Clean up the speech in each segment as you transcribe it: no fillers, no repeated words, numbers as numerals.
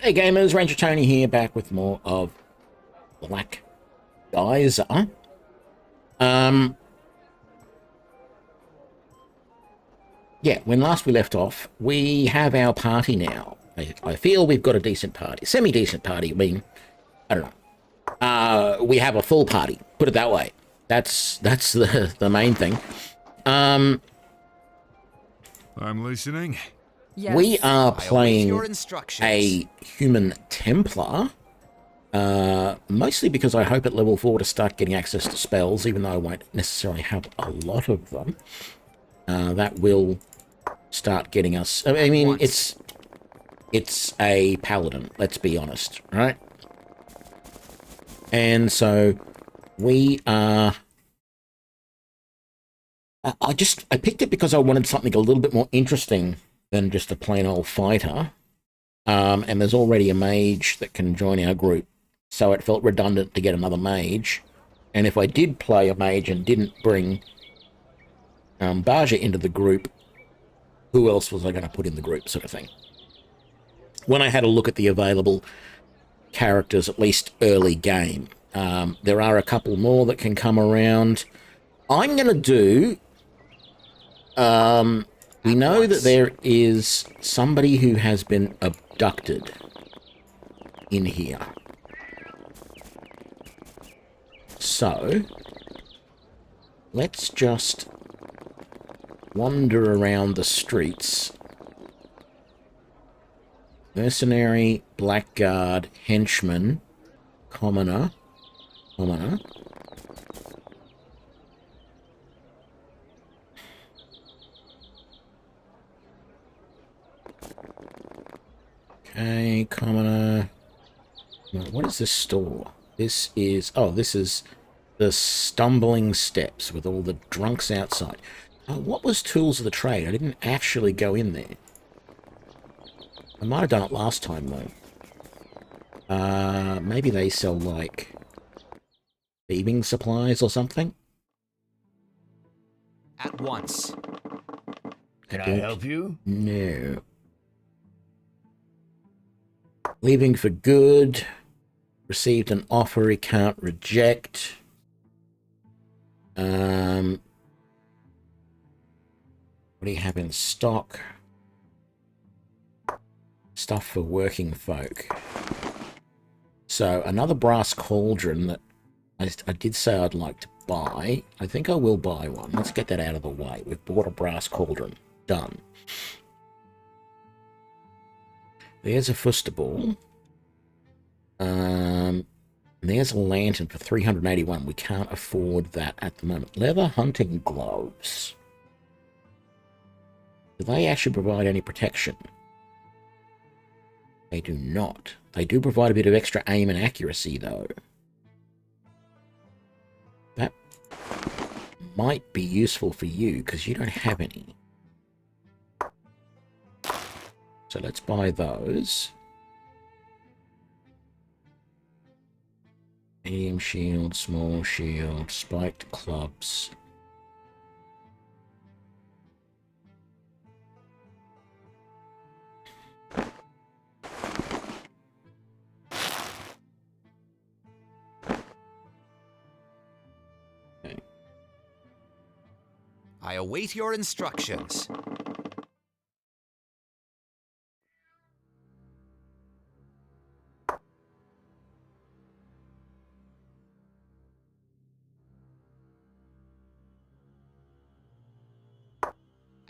Hey gamers, Ranger Tony here, back with more of Black Geyser. Yeah, when last we left off, we have our party now. I feel we've got a decent party, semi-decent party. I mean, I don't know. We have a full party. Put it that way. That's the main thing. I'm listening. Yes. We are I await playing your instructions. a human Templar. Mostly because I hope at level 4 to start getting access to spells, even though I won't necessarily have a lot of them. That will start getting us... I mean, it's a paladin, let's be honest, right? And so we are... I picked it because I wanted something a little bit more interesting than just a plain old fighter. And there's already a mage that can join our group. So it felt redundant to get another mage. And if I did play a mage and didn't bring Baja into the group, who else was I going to put in the group, sort of thing. When I had a look at the available characters, at least early game, there are a couple more that can come around. I'm going to do... we know that there is somebody who has been abducted in here. So, let's just wander around the streets. Mercenary, blackguard, henchman, commoner. Okay, commoner. What is this store? This is... oh, this is the Stumbling Steps with all the drunks outside. What was Tools of the Trade? I didn't actually go in there. I might have done it last time, though. Maybe they sell, like, thieving supplies or something? At once. Can I help you? No. Leaving for good. Received an offer he can't reject. What do you have in stock? Stuff for working folk. So, another brass cauldron that I did say I'd like to buy. I think I will buy one. Let's get that out of the way. We've bought a brass cauldron. Done. There's a fusterball. There's a lantern for 381. We can't afford that at the moment. Leather hunting gloves. Do they actually provide any protection? They do not. They do provide a bit of extra aim and accuracy, though. That might be useful for you, because you don't have any. So let's buy those. Medium shield, small shield, spiked clubs. Okay. I await your instructions.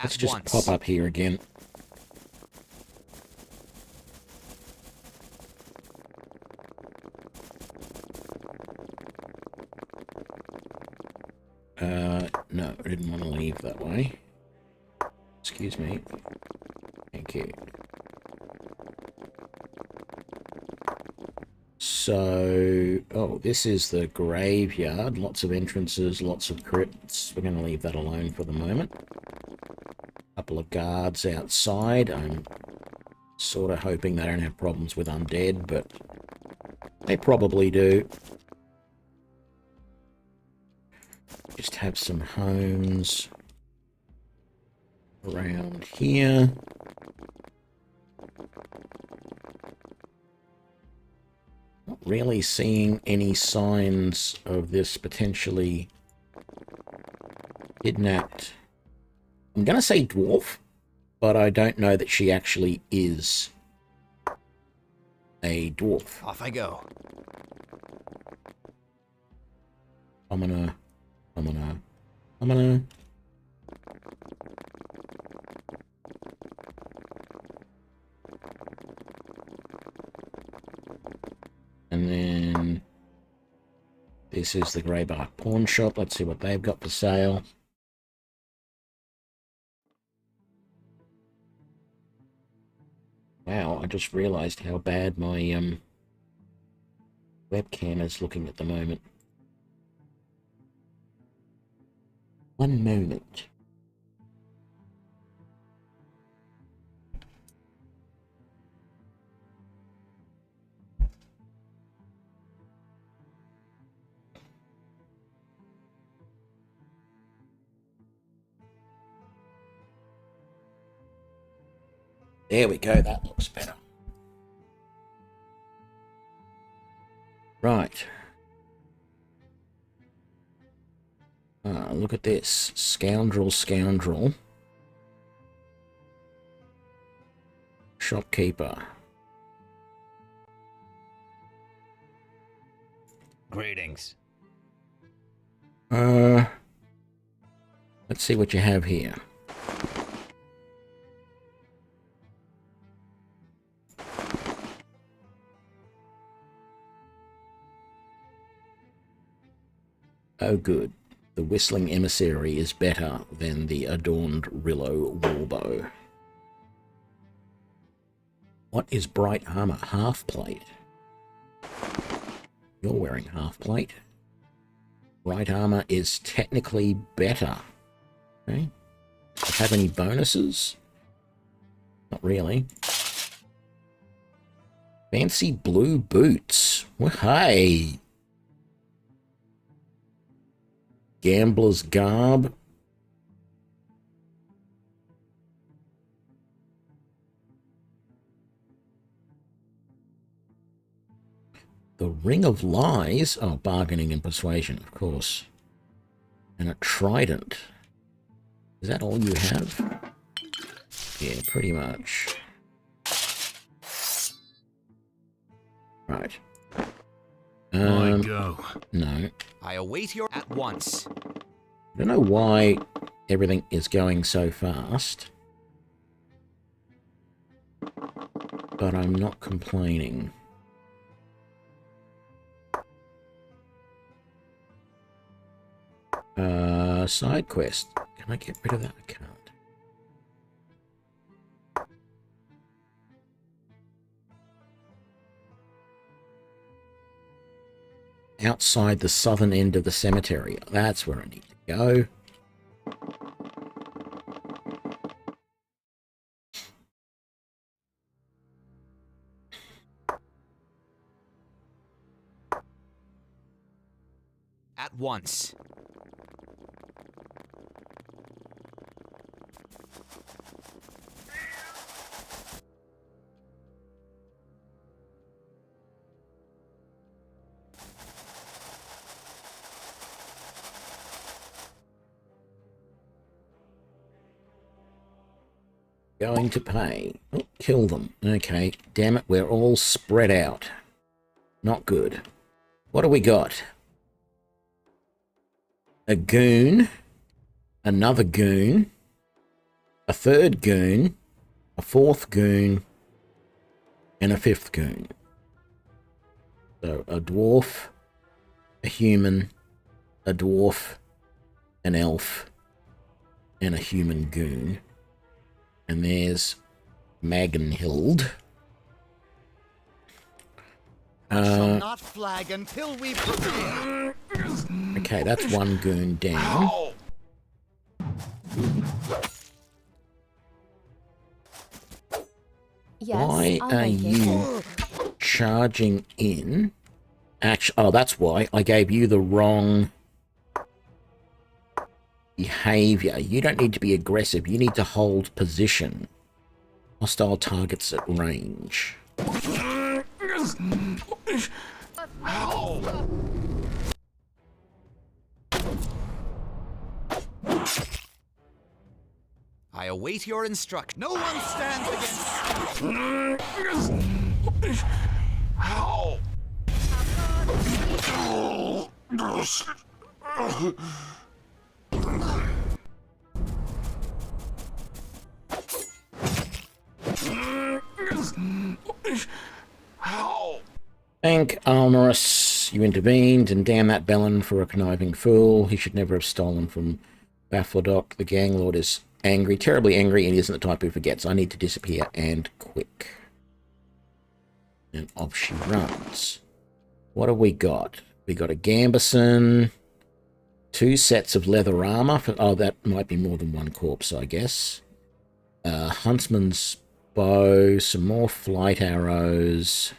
Let's just pop up here again. No, I didn't want to leave that way. Excuse me. Thank you. So, oh, this is the graveyard. Lots of entrances, lots of crypts. We're going to leave that alone for the moment. Couple of guards outside. I'm sort of hoping they don't have problems with undead, but they probably do. Just have some homes around here. Not really seeing any signs of this potentially kidnapped. I'm going to say dwarf, but I don't know that she actually is a dwarf. Off I go. I'm gonna. And then this is the Greybark pawn shop. Let's see what they've got for sale. Wow, I just realized how bad my webcam is looking at the moment. One moment. There we go, that looks better. Right. Look at this. Scoundrel. Shopkeeper. Greetings. Let's see what you have here. Oh, good. The Whistling Emissary is better than the Adorned Rillo Warbow. What is bright armor? Half plate. You're wearing half plate. Bright armor is technically better. Okay. Does it have any bonuses? Not really. Fancy blue boots. Well, hey. Gambler's garb. The Ring of Lies. Oh, bargaining and persuasion, of course. And a trident. Is that all you have? Yeah, pretty much. Right. I go. No. I await your at once. I don't know why everything is going so fast. But I'm not complaining. Side quest. Can I get rid of that? I can't. Outside the southern end of the cemetery. That's where I need to go. At once. Going to pay. Oh, kill them. Okay. Damn it, we're all spread out. Not good. What do we got? A goon. Another goon. A third goon. A fourth goon. And a fifth goon. So a dwarf. A human. A dwarf. An elf. And a human goon. And there's Magenhild. Shall not flag until we prevail. Okay, that's one goon down. Yes, Why I'll are make it. you charging in? Actually, oh, that's why. I gave you the wrong behavior. You don't need to be aggressive. You need to hold position. Hostile targets at range. I await your instruction. No one stands against. Thank Alnorus, you intervened, and damn that Bellin for a conniving fool. He should never have stolen from Baffledok. The gang lord is angry, terribly angry, and he isn't the type who forgets. I need to disappear, and quick. And off she runs. What have we got? We got a Gambison, 2 sets of leather armor. Oh, that might be more than one corpse, I guess. Huntsman's bow, some more flight arrows.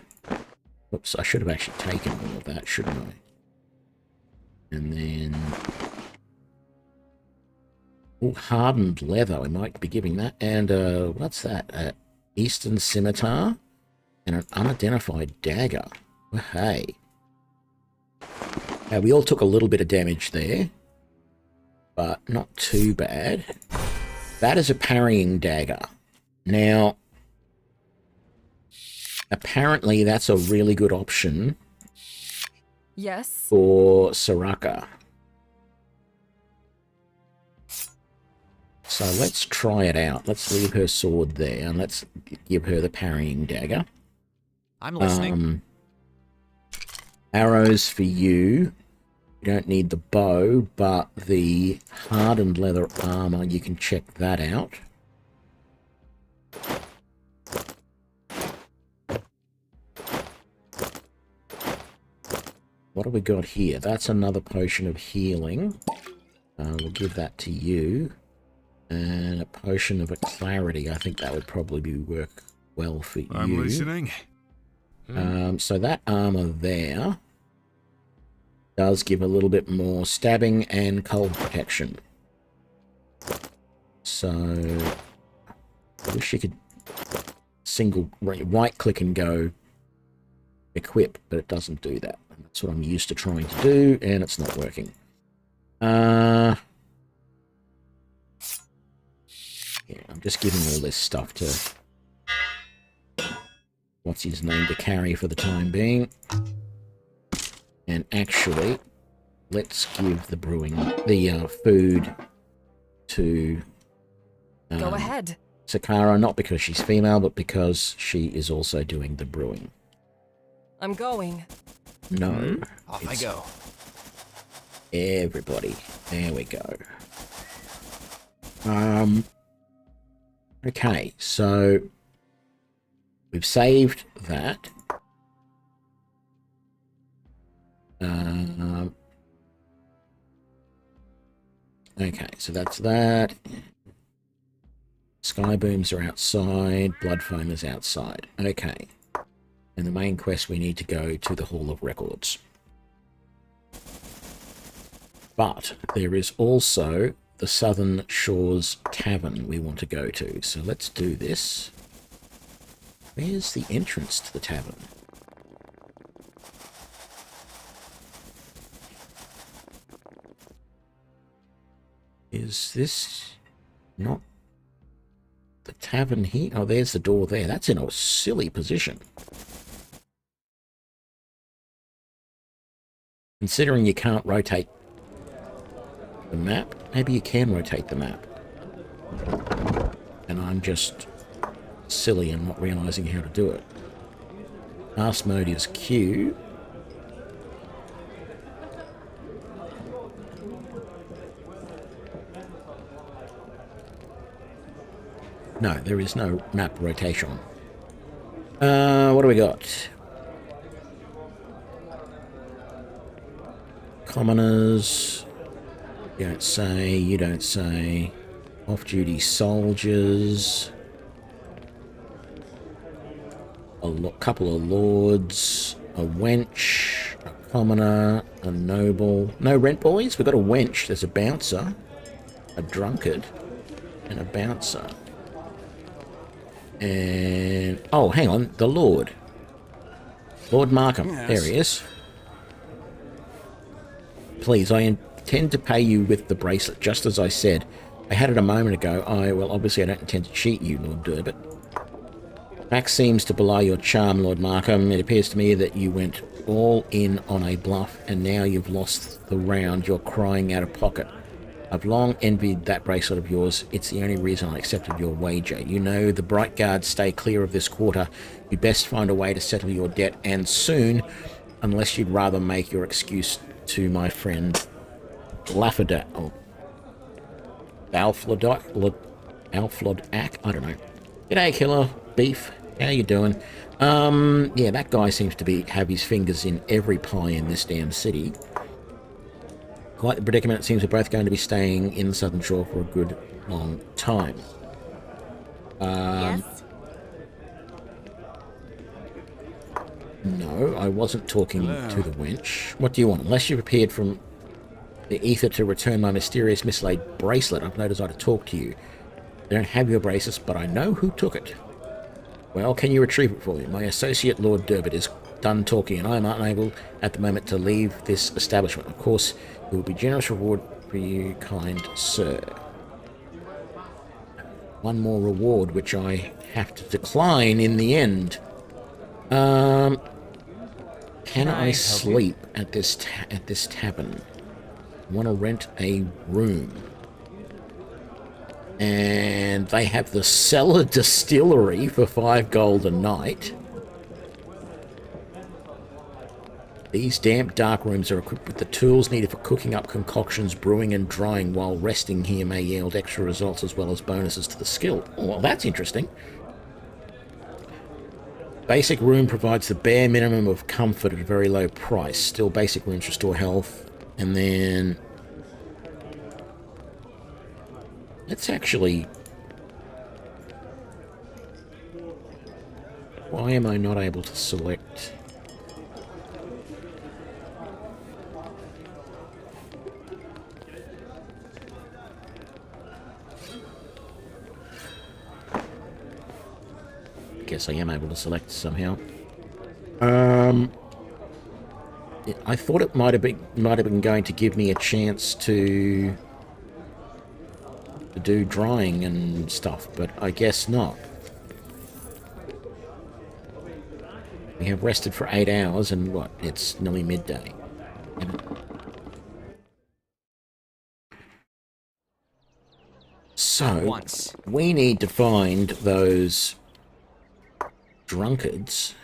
Oops, I should have actually taken all of that, shouldn't I? And then... oh, hardened leather, we might be giving that. And, what's that? Eastern scimitar and an unidentified dagger. Well, hey. Now, we all took a little bit of damage there, but not too bad. That is a parrying dagger. Now, apparently that's a really good option. Yes. For Soraka. So let's try it out. Let's leave her sword there and let's give her the parrying dagger. I'm listening. Arrows for you. You don't need the bow, but the hardened leather armor, you can check that out. What have we got here? That's another potion of healing. We'll give that to you. And a potion of a clarity. I think that would probably work well for you. I'm listening. So that armor there does give a little bit more stabbing and cold protection. So I wish you could single right click and go equip, but it doesn't do that. That's what I'm used to trying to do, and it's not working. Yeah, I'm just giving all this stuff to what's his name to carry for the time being. And actually, let's give the food to Go ahead. Sakara, not because she's female, but because she is also doing the brewing. I'm going. No. Off I go. Everybody. There we go. Okay, so we've saved that. Okay, so that's that. Sky booms are outside. Blood foam is outside. Okay. And the main quest, we need to go to the Hall of Records. But there is also the Southern Shores Tavern we want to go to. So let's do this. Where's the entrance to the tavern? Is this not the tavern here? Oh, there's the door there. That's in a silly position. Considering you can't rotate the map, maybe you can rotate the map. And I'm just silly and not realizing how to do it. Task mode is Q. No, there is no map rotation. What do we got? Commoners. You don't say, you don't say. Off-duty soldiers. A couple of lords. A wench. A commoner. A noble. No rent boys? We've got a wench. There's a bouncer. A drunkard. And a bouncer. And... oh, hang on. The Lord. Lord Markham. Yes. There he is. please. I intend to pay you with the bracelet, just as I said. I had it a moment ago. Well, obviously I don't intend to cheat you, Lord Durbet. Fact seems to belie your charm, Lord Markham. It appears to me that you went all in on a bluff, and now you've lost the round. You're crying out of pocket. I've long envied that bracelet of yours. It's the only reason I accepted your wager. You know, the Bright Guards stay clear of this quarter. You'd best find a way to settle your debt, and soon, unless you'd rather make your excuse to my friend Lafferdat, or Alflodak, I don't know. G'day, Killer Beef. How you doing? Yeah, that guy seems to have his fingers in every pie in this damn city. Quite the predicament. It seems we're both going to be staying in the Southern Shore for a good long time. Yes? No, I wasn't talking to the wench. What do you want? Unless you've appeared from the ether to return my mysterious mislaid bracelet, I've no desire to talk to you. I don't have your bracelet, but I know who took it. Well, can you retrieve it for me? My associate, Lord Durbet, is done talking, and I am unable at the moment to leave this establishment. Of course, it will be generous reward for you, kind sir. One more reward, which I have to decline in the end. Can I sleep at this tavern? I want to rent a room. And they have the cellar distillery for 5 gold a night. These damp dark rooms are equipped with the tools needed for cooking up concoctions, brewing and drying, while resting here may yield extra results as well as bonuses to the skill. Oh, well, that's interesting. Basic room provides the bare minimum of comfort at a very low price. Still, basic rooms restore health. And then let's actually... Why am I not able to select... Guess I am able to select somehow. I thought it might have been going to give me a chance to do drying and stuff, but I guess not. We have rested for 8 hours, and what? It's nearly midday. So, we need to find those drunkards.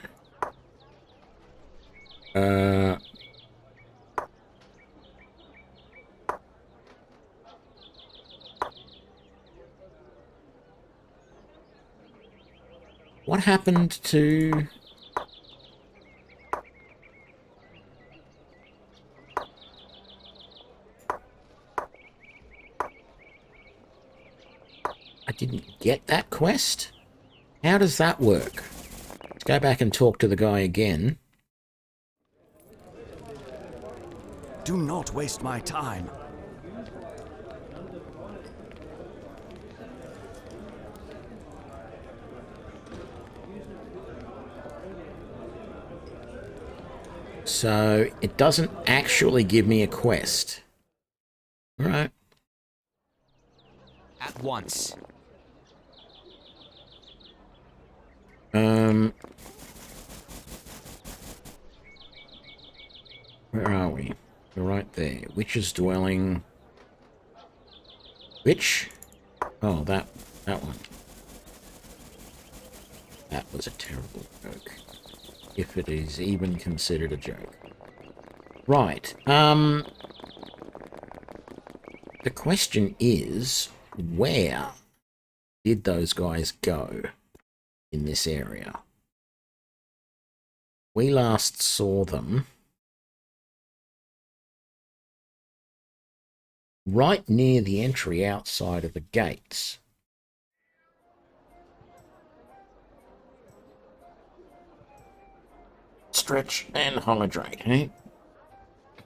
What happened to... I didn't get that quest? How does that work? Let's go back and talk to the guy again. Do not waste my time. So, it doesn't actually give me a quest. Alright. At once. Where are we? We're right there. Witch's dwelling. Witch? Oh, that one. That was a terrible joke. If it is even considered a joke. Right. The question is, where did those guys go in this area? We last saw them right near the entry outside of the gates. Stretch and hydrate, eh?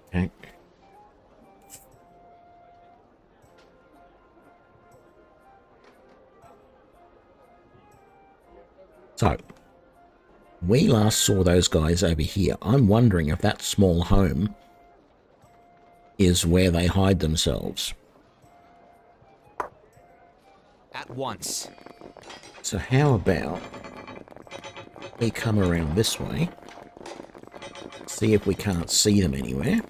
Okay. So, we last saw those guys over here. I'm wondering if that small home is where they hide themselves. At once. So how about we come around this way, see if we can't see them anywhere.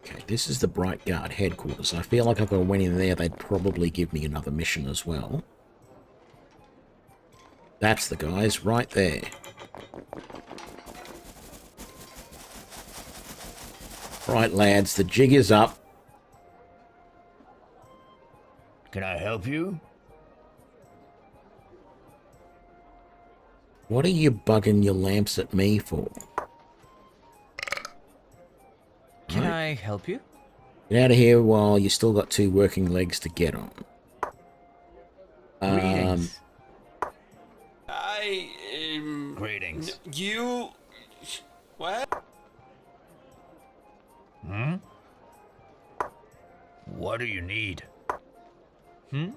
Okay, this is the Bright Guard headquarters. I feel like if I went in there, they'd probably give me another mission as well. That's the guys right there. Right, lads, the jig is up. Can I help you? What are you bugging your lamps at me for? Can I help you? Get out of here while you still got 2 working legs to get on. Greetings. Greetings. You. What? Hmm? What do you need? Hmm?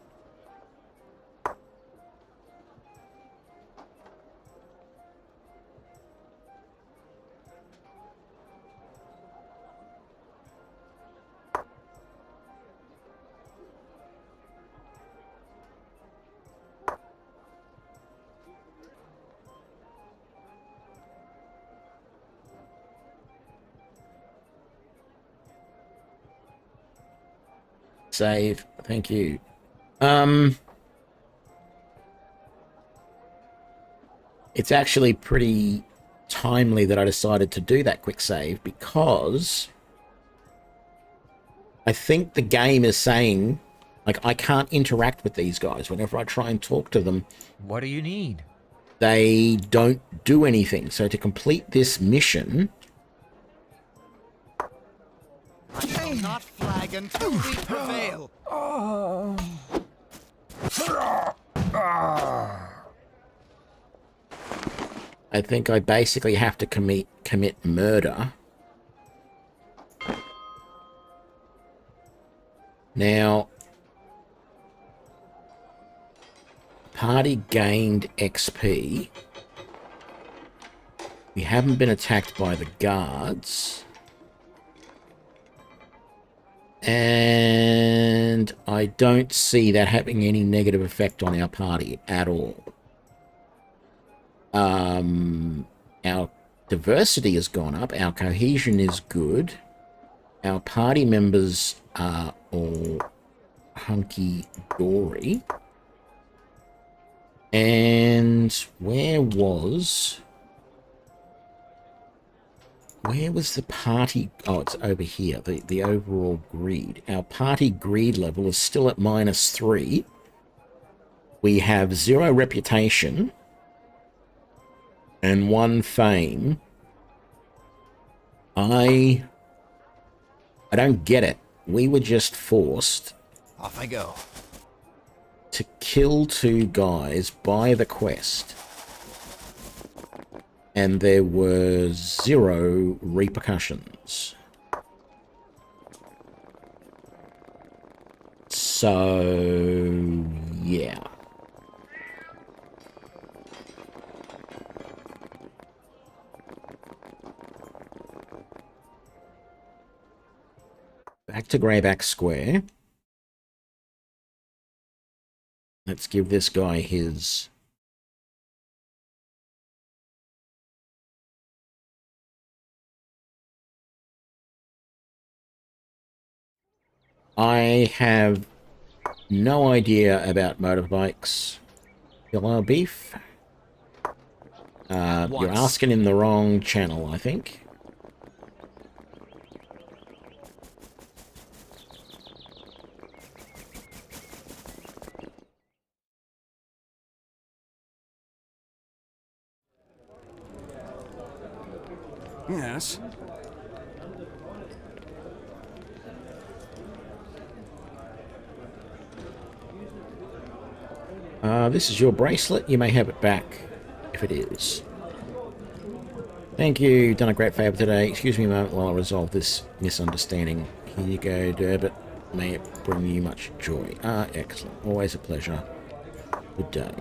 Save. Thank you. It's actually pretty timely that I decided to do that quick save because I think the game is saying, like, I can't interact with these guys. Whenever I try and talk to them, What do you need? they don't do anything. So to complete this mission, I shall not flag until we prevail. I think I basically have to commit murder. Now, party gained XP. We haven't been attacked by the guards. And I don't see that having any negative effect on our party at all. Our diversity has gone up. Our cohesion is good. Our party members are all hunky-dory. And where was the party? Oh, it's over here. The overall greed. Our party greed level is still at -3. We have 0 reputation and 1 fame. I don't get it. We were just forced Off I go. to kill 2 guys by the quest. And there were 0 repercussions. So, yeah. Back to Greyback Square. Let's give this guy his... I have no idea about motorbikes. Hello, beef. You're asking in the wrong channel, I think. Yes. This is your bracelet. You may have it back if it is. Thank you. You've done a great favour today. Excuse me a moment while I resolve this misunderstanding. Here you go, Durbit. May it bring you much joy. Excellent. Always a pleasure. Good day.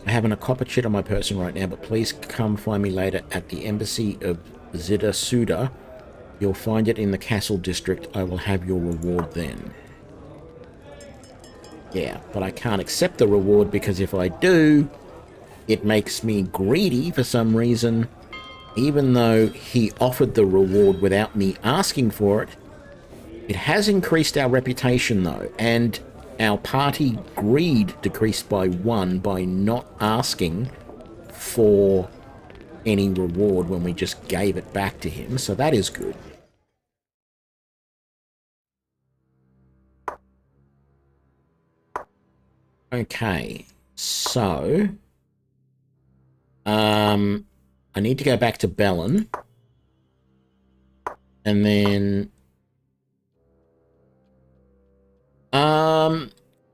I haven't a copper chit on my person right now, but please come find me later at the embassy of Zida Suda. You'll find it in the castle district. I will have your reward then. Yeah, but I can't accept the reward because if I do, it makes me greedy for some reason. Even though he offered the reward without me asking for it, it has increased our reputation though, and our party greed decreased by 1 by not asking for any reward when we just gave it back to him, so that is good. Okay, so I need to go back to Bellin, and then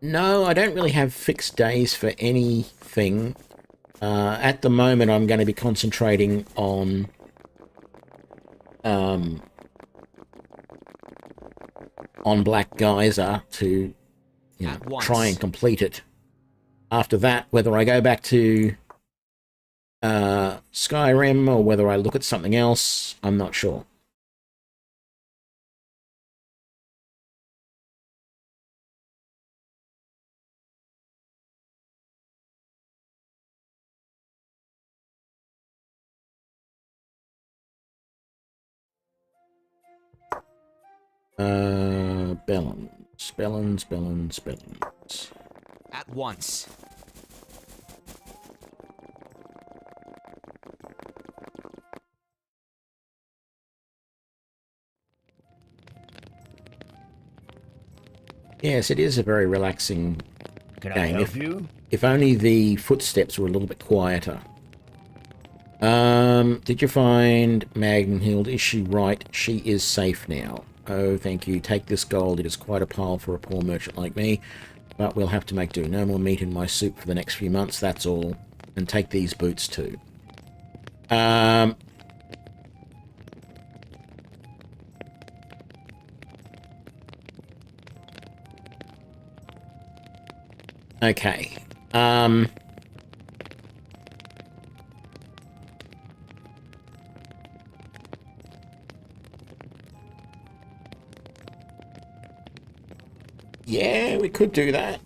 no, I don't really have fixed days for anything. At the moment, I'm going to be concentrating on Black Geyser to, you know, try and complete it. After that, whether I go back to Skyrim or whether I look at something else, I'm not sure. Bellins. At once. Yes, it is a very relaxing Can I game. help you? If only the footsteps were a little bit quieter. Did you find Magnhild? Is she right? She is safe now. Oh, thank you. Take this gold. It is quite a pile for a poor merchant like me. But we'll have to make do. No more meat in my soup for the next few months, that's all. And take these boots too. Okay. Yeah, we could do that.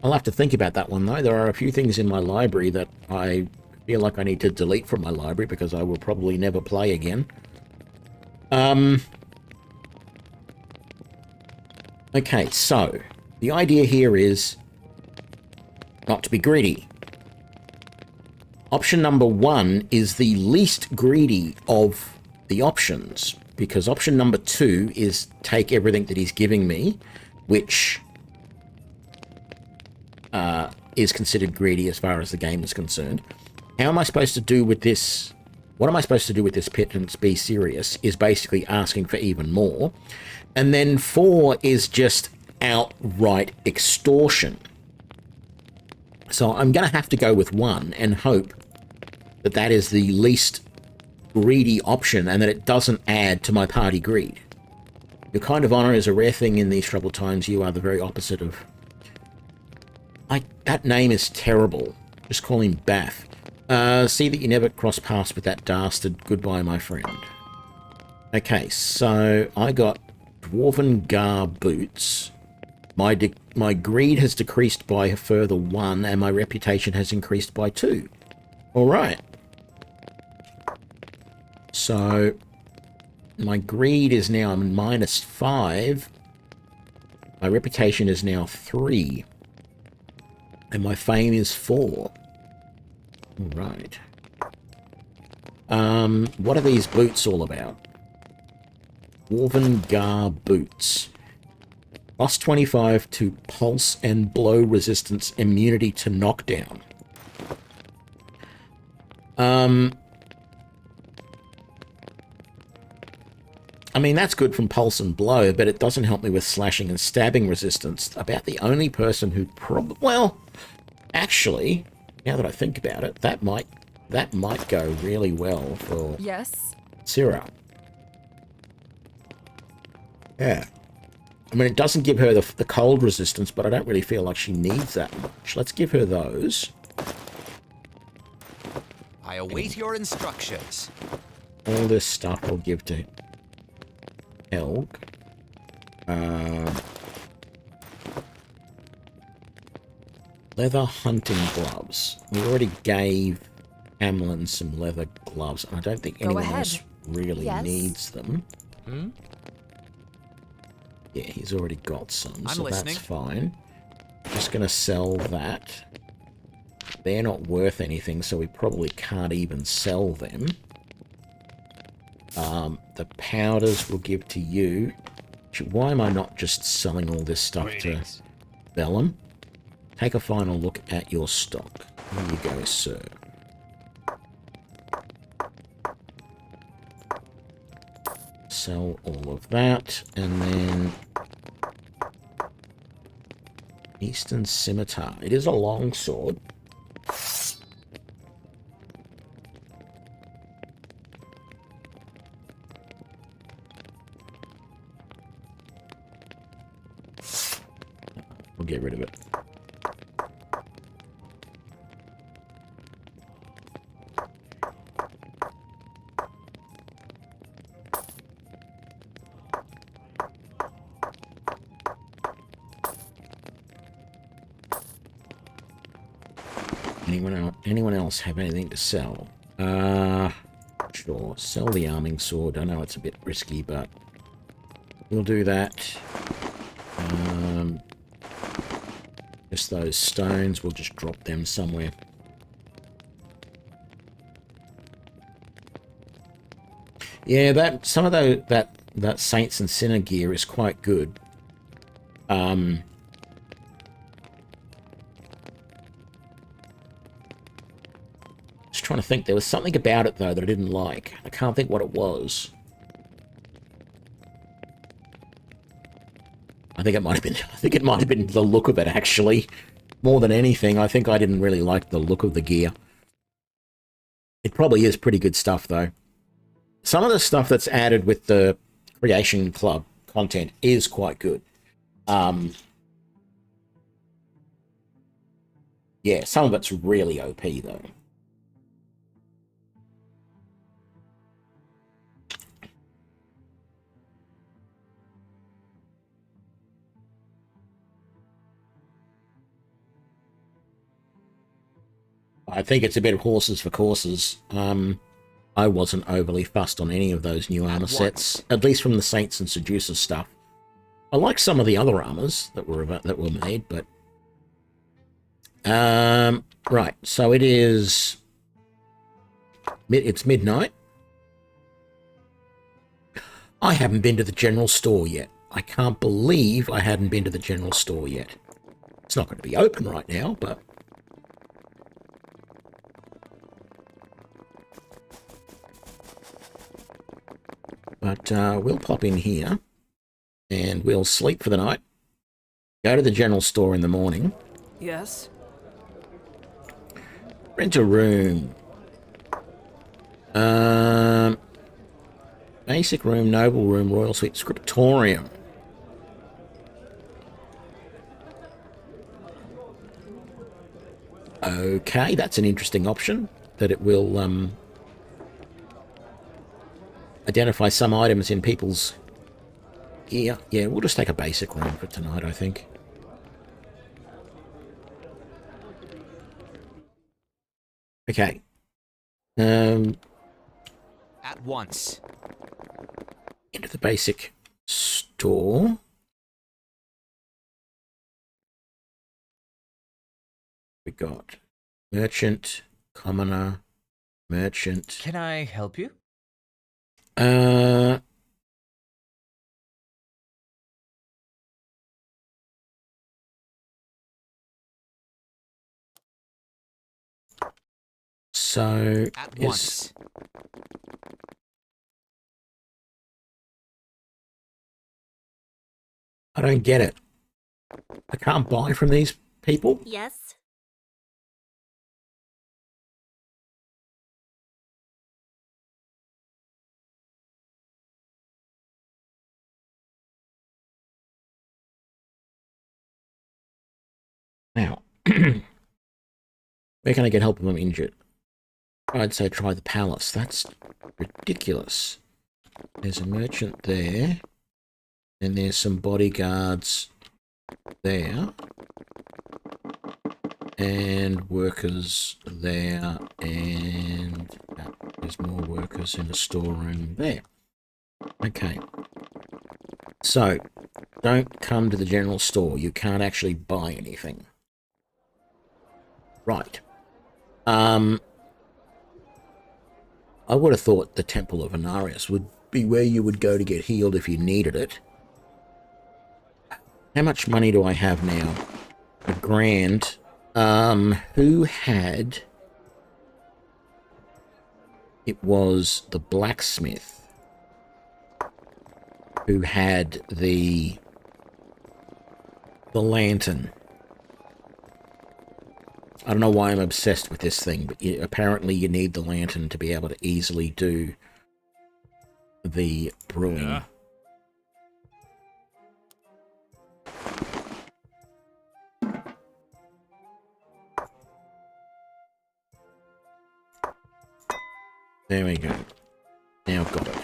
I'll have to think about that one, though. There are a few things in my library that I feel like I need to delete from my library because I will probably never play again. Okay, so the idea here is not to be greedy. Option number 1 is the least greedy of the options, because option number 2 is take everything that he's giving me, which is considered greedy as far as the game is concerned. How am I supposed to do with this? What am I supposed to do with this pittance be serious is basically asking for even more. And then 4 is just outright extortion. So I'm going to have to go with 1 and hope that that is the least greedy option and that it doesn't add to my party greed. Your kind of honor is a rare thing in these troubled times. You are the very opposite of... that name is terrible. Just call him Bath. See that you never cross paths with that dastard. Goodbye, my friend. Okay, so I got Dwarven Gar boots. My greed has decreased by a further 1, and my reputation has increased by 2. Alright. So, my greed is now -5. My reputation is now 3. And my fame is 4. Alright. What are these boots all about? Dwarven Gar boots. Plus 25 to pulse and blow resistance, immunity to knockdown. I mean, that's good from pulse and blow, but it doesn't help me with slashing and stabbing resistance. About the only person who probably... Well, actually, now that I think about it, that might that might go really well for Yes. Ciro. Yeah. I mean, it doesn't give her the cold resistance, but I don't really feel like she needs that much. Let's give her those. I await your instructions. All this stuff we'll give to Helg. Leather hunting gloves. We already gave Hamlin some leather gloves, and I don't think anyone else really Yes. needs them. Yeah, he's already got some, so listening. that's fine. Just going to sell that. They're not worth anything, so we probably can't even sell them. The powders we'll give to you. Why am I not just selling all this stuff Greetings. to Vellum? Take a final look at your stock. Here you go, sir. Sell all of that, and then Eastern Scimitar. It is a long sword. We'll get rid of it. Anyone else have anything to sell? Sure. Sell the arming sword. I know it's a bit risky, but we'll do that. Just those stones. We'll just drop them somewhere. Yeah, some of that Saints and Sinner gear is quite good. Trying to think. There was something about it though that I didn't like. I can't think what it was. I think it might have been the look of it actually. More than anything, I think I didn't really like the look of the gear. It probably is pretty good stuff though. Some of the stuff that's added with the Creation Club content is quite good. Yeah, some of it's really OP though. I think it's a bit of horses for courses. I wasn't overly fussed on any of those new armor sets, at least from the Saints and Seducers stuff. I like some of the other armors that were made, but right. So it's midnight. I haven't been to the general store yet. I can't believe I hadn't been to the general store yet. It's not going to be open right now, but we'll pop in here and we'll sleep for the night. Go to the general store in the morning. Yes. Rent a room. Basic room, noble room, royal suite, scriptorium. Okay, that's an interesting option, that it will identify some items in people's gear. Yeah, we'll just take a basic room for tonight, I think. Okay. At once. Into the basic store. We got merchant, commoner, merchant. Can I help you? So At once. I don't get it. I can't buy from these people? Yes. Where can I get help if I'm injured? I'd say try the palace. That's ridiculous. There's a merchant there. And there's some bodyguards there. And workers there. And there's more workers in the storeroom there. Okay. So, don't come to the general store. You can't actually buy anything. Right. I would have thought the Temple of Anarius would be where you would go to get healed if you needed it. How much money do I have now? $1,000. Who had... It was the blacksmith who had the lantern. I don't know why I'm obsessed with this thing, but apparently you need the lantern to be able to easily do the brewing. Yeah. There we go. Now got it.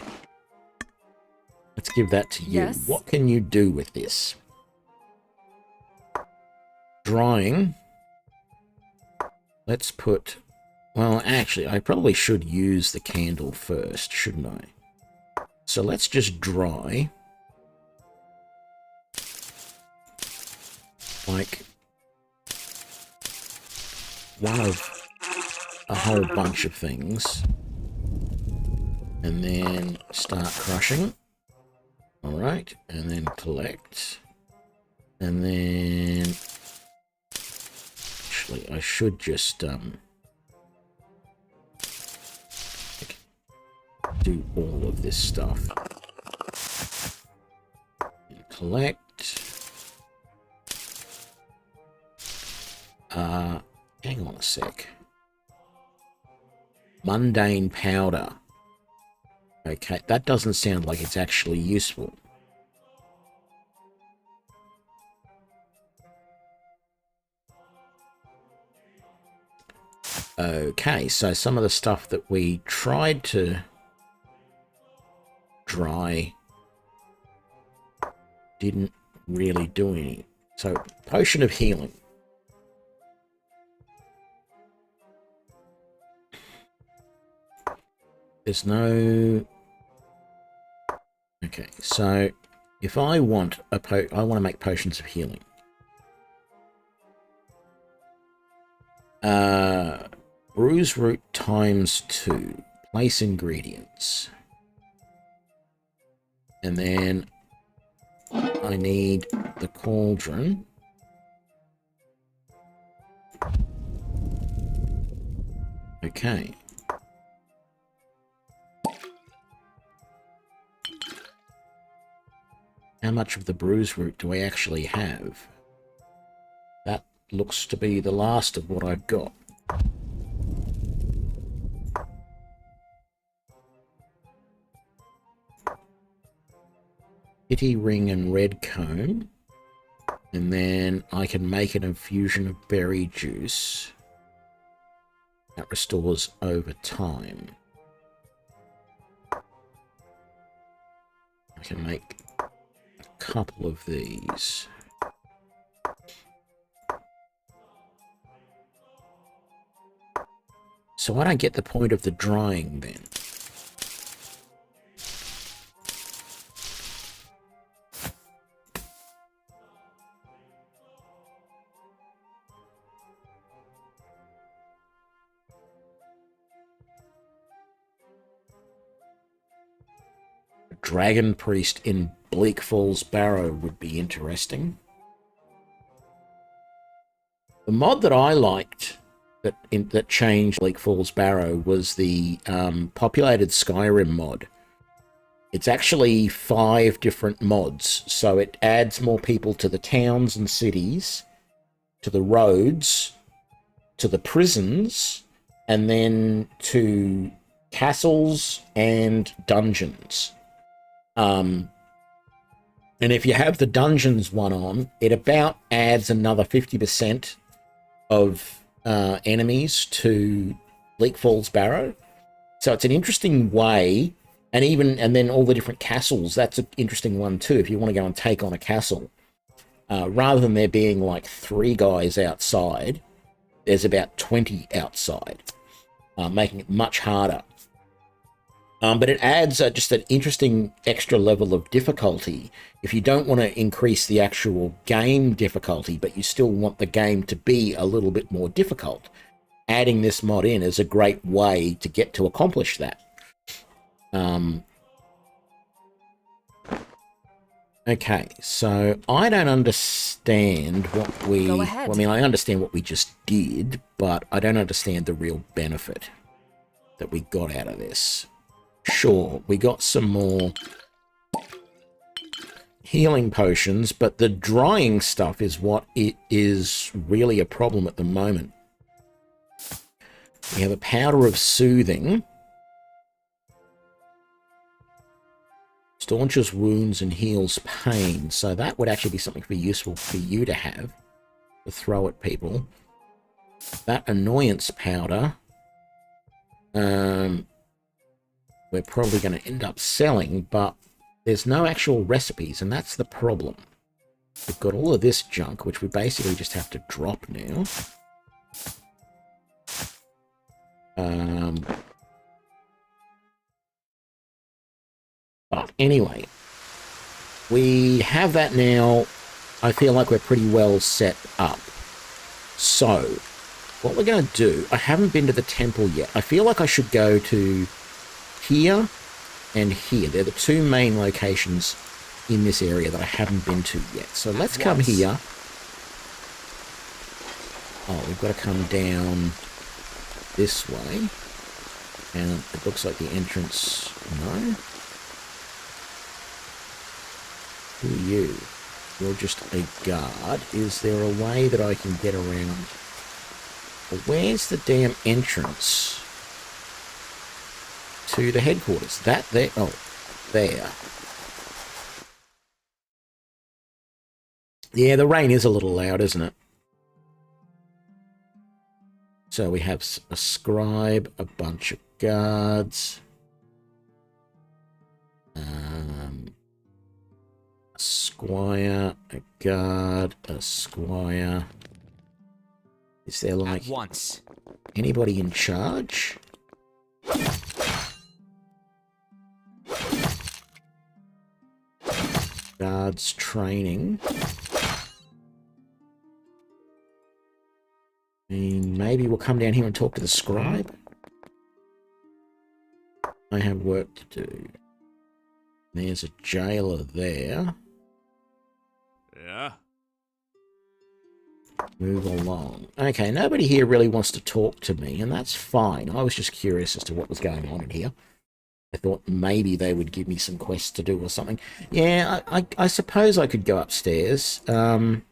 Let's give that to you. Yes. What can you do with this? Drying. Let's put... Well, actually, I probably should use the candle first, shouldn't I? So let's just dry. Like... one of a whole bunch of things. And then start crushing. Alright, and then collect. And then... Actually, I should just do all of this stuff. And collect. Hang on a sec. Mundane powder. Okay, that doesn't sound like it's actually useful. Okay, so some of the stuff that we tried to dry didn't really do any. So, potion of healing. There's no... Okay, so if I want I want to make potions of healing. Bruise root ×2. Place ingredients. And then I need the cauldron. Okay. How much of the bruise root do I actually have? That looks to be the last of what I've got. Kitty ring and red comb. And then I can make an infusion of berry juice. That restores over time. I can make couple of these. So I don't get the point of the drying then. Dragon Priest in Bleak Falls Barrow would be interesting. The mod that I liked that changed Bleak Falls Barrow was the populated Skyrim mod. It's actually 5 different mods, so it adds more people to the towns and cities, to the roads, to the prisons, and then to castles and dungeons. And if you have the dungeons one on, it about adds another 50% of enemies to Bleak Falls Barrow. So it's an interesting way, and then all the different castles, that's an interesting one too, if you want to go and take on a castle. Rather than there being like 3 guys outside, there's about 20 outside, making it much harder. But it adds just an interesting extra level of difficulty. If you don't want to increase the actual game difficulty, but you still want the game to be a little bit more difficult, adding this mod in is a great way to get to accomplish that. Okay, so I don't understand what we... Go ahead. Well, I mean, I understand what we just did, but I don't understand the real benefit that we got out of this. Sure, we got some more healing potions, but the drying stuff is what it is really a problem at the moment. We have a powder of soothing. Staunches wounds and heals pain. So that would actually be something useful for you to have, to throw at people. That annoyance powder, we're probably going to end up selling, but there's no actual recipes, and that's the problem. We've got all of this junk, which we basically just have to drop now. But anyway, we have that now. I feel like we're pretty well set up. So, what we're going to do, I haven't been to the temple yet. I feel like I should go to here and here. They're the 2 main locations in this area that I haven't been to yet. So let's come here. Oh, we've got to come down this way. And it looks like the entrance... No? Who are you? You're just a guard. Is there a way that I can get around? Well, where's the damn entrance to the headquarters? That there? Oh, there. Yeah, the rain is a little loud, isn't it? So we have a scribe, a bunch of guards. A squire, a guard, a squire. Is there like anybody in charge? Guards training. I mean, maybe we'll come down here and talk to the scribe. I have work to do. There's a jailer there. Yeah. Move along. Okay, nobody here really wants to talk to me, and that's fine. I was just curious as to what was going on in here. I thought maybe they would give me some quests to do or something. Yeah, I suppose I could go upstairs. I'm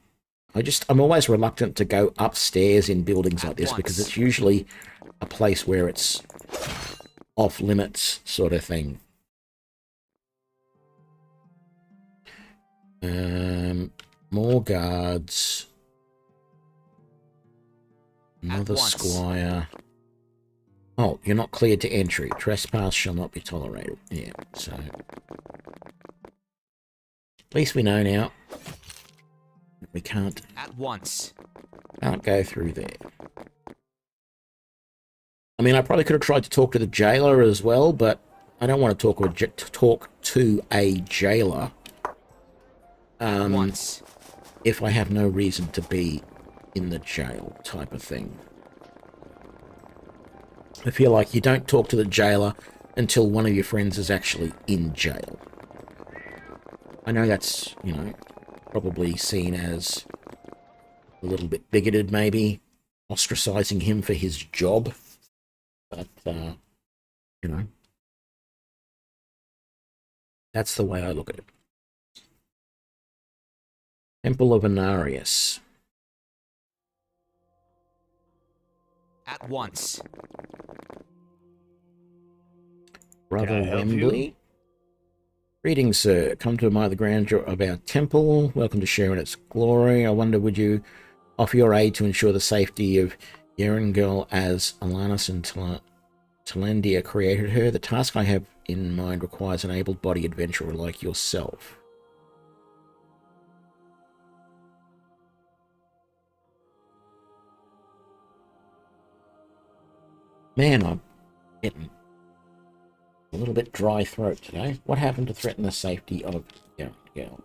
always reluctant to go upstairs in buildings like this because it's usually a place where it's off limits sort of thing. More guards. Another squire. Oh, you're not cleared to entry. Trespass shall not be tolerated. Yeah, so... At least we know now. We can't... Can't go through there. I mean, I probably could have tried to talk to the jailer as well, but I don't want to talk to a jailer. If I have no reason to be in the jail type of thing. I feel like you don't talk to the jailer until one of your friends is actually in jail. I know that's, you know, probably seen as a little bit bigoted, maybe, ostracizing him for his job, but, you know, that's the way I look at it. Temple of Anarius. At once. Brother Wembley. Greetings, sir. Come to admire the grandeur of our temple. Welcome to share in its glory. I wonder, would you Offer your aid to ensure the safety of Yerengel as Alanis and Talendia created her. The task I have in mind requires an able-bodied adventurer like yourself. Man, I'm getting a little bit dry throat today. What happened to threaten the safety of Yerengel?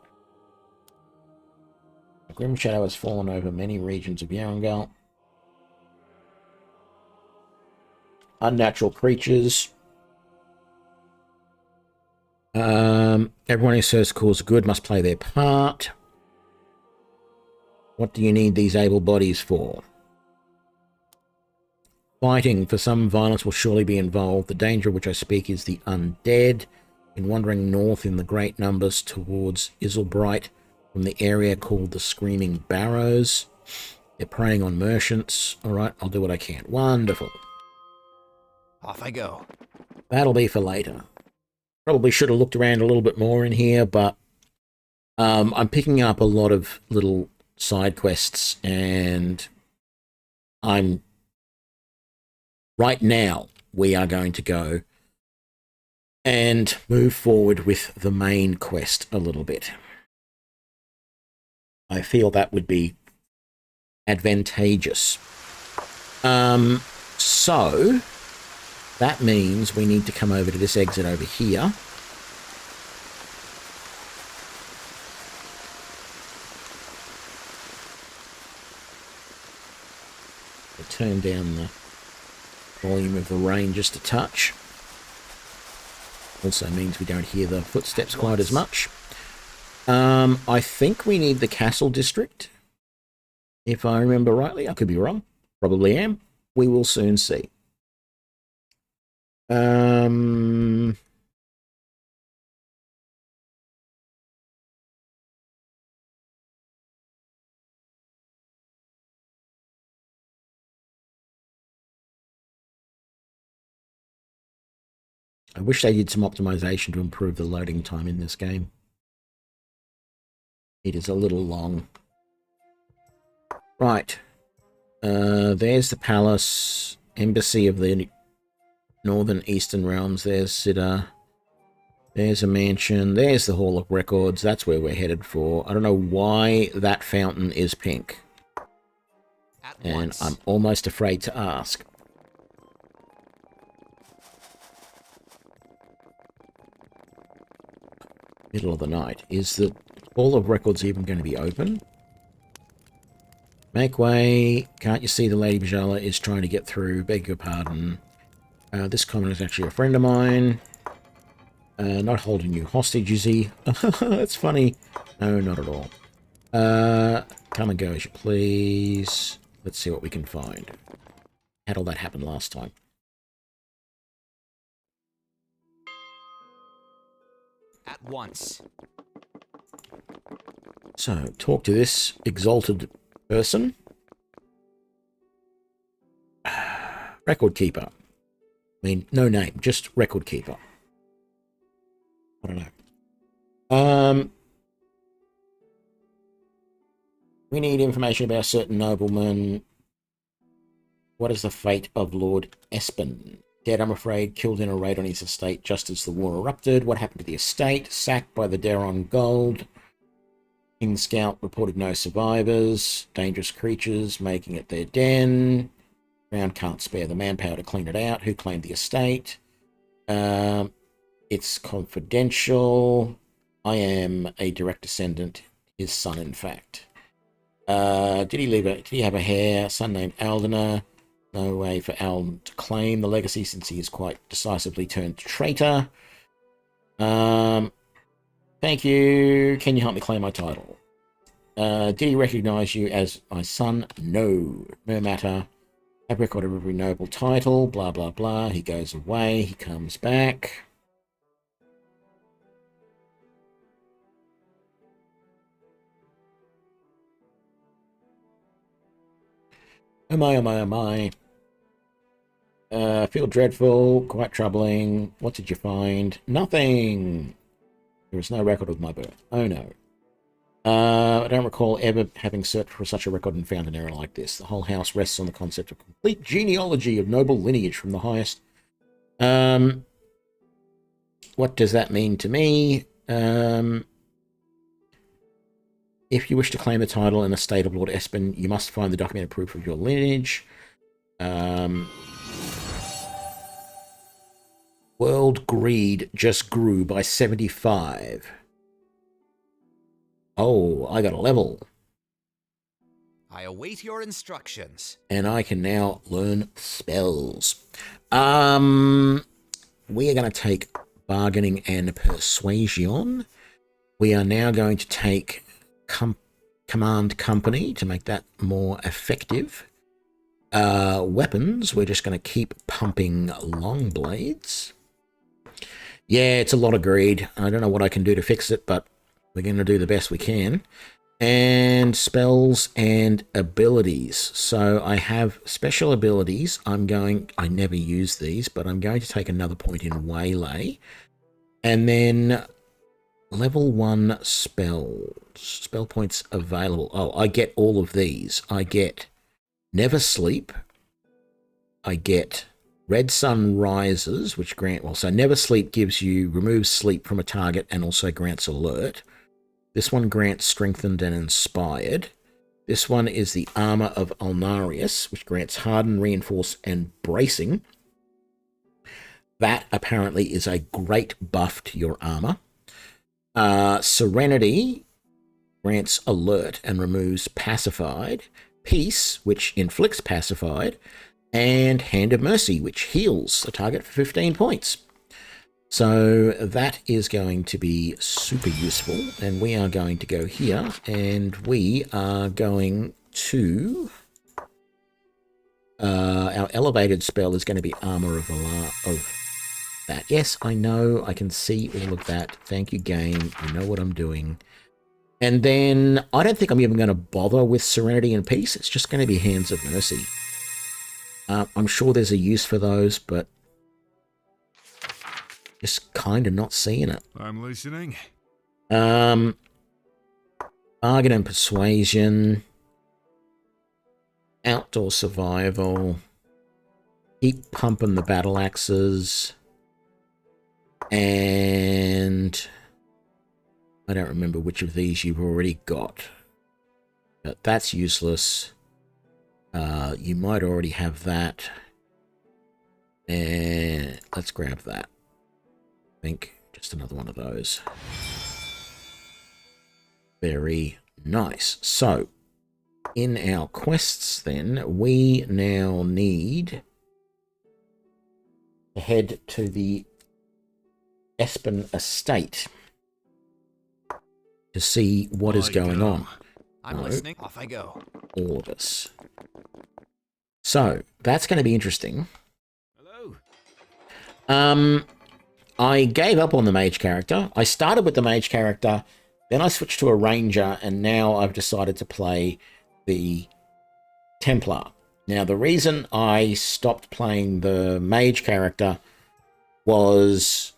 A grim shadow has fallen over many regions of Yerengel. Unnatural creatures. Everyone who serves the cause of good must play their part. What do you need these able bodies for? Fighting. For some, violence will surely be involved. The danger of which I speak is the undead. In wandering north in the great numbers towards Iselbright from the area called the Screaming Barrows. They're preying on merchants. Alright, I'll do what I can. Wonderful. Off I go. That'll be for later. Probably should have looked around a little bit more in here, but I'm picking up a lot of little side quests, and right now we are going to go and move forward with the main quest a little bit. I feel that would be advantageous. So that means we need to come over to this exit over here. We'll turn down the volume of the rain just a touch. Also means we don't hear the footsteps quite as much. I think we need the castle district. If I remember rightly, I could be wrong. Probably am. We will soon see. I wish they did some optimization to improve the loading time in this game. It is a little long. Right. There's the palace, embassy of the Northern Eastern Realms. There's Siddha. There's a mansion. There's the Hall of Records. That's where we're headed for. I don't know why that fountain is pink. And I'm almost afraid to ask. Middle of the night. Is the Hall of Records even going to be open? Make way. Can't you see the Lady Bajala is trying to get through? Beg your pardon. This comment is actually a friend of mine. Not holding you hostage, is he? That's funny. No, not at all. Come and go as you please. Let's see what we can find. Had all that happen last time. At once. So, talk to this exalted person. Record keeper. I mean, no name, just record keeper. I don't know. We need information about a certain nobleman. What is the fate of Lord Espen? Dead, I'm afraid, killed in a raid on his estate just as the war erupted. What happened to the estate? Sacked by the Daron Gold. King's Scout reported no survivors. Dangerous creatures making it their den. Crown can't spare the manpower to clean it out. Who claimed the estate? It's confidential. I am a direct descendant. His son, in fact. Did he have a heir? Son named Aldena. No way for Alden to claim the legacy since he is quite decisively turned traitor. Thank you. Can you help me claim my title? Did he recognize you as my son? No. No matter. Have record of every noble title. Blah, blah, blah. He goes away. He comes back. Oh my, oh my, oh my. Feel dreadful, quite troubling. What did you find? Nothing! There is no record of my birth. Oh no. I don't recall ever having searched for such a record and found an error like this. The whole house rests on the concept of complete genealogy of noble lineage from the highest. What does that mean to me? If you wish to claim the title in the state of Lord Espen, you must find the documented proof of your lineage. World greed just grew by 75. Oh, I got a level. I await your instructions. And I can now learn spells. We are going to take bargaining and persuasion. We are now going to take command company to make that more effective. Weapons, we're just going to keep pumping long blades. Yeah, it's a lot of greed. I don't know what I can do to fix it, but we're going to do the best we can. And spells and abilities. So I have special abilities. I never use these, but I'm going to take another point in Waylay. And then level 1 spells. Spell points available. Oh, I get all of these. I get Never Sleep. I get Red Sun Rises, which grant... Well, so Never Sleep removes sleep from a target and also grants alert. This one grants Strengthened and Inspired. This one is the Armor of Alnarius, which grants Harden, Reinforce, and Bracing. That apparently is a great buff to your armor. Serenity grants Alert and removes Pacified. Peace, which inflicts Pacified. And Hand of Mercy, which heals the target for 15 points. So that is going to be super useful. And we are going to go here and we are going to... our elevated spell is going to be Armor of that. Yes, I know. I can see all of that. Thank you, game. You know what I'm doing. And then I don't think I'm even going to bother with Serenity and Peace. It's just going to be Hands of Mercy. I'm sure there's a use for those, but just kind of not seeing it. I'm listening. Bargain and Persuasion. Outdoor Survival. Keep pumping the battle axes. And I don't remember which of these you've already got. But that's useless. You might already have that. And let's grab that. I think just another one of those. Very nice. So, in our quests then, we now need to head to the Espen estate to see what is going on. I'm listening. Off I go. Orders. So, that's going to be interesting. Hello. I gave up on the mage character. I started with the mage character, then I switched to a ranger, and now I've decided to play the Templar. Now, the reason I stopped playing the mage character was,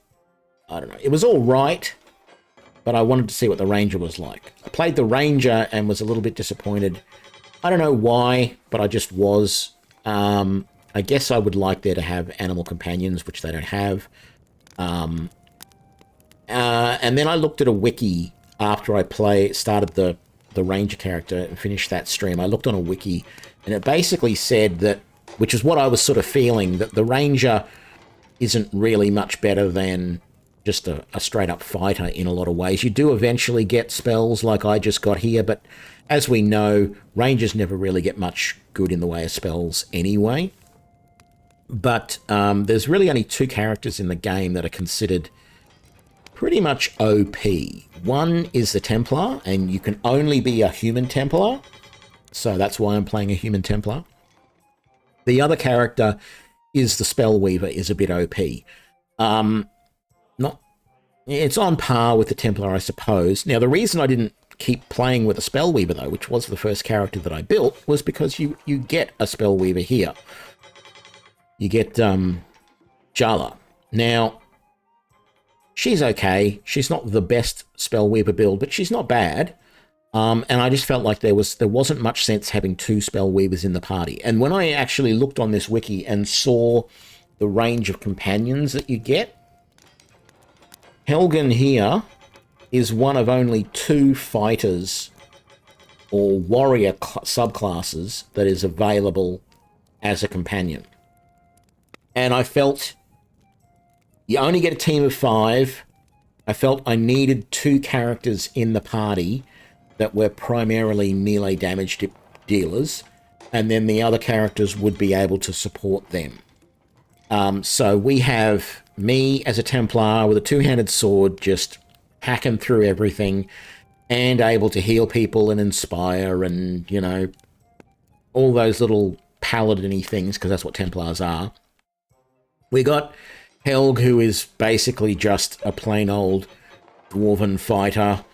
I don't know, it was all right, but I wanted to see what the ranger was like. I played the ranger and was a little bit disappointed. I don't know why, but I just was. I guess I would like there to have animal companions, which they don't have. And then I looked at a wiki after I started the ranger character and finished that stream. I looked on a wiki, and it basically said that, which is what I was sort of feeling, that the ranger isn't really much better than just a straight-up fighter in a lot of ways. You do eventually get spells like I just got here, but as we know, rangers never really get much good in the way of spells anyway. But there's really only two characters in the game that are considered pretty much OP. One is the Templar, and you can only be a human Templar, so that's why I'm playing a human Templar. The other character is the Spellweaver, is a bit OP. It's on par with the Templar, I suppose. Now, the reason I didn't keep playing with a Spellweaver, though, which was the first character that I built, was because you get a Spellweaver here. You get Jala. Now, she's okay. She's not the best Spellweaver build, but she's not bad. And I just felt like there wasn't much sense having 2 spell weavers in the party. And when I actually looked on this wiki and saw the range of companions that you get, Helgen here is one of only 2 fighters or warrior subclasses that is available as a companion. And I felt you only get a team of 5. I felt I needed 2 characters in the party that were primarily melee damage dealers, and then the other characters would be able to support them. So we have me as a Templar with a 2-handed sword just hacking through everything and able to heal people and inspire and, you know, all those little paladin-y things, because that's what Templars are. We got Helg, who is basically just a plain old dwarven fighter,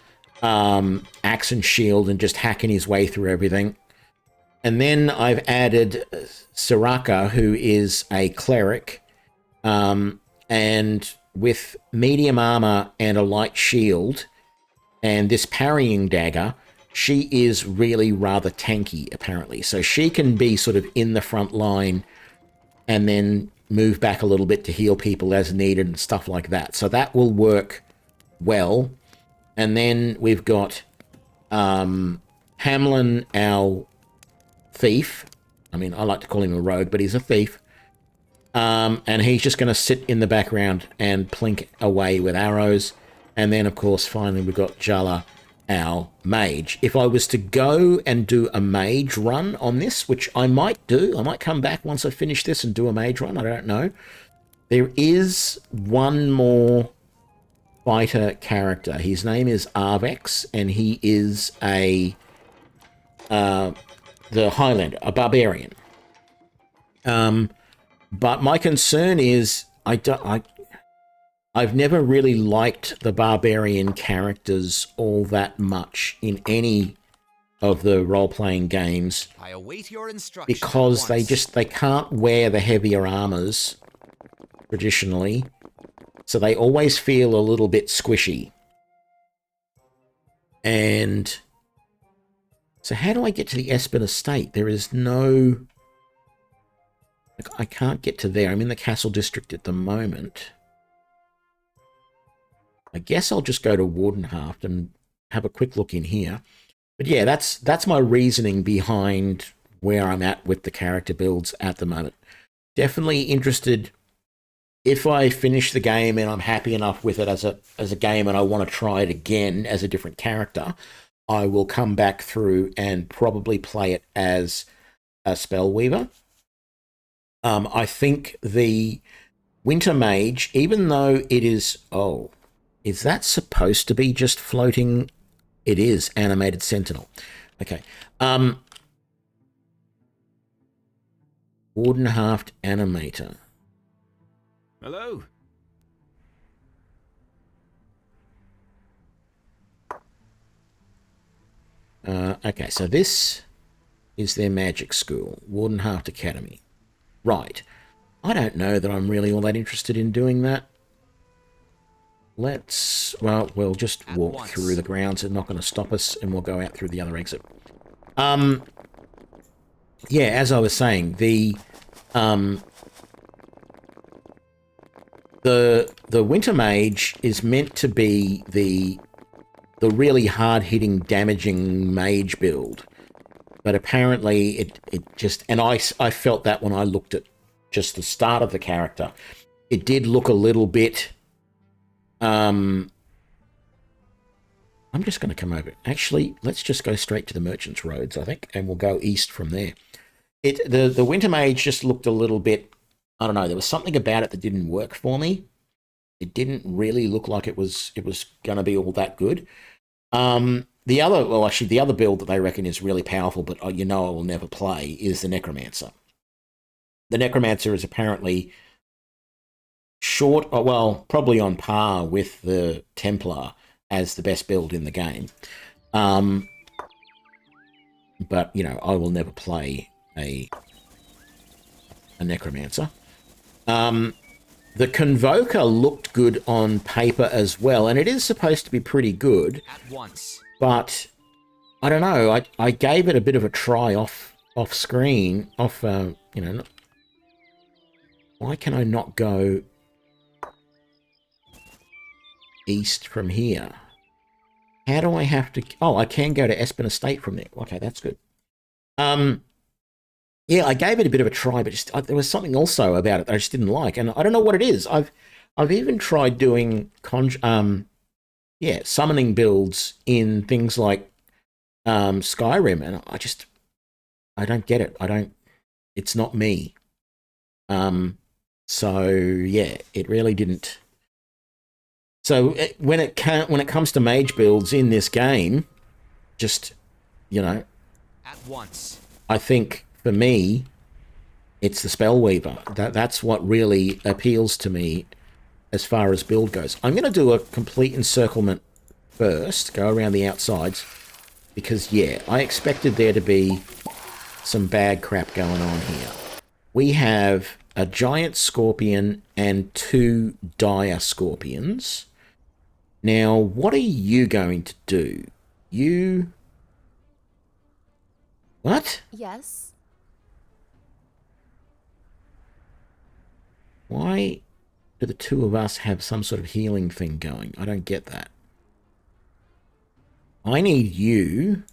axe and shield, and just hacking his way through everything. And then I've added Siraka, who is a cleric, and with medium armor and a light shield, and this parrying dagger, she is really rather tanky, apparently. So she can be sort of in the front line and then move back a little bit to heal people as needed and stuff like that. So that will work well. And then we've got Hamlin, our thief. I mean, I like to call him a rogue, but he's a thief. And he's just going to sit in the background and plink away with arrows. And then, of course, finally, we've got Jala, our mage. If I was to go and do a mage run on this, which I might do, I might come back once I finish this and do a mage run, I don't know. There is one more fighter character. His name is Arvex, and he is the Highlander, a barbarian. But my concern is I've never really liked the barbarian characters all that much in any of the role-playing games, I await your instruction because at once. they can't wear the heavier armors traditionally, so they always feel a little bit squishy. And so how do I get to the Espen estate? There is no... I can't get to there. I'm in the castle district at the moment. I guess I'll just go to Wardenhaft and have a quick look in here. But yeah, that's my reasoning behind where I'm at with the character builds at the moment. Definitely interested, if I finish the game and I'm happy enough with it as a game and I want to try it again as a different character, I will come back through and probably play it as a Spellweaver. I think the Winter Mage, even though it is... Oh, is that supposed to be just floating? It is Animated Sentinel. Okay. Wardenhaft Animator. Hello? Okay, so this is their magic school, Wardenhaft Academy. Right. I don't know that I'm really all that interested in doing that. We'll just walk through the grounds. It's not going to stop us, and we'll go out through the other exit. Yeah, as I was saying, the Winter Mage is meant to be the really hard-hitting, damaging mage build. But apparently it just... And I felt that when I looked at just the start of the character. It did look a little bit... I'm just going to come over. Actually, let's just go straight to the Merchant's Roads, I think, and we'll go east from there. The Winter Mage just looked a little bit... I don't know, there was something about it that didn't work for me. It didn't really look like it was going to be all that good. The other build that they reckon is really powerful, but I will never play, is the Necromancer. The Necromancer is apparently probably on par with the Templar as the best build in the game. But, I will never play a Necromancer. The Convoker looked good on paper as well, and it is supposed to be pretty good. At once. But I don't know. I gave it a bit of a try off screen, you know. Why can I not go east from here? How do I have to... Oh, I can go to Espen Estate from there. Okay, that's good. Yeah, I gave it a bit of a try, but just there was something also about it that I just didn't like, and I don't know what it is. I've even tried doing summoning builds in things like Skyrim, and I don't get it. It's not me. So yeah, it really didn't. So when it comes to mage builds in this game, just, you know, At once. I think for me, it's the Spellweaver. That's what really appeals to me as far as build goes. I'm going to do a complete encirclement first, go around the outsides, because yeah, I expected there to be some bad crap going on here. We have a giant scorpion and 2 dire scorpions. Now, what are you going to do? You... What? Yes. Why do the 2 of us have some sort of healing thing going? I don't get that. I need you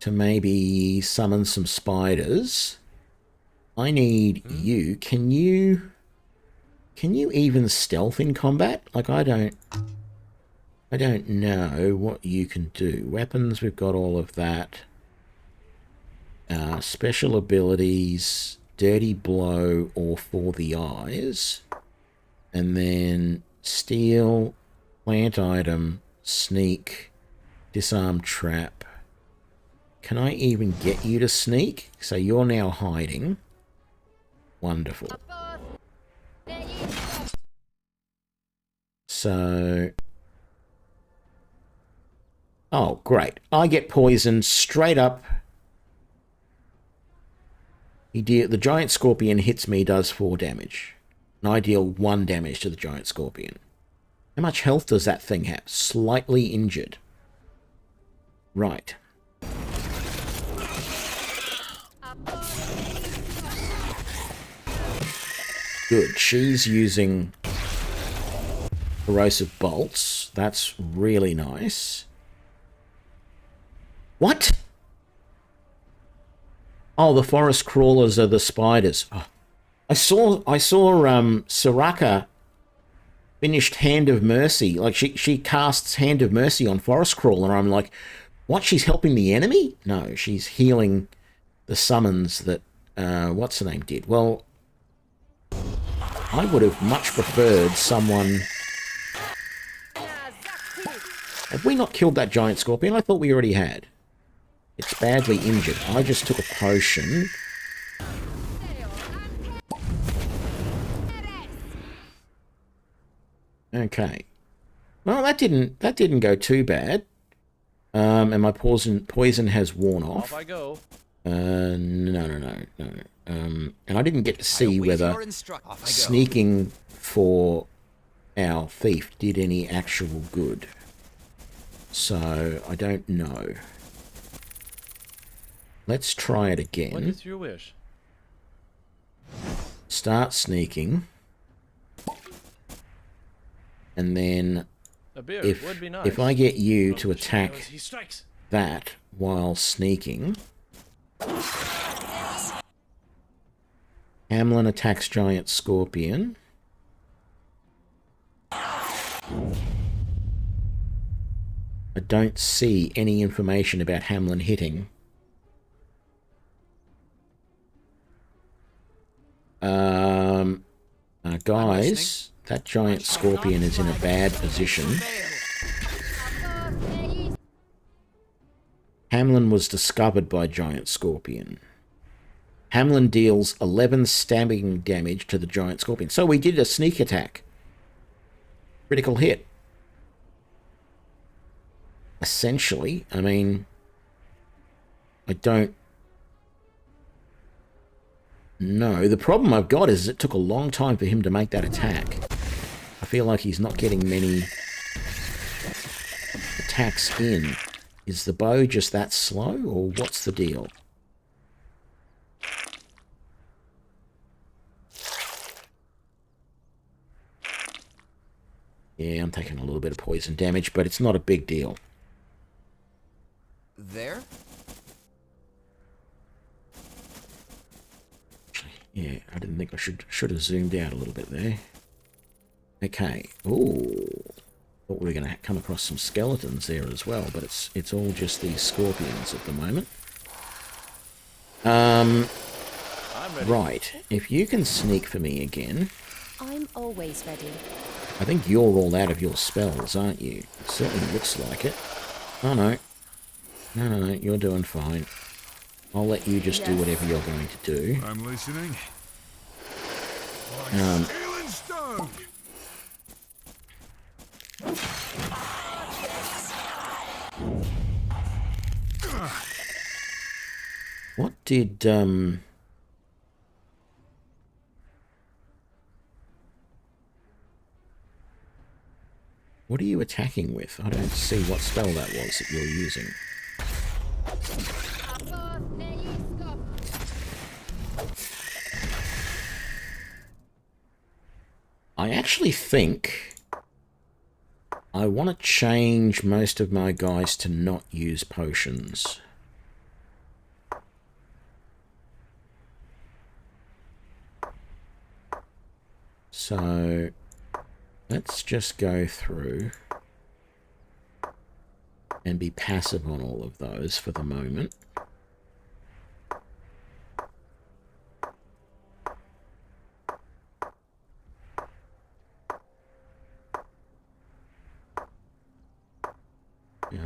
to maybe summon some spiders. I need you. Can you even stealth in combat? Like, I don't know what you can do. Weapons, we've got all of that. Special abilities, Dirty Blow or For the Eyes. And then Steal, Plant Item, Sneak, Disarm Trap. Can I even get you to sneak? So you're now hiding. Wonderful. So... Oh, great. I get poisoned straight up. The giant scorpion hits me, does 4 damage. And I deal 1 damage to the giant scorpion. How much health does that thing have? Slightly injured. Right. Good. She's using corrosive bolts. That's really nice. What? Oh, the forest crawlers are the spiders. Oh. I saw Soraka finished Hand of Mercy. Like, she casts Hand of Mercy on forest crawler. I'm like, what? She's helping the enemy? No, she's healing the summons that what's her name did. Well, I would have much preferred someone... Have we not killed that giant scorpion? I thought we already had. It's badly injured. I just took a potion. Okay. Well, that didn't go too bad. And my poison has worn off. Off I go. No. And I didn't get to see whether sneaking for our thief did any actual good. So, I don't know. Let's try it again. What is your wish? Start sneaking. And then A beer would be nice. if I get you to attack He strikes. that while sneaking... Hamlin attacks giant scorpion. I don't see any information about Hamlin hitting. Guys, that giant scorpion is in a bad position. Hamlin was discovered by giant scorpion. Hamlin deals 11 stabbing damage to the giant scorpion. So we did a sneak attack. Critical hit. Essentially, I mean, I don't know. The problem I've got is it took a long time for him to make that attack. I feel like he's not getting many attacks in. Is the bow just that slow, or what's the deal? Yeah, I'm taking a little bit of poison damage, but it's not a big deal. There? Yeah, I didn't think I should have zoomed out a little bit there. Okay. Ooh. Thought we were going to come across some skeletons there as well, but it's all just these scorpions at the moment. I'm ready. Right. If you can sneak for me again. I'm always ready. I think you're all out of your spells, aren't you? It certainly looks like it. Oh, no. No, you're doing fine. I'll let you just do whatever you're going to do. I'm listening. Steel and stone. What did, what are you attacking with? I don't see what spell that was that you're using. I actually think I want to change most of my guys to not use potions. So let's just go through and be passive on all of those for the moment.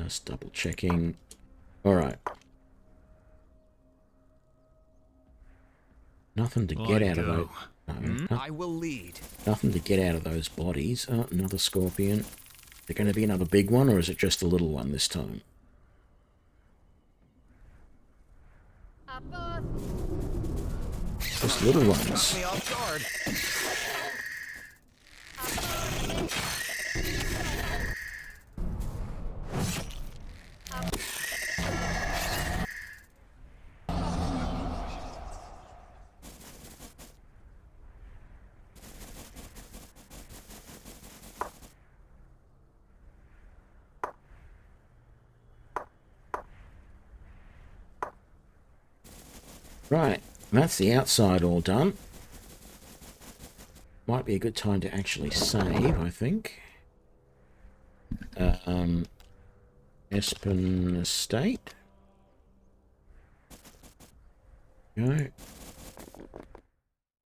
Just double checking. All right. Nothing to get out of those. No, I will lead. nothing to get out of those bodies. Oh, another scorpion. Is there going to be another big one, or is it just a little one this time? Just little ones. Me off guard. Right, that's the outside all done. Might be a good time to actually save, I think. Espen Estate. Go.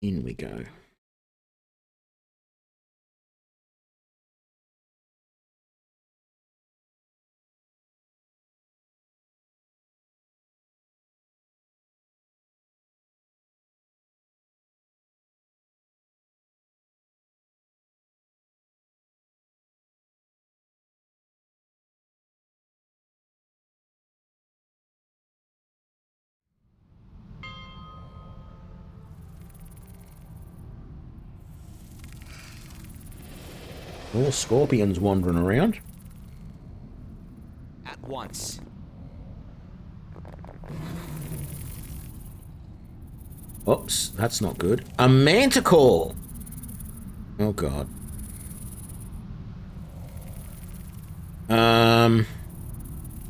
In we go. More scorpions wandering around. At once. Oops, that's not good. A manticore! Oh god.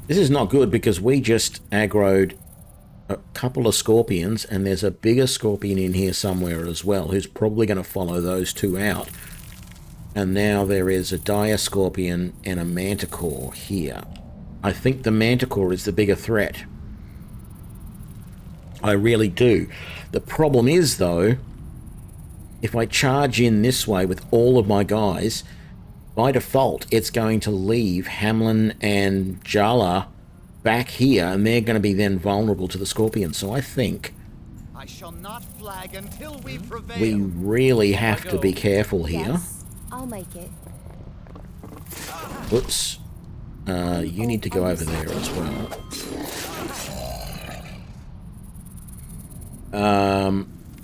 This is not good because we just aggroed a couple of scorpions and there's a bigger scorpion in here somewhere as well who's probably going to follow those two out. And now there is a dire scorpion and a manticore here. I think the manticore is the bigger threat. I really do. The problem is, though, if I charge in this way with all of my guys, by default, it's going to leave Hamlin and Jala back here, and they're going to be then vulnerable to the scorpion. So I think I shall not flag until we prevail. we really have to be careful here. Yes, I'll make it. Whoops. You need to go over there as well.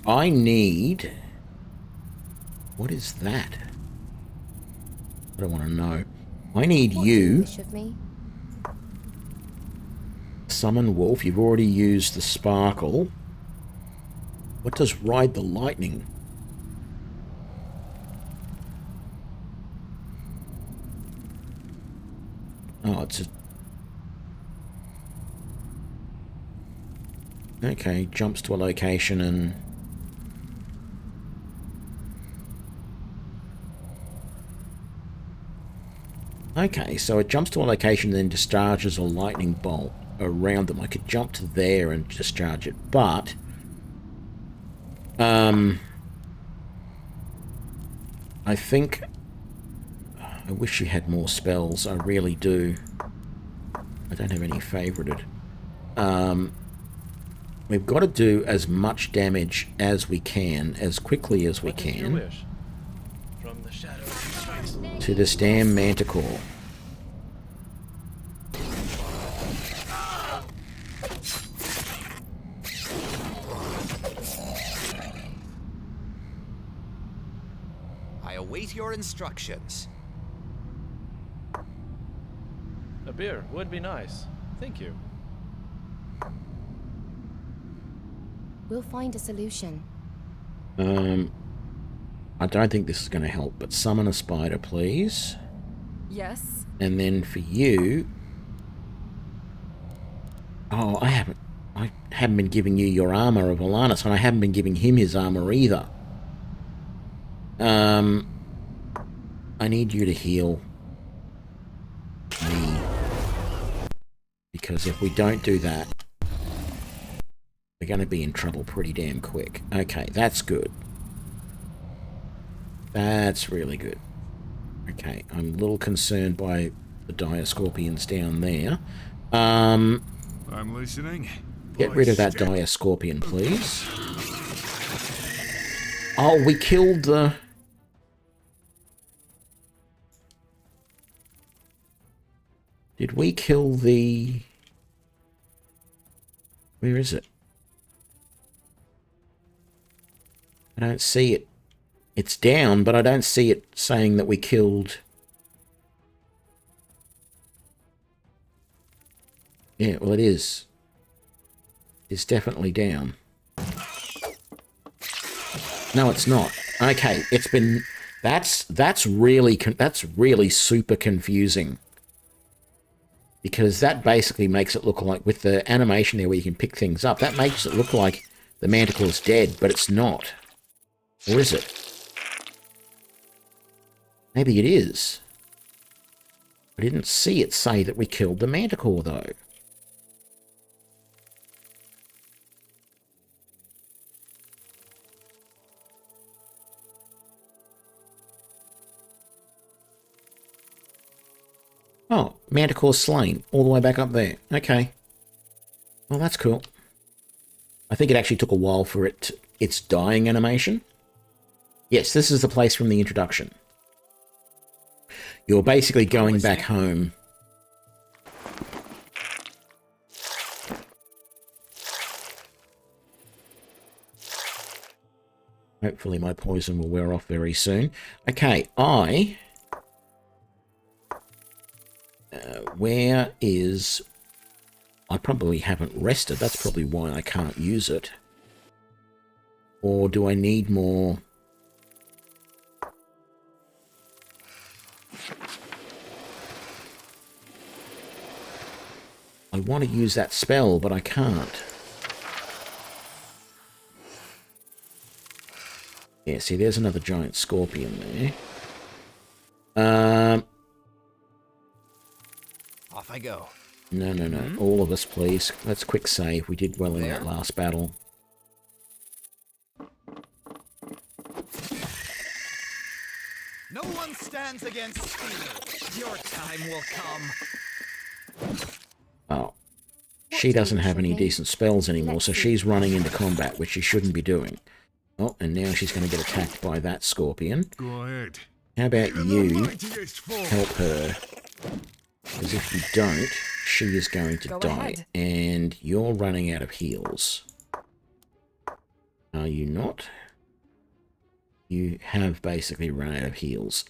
I need... What is that? I don't want to know. I need What do you you wish of me? Summon Wolf. You've already used the Sparkle. What does Ride the Lightning? Oh, it's a... Okay, jumps to a location and... Okay, so it jumps to a location and then discharges a lightning bolt around them. I could jump to there and discharge it, but... I think... I wish you had more spells. I really do. I don't have any favorited. We've got to do as much damage as we can, as quickly as we can, to this damn Manticore. I await your instructions. A beer would be nice. Thank you. We'll find a solution. I don't think this is going to help, but summon a spider, please. Yes. And then for you... Oh, I haven't been giving you your armor of Alanus, and I haven't been giving him his armor either. I need you to heal me. Because if we don't do that, we're going to be in trouble pretty damn quick. Okay, that's good. That's really good. Okay, I'm a little concerned by the dire scorpions down there. I'm listening. Get rid of that dire scorpion, please. Oh, we killed the... Did we kill the... Where is it? I don't see it. It's down, but I don't see it saying that we killed... Yeah, well, it is. It's definitely down. No, it's not. Okay, it's been... That's really super confusing. Because that basically makes it look like, with the animation there where you can pick things up, that makes it look like the Manticore's dead, but it's not. Or is it? Maybe it is. I didn't see it say that we killed the Manticore, though. Oh, Manticore slain, all the way back up there. Okay. Well, that's cool. I think it actually took a while for its dying animation. Yes, this is the place from the introduction. You're basically going back home. Hopefully my poison will wear off very soon. Okay, where is... I probably haven't rested. That's probably why I can't use it. Or do I need more... I want to use that spell, but I can't. Yeah, see, there's another giant scorpion there. Off I go. No. All of us, please. Let's quick save. We did well in that last battle. No one stands against steel. Your time will come. Oh. She doesn't have any decent spells anymore, so she's running into combat, which she shouldn't be doing. Oh, and now she's going to get attacked by that scorpion. Go ahead. How about you help her? Because if you don't, she is going to die. Ahead. And you're running out of heals. Are you not? You have basically run out of heals.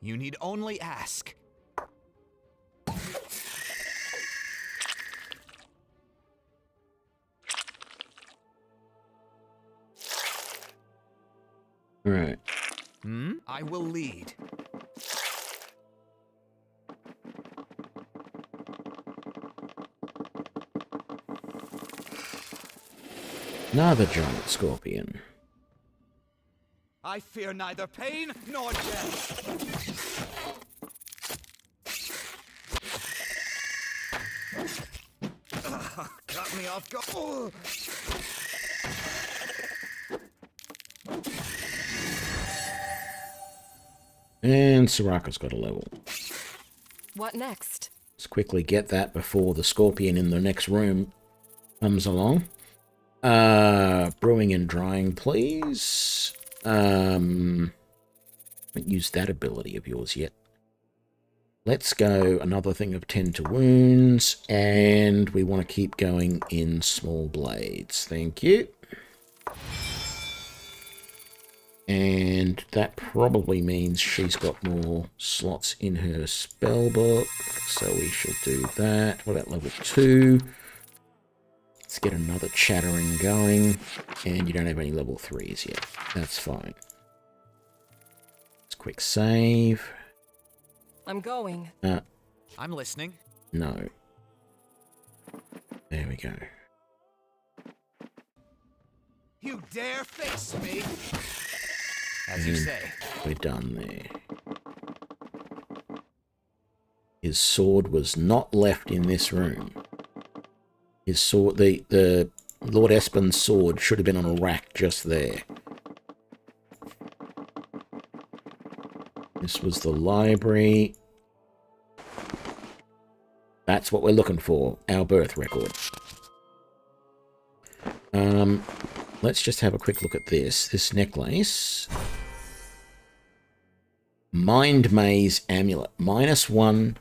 You need only ask. Right. I will lead. Another giant scorpion. I fear neither pain nor death. Cut me off. Go. Oh. And Soraka's got a level. What next? Let's quickly get that before the scorpion in the next room comes along. Brewing and drying, please. Haven't used that ability of yours yet. Let's go another thing of 10 to wounds, and we want to keep going in small blades. Thank you. And that probably means she's got more slots in her spell book, so we shall do that. What about level 2? Let's get another chattering going, and you don't have any level 3s yet. That's fine. Let's quick save. I'm going. I'm listening. No. There we go. You dare face me? As you say. We're done there. His sword was not left in this room. His sword, the Lord Espen's sword should have been on a rack just there. This was the library. That's what we're looking for, our birth record. Let's just have a quick look at this. This necklace. Mind Maze Amulet. -1.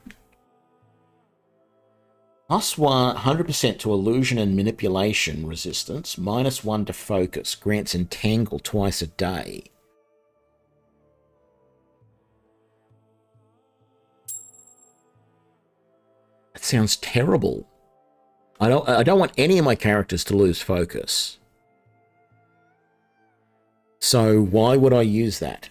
+1, 100% to illusion and manipulation resistance. -1 to focus. Grants entangle twice a day. That sounds terrible. I don't want any of my characters to lose focus. So why would I use that?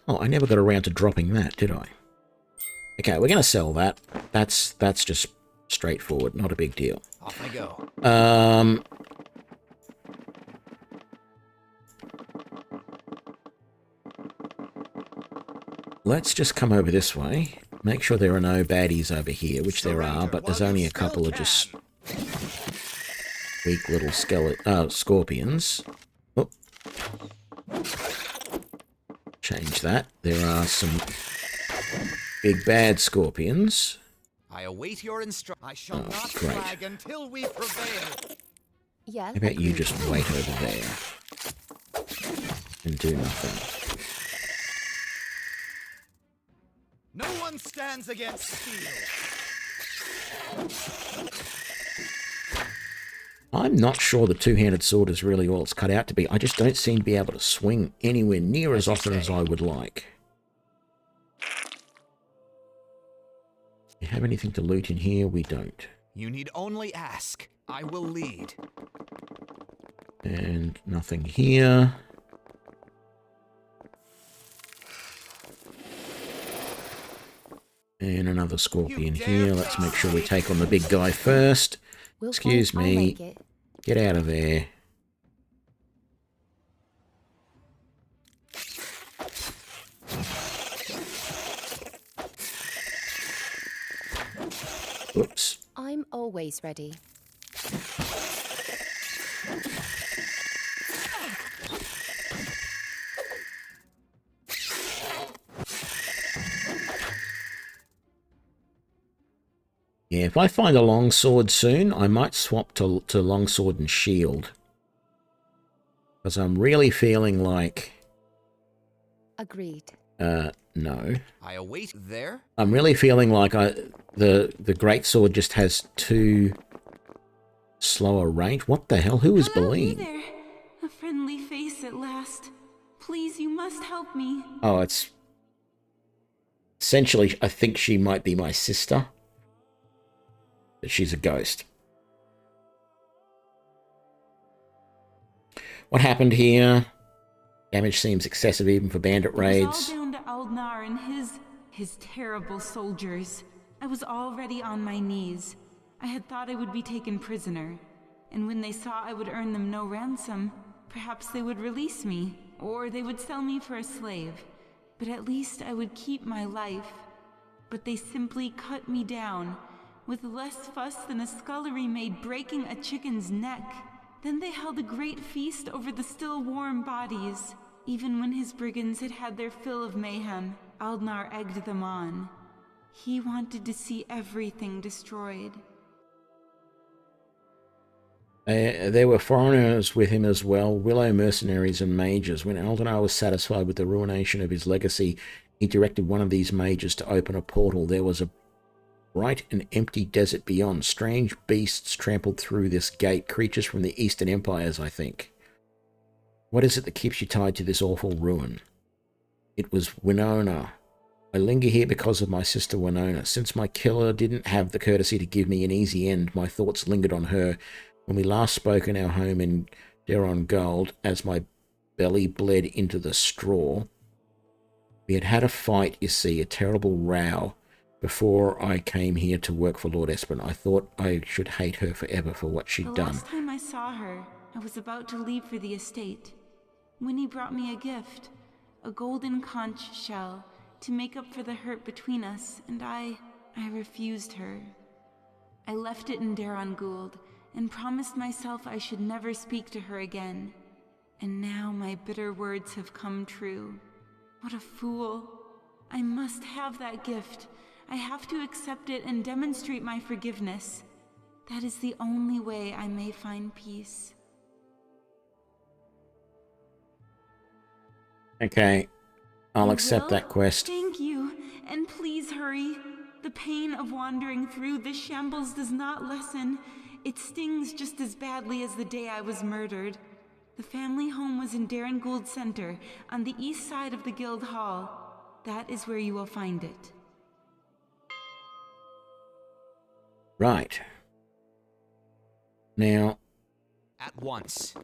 Oh, I never got around to dropping that, did I? Okay, we're going to sell that. That's just straightforward, not a big deal. Off I go. Let's just come over this way. Make sure there are no baddies over here, which there are, but there's only a couple of just weak little scorpions. Oh. Change that. There are some big bad scorpions. I await your instruction. I shall not great. flag until we prevail. Yeah. How about you just wait over there and do nothing? No one stands against steel. I'm not sure the two-handed sword is really all it's cut out to be. I just don't seem to be able to swing anywhere near as often as I would like. You have anything to loot in here? We don't. You need only ask. I will lead. And nothing here. And another scorpion here. Let's make sure we take on the big guy first. We'll Excuse find- I'll me. make it. Get out of there. Oops. I'm always ready. Yeah, if I find a longsword soon, I might swap to longsword and shield. Because I'm really feeling like... Agreed. No. I await there. I'm really feeling like the greatsword just has too slower range. What the hell? Who is Hello, Beline? there. A friendly face at last. Please, you must help me. Oh, it's... Essentially, I think she might be my sister. But she's a ghost. What happened here? Damage seems excessive even for bandit raids. It was all down to Aldnar and his terrible soldiers. I was already on my knees. I had thought I would be taken prisoner. And when they saw I would earn them no ransom, perhaps they would release me, or they would sell me for a slave. But at least I would keep my life. But they simply cut me down, with less fuss than a scullery maid breaking a chicken's neck. Then they held a great feast over the still warm bodies. Even when his brigands had had their fill of mayhem, Aldnar egged them on. He wanted to see everything destroyed. There were foreigners with him as well, willow mercenaries and mages. When Aldnar was satisfied with the ruination of his legacy, he directed one of these mages to open a portal. There was a bright and empty desert beyond. Strange beasts trampled through this gate, creatures from the Eastern Empires, I think. What is it that keeps you tied to this awful ruin? It was Winona. I linger here because of my sister Winona. Since my killer didn't have the courtesy to give me an easy end, my thoughts lingered on her. When we last spoke in our home in Deron Gold, as my belly bled into the straw, we had had a fight, you see, a terrible row, before I came here to work for Lord Espen. I thought I should hate her forever for what she'd done. The last time I saw her, I was about to leave for the estate. Winnie brought me a gift, a golden conch shell, to make up for the hurt between us, and I refused her. I left it in Deron Gould, and promised myself I should never speak to her again. And now my bitter words have come true. What a fool. I must have that gift. I have to accept it and demonstrate my forgiveness. That is the only way I may find peace. Okay, I'll accept that quest. Thank you, and please hurry. The pain of wandering through this shambles does not lessen. It stings just as badly as the day I was murdered. The family home was in Deron Gould Center, on the east side of the Guild Hall. That is where you will find it. Right. Now, At once.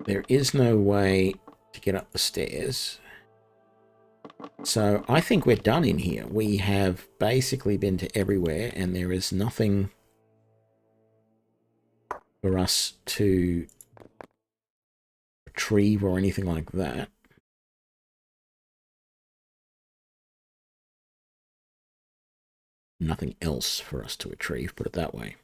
there is no way to get up the stairs. So I think we're done in here. We have basically been to everywhere, and there is nothing for us to retrieve or anything like that. Nothing else for us to retrieve, put it that way.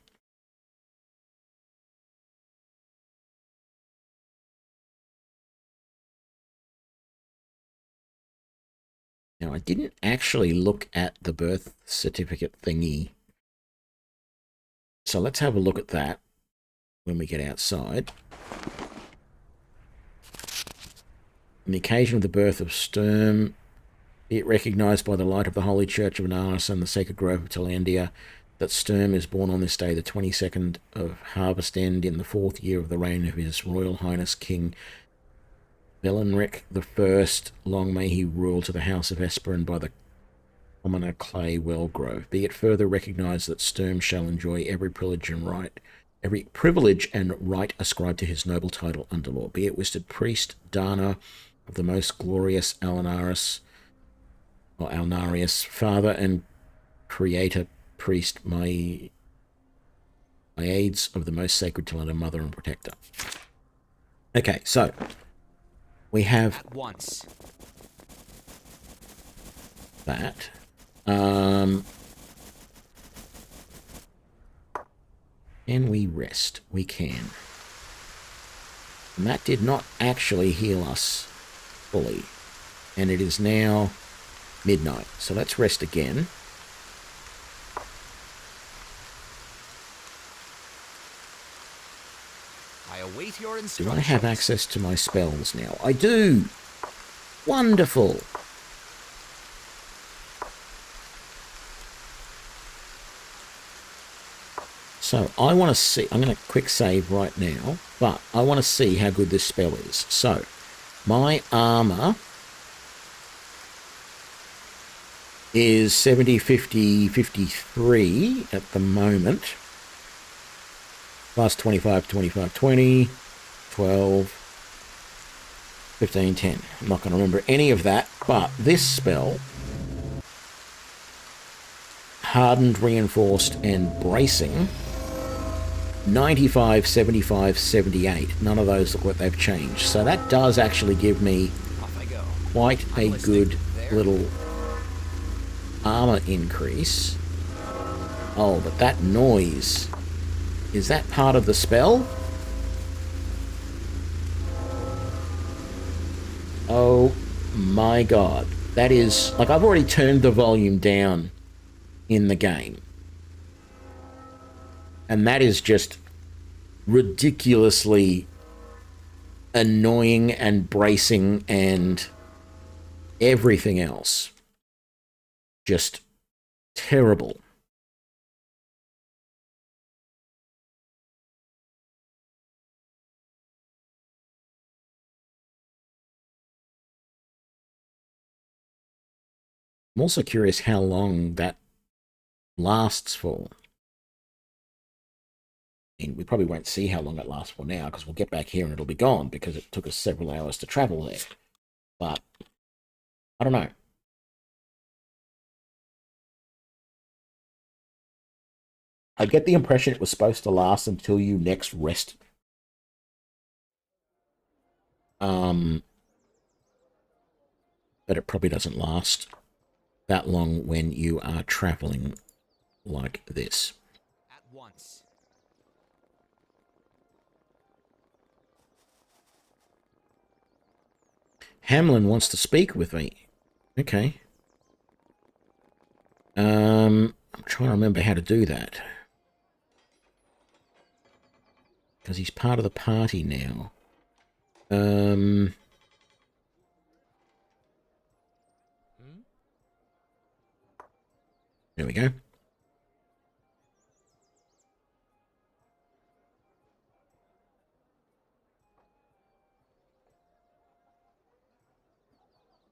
Now, I didn't actually look at the birth certificate thingy. So let's have a look at that when we get outside. On the occasion of the birth of Sturm, be it recognised by the light of the Holy Church of Anaris and the Sacred Grove of Talandia that Sturm is born on this day, the 22nd of Harvest End, in the 4th year of the reign of His Royal Highness King Belenric I. Long may he rule to the House of Esperin by the commoner clay Wellgrove. Be it further recognised that Sturm shall enjoy every privilege and right ascribed to his noble title Underlord. Be it whispered priest Dana of the most glorious Alnarius, or Alnarius, father and creator priest, my aids of the most sacred Talenta, mother and protector. Okay, so we have Once. that. Can we rest? We can. And that did not actually heal us fully. And it is now midnight. So let's rest again. I await your Do instructions. I have access to my spells now? I do! Wonderful! So I want to see, I'm going to quick save right now, but I want to see how good this spell is. So, My armor is 70, 50, 53 at the moment. Plus 25, 25, 20, 12, 15, 10. I'm not going to remember any of that, but this spell, hardened, reinforced, and bracing, 95, 75, 78. None of those look like they've changed. So that does actually give me quite a good little armor increase. Oh, but that noise, is that part of the spell? Oh my god. That is, like, I've already turned the volume down in the game. And that is just ridiculously annoying and bracing and everything else. Just terrible. I'm also curious how long that lasts for. I mean, we probably won't see how long it lasts for now because we'll get back here and it'll be gone because it took us several hours to travel there. But I don't know. I get the impression it was supposed to last until you next rested. But it probably doesn't last that long when you are traveling like this. At once. Hamlin wants to speak with me. Okay. I'm trying to remember how to do that. Because he's part of the party now. There we go.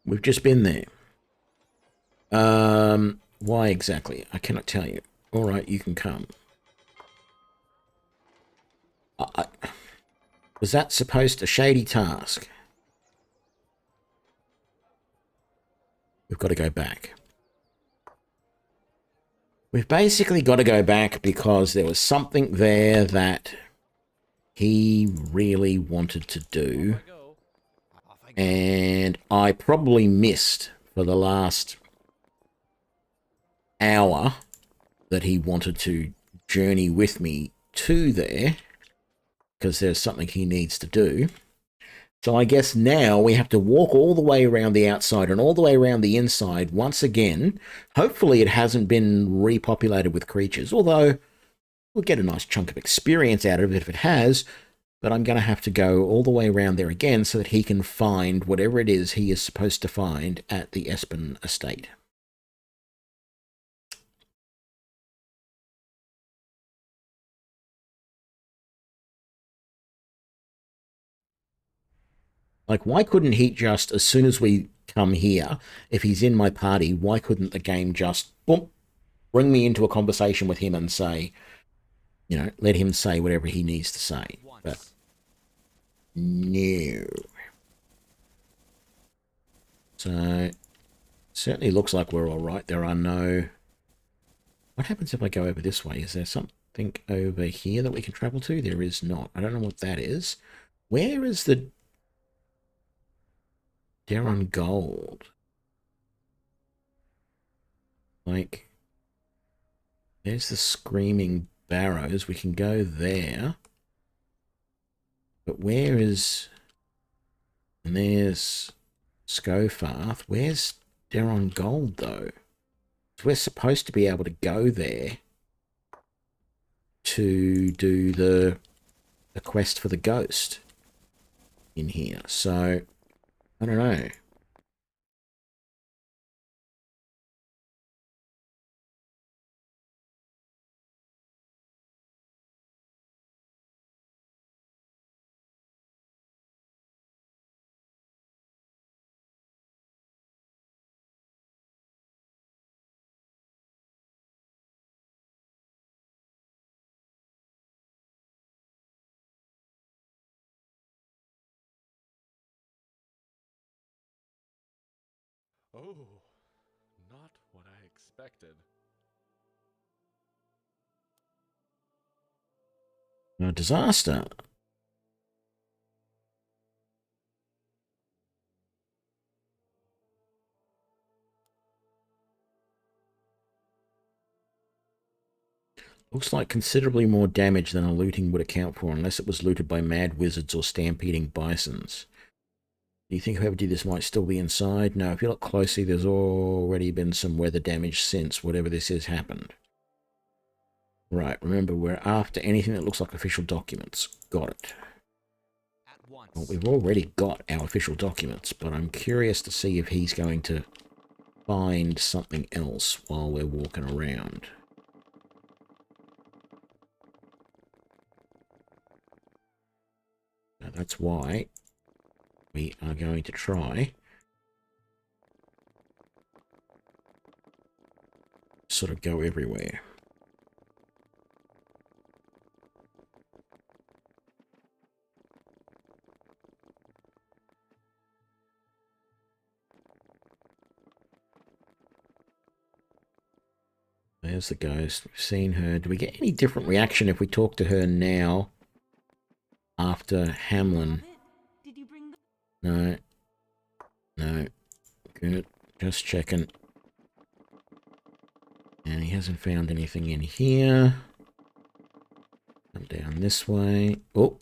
We've just been there. Why exactly? I cannot tell you. All right, you can come. Was that supposed to shady task? We've got to go back. We've basically got to go back because there was something there that he really wanted to do. And I probably missed for the last hour that he wanted to journey with me to there because there's something he needs to do. So I guess now we have to walk all the way around the outside and all the way around the inside once again. Hopefully it hasn't been repopulated with creatures, although we'll get a nice chunk of experience out of it if it has. But I'm going to have to go all the way around there again so that he can find whatever it is he is supposed to find at the Espen estate. Like, why couldn't he just, as soon as we come here, if he's in my party, why couldn't the game just, boom, bring me into a conversation with him and say, you know, let him say whatever he needs to say. But no. So, certainly looks like we're all right. There are no... What happens if I go over this way? Is there something over here that we can travel to? There is not. I don't know what that is. Where is the Darren Gold? Like, there's the Screaming Barrows. We can go there. But where is... And there's Scofarth. Where's Darren Gold, though? We're supposed to be able to go there to do the quest for the ghost in here. So, I don't know. Oh, not what I expected. A disaster. Looks like considerably more damage than a looting would account for, unless it was looted by mad wizards or stampeding bisons. Do you think whoever did this might still be inside? No, if you look closely, there's already been some weather damage since whatever this is happened. Right, remember, we're after anything that looks like official documents. Got it. At once. Well, we've already got our official documents, but I'm curious to see if he's going to find something else while we're walking around. Now, that's why we are going to try sort of go everywhere. There's the ghost. We've seen her. Do we get any different reaction if we talk to her now after Hamlin? Did you bring the No. No. Good. Just checking. And he hasn't found anything in here. Come down this way. Oh.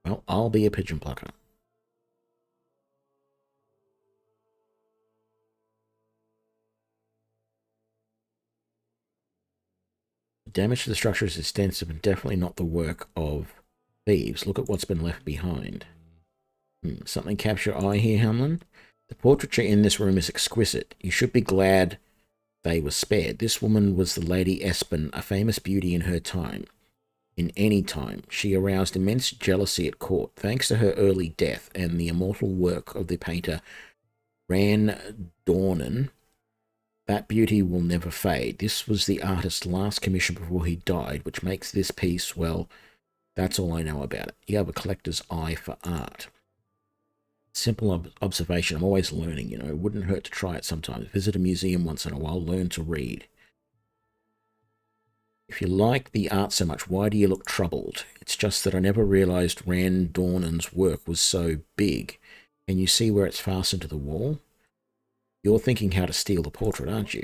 Well, I'll be a pigeon plucker. Damage to the structure is extensive and definitely not the work of thieves. Look at what's been left behind. Something catch your eye here, Hamlin? The portraiture in this room is exquisite. You should be glad they were spared. This woman was the Lady Espen, a famous beauty in her time. In any time. She aroused immense jealousy at court. Thanks to her early death and the immortal work of the painter Ran Dornan, that beauty will never fade. This was the artist's last commission before he died, which makes this piece, well, that's all I know about it. You have a collector's eye for art. Simple observation. I'm always learning, you know. It wouldn't hurt to try it sometimes. Visit a museum once in a while. Learn to read. If you like the art so much, why do you look troubled? It's just that I never realized Ran Dornan's work was so big. Can you see where it's fastened to the wall? You're thinking how to steal the portrait, aren't you?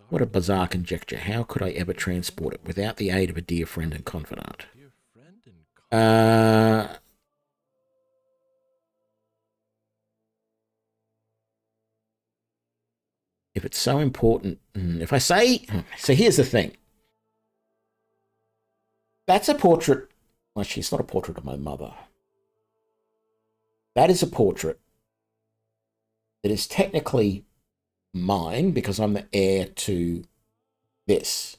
What a bizarre conjecture. How could I ever transport it without the aid of a dear friend and confidant? If it's so important, if I say, so here's the thing. That's a portrait. Well, she's not a portrait of my mother. That is a portrait that is technically mine because I'm the heir to this.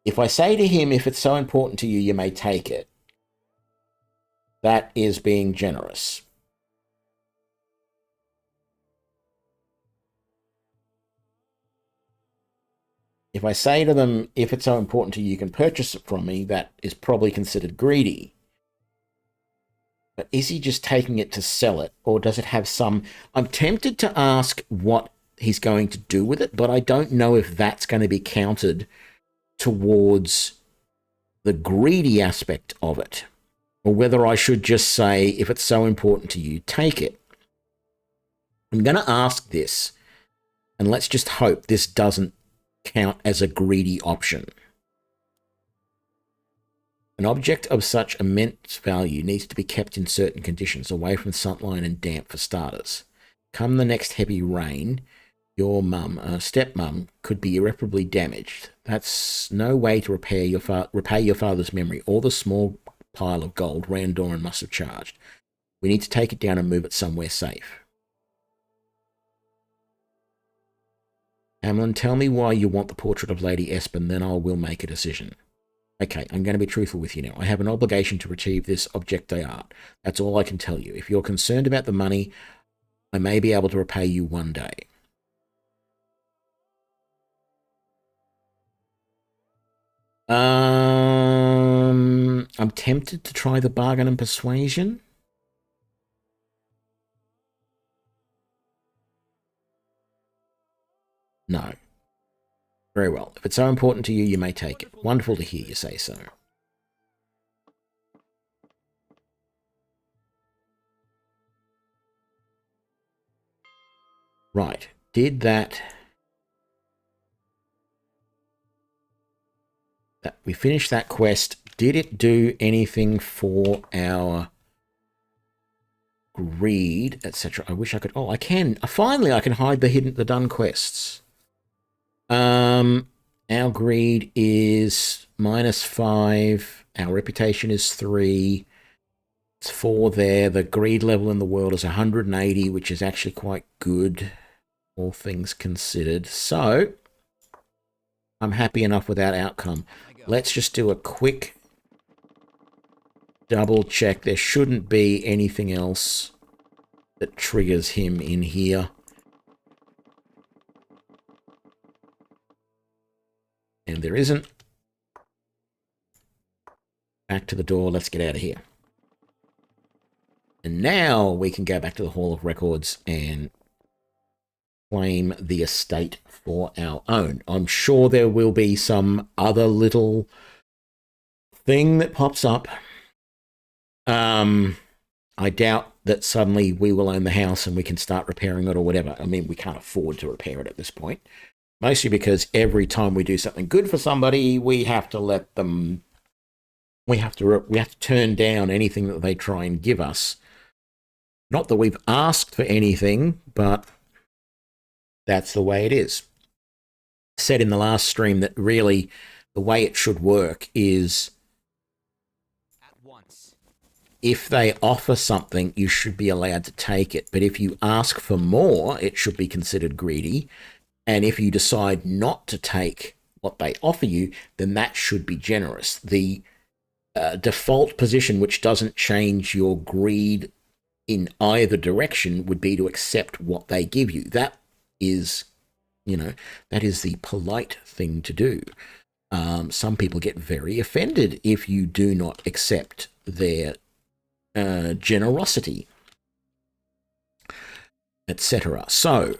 If I say to him, if it's so important to you, you may take it, that is being generous. If I say to them, if it's so important to you, you can purchase it from me, that is probably considered greedy. But is he just taking it to sell it, or does it have some... I'm tempted to ask what he's going to do with it, but I don't know if that's going to be counted towards the greedy aspect of it, or whether I should just say, if it's so important to you, take it. I'm going to ask this, and let's just hope this doesn't count as a greedy option. An object of such immense value needs to be kept in certain conditions, away from sunlight and damp for starters. Come the next heavy rain, your stepmum, could be irreparably damaged. That's no way to repay your father's memory, or the small pile of gold Randoran must have charged. We need to take it down and move it somewhere safe. Hamlin, tell me why you want the portrait of Lady Espen, then I will make a decision. Okay, I'm going to be truthful with you now. I have an obligation to retrieve this object d'art. That's all I can tell you. If you're concerned about the money, I may be able to repay you one day. I'm tempted to try the bargain and persuasion. No. Very well. If it's so important to you, you may take it. Wonderful to hear you say so. Right. Did that... We finished that quest. Did it do anything for our greed, etc.? I wish I could... Oh, I can. Finally, I can hide the done quests. Our greed is -5. Our reputation is 3. It's 4 there. The greed level in the world is 180, which is actually quite good, all things considered. So, I'm happy enough with that outcome. Let's just do a quick double check. There shouldn't be anything else that triggers him in here. And there isn't. Back to the door. Let's get out of here. And now we can go back to the Hall of Records and claim the estate for our own. I'm sure there will be some other little thing that pops up. I doubt that suddenly we will own the house and we can start repairing it or whatever. I mean, we can't afford to repair it at this point. Mostly because every time we do something good for somebody, we have to let them... We have to turn down anything that they try and give us. Not that we've asked for anything, but that's the way it is. Said in the last stream that really the way it should work is if they offer something, you should be allowed to take it. But if you ask for more, it should be considered greedy. And if you decide not to take what they offer you, then that should be generous. The default position, which doesn't change your greed in either direction, would be to accept what they give you. That is, that is the polite thing to do. Some people get very offended if you do not accept their generosity, etc. So,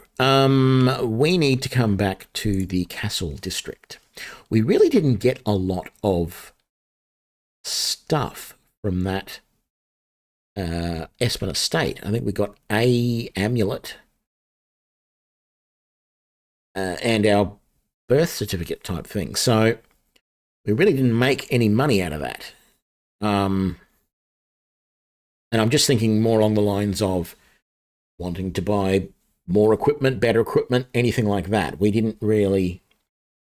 we need to come back to the castle district. We really didn't get a lot of stuff from that Espen estate. I think we got a amulet and our birth certificate type thing. So, we really didn't make any money out of that. And I'm just thinking more along the lines of wanting to buy more equipment, better equipment, anything like that. We didn't really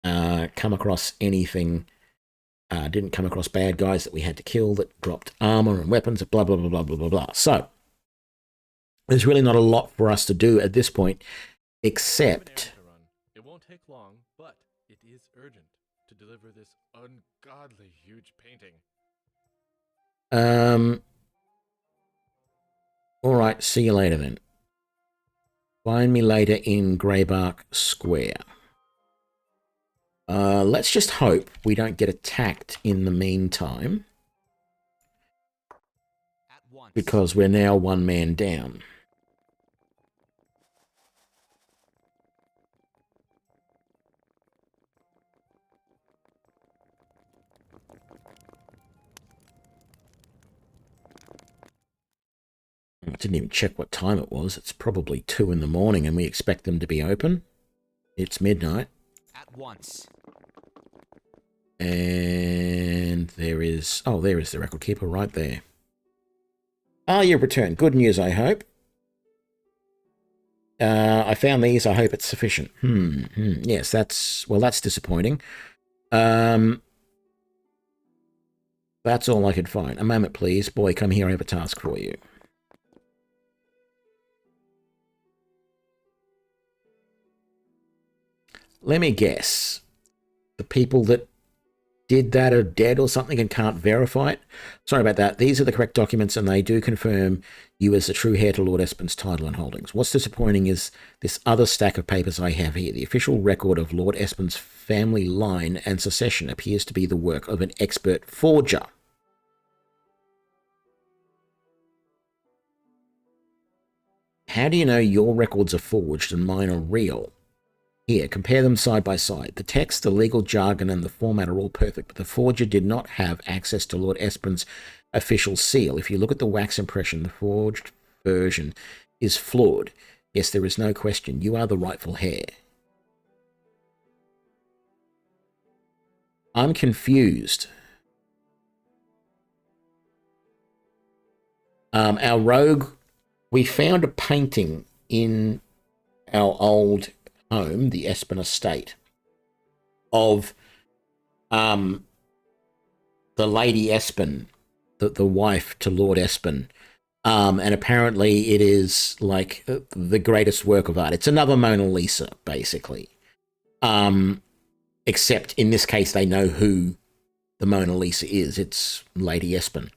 come across anything, didn't come across bad guys that we had to kill that dropped armor and weapons, blah, blah, blah, blah, blah, blah, blah. So, there's really not a lot for us to do at this point, except... It won't take long, but it is urgent to deliver this ungodly huge painting. All right, see you later then. Find me later in Greybark Square. Let's just hope we don't get attacked in the meantime, because we're now one man down. I didn't even check what time it was. It's probably 2 in the morning and we expect them to be open. It's midnight. At once. And there is... Oh, there is the record keeper right there. Ah, you've returned. Good news, I hope. I found these. I hope it's sufficient. Yes, that's... Well, that's disappointing. That's all I could find. A moment, please. Boy, come here. I have a task for you. Let me guess. The people that did that are dead or something and can't verify it? Sorry about that. These are the correct documents and they do confirm you as the true heir to Lord Espen's title and holdings. What's disappointing is this other stack of papers I have here. The official record of Lord Espen's family line and succession appears to be the work of an expert forger. How do you know your records are forged and mine are real? Here, compare them side by side. The text, the legal jargon, and the format are all perfect, but the forger did not have access to Lord Espen's official seal. If you look at the wax impression, the forged version is flawed. Yes, there is no question. You are the rightful heir. I'm confused. Our rogue, we found a painting in our old home, the Espen estate, of the Lady Espen, the wife to Lord Espen. And apparently it is like the greatest work of art. It's another Mona Lisa, basically. Except in this case, they know who the Mona Lisa is. It's Lady Espen.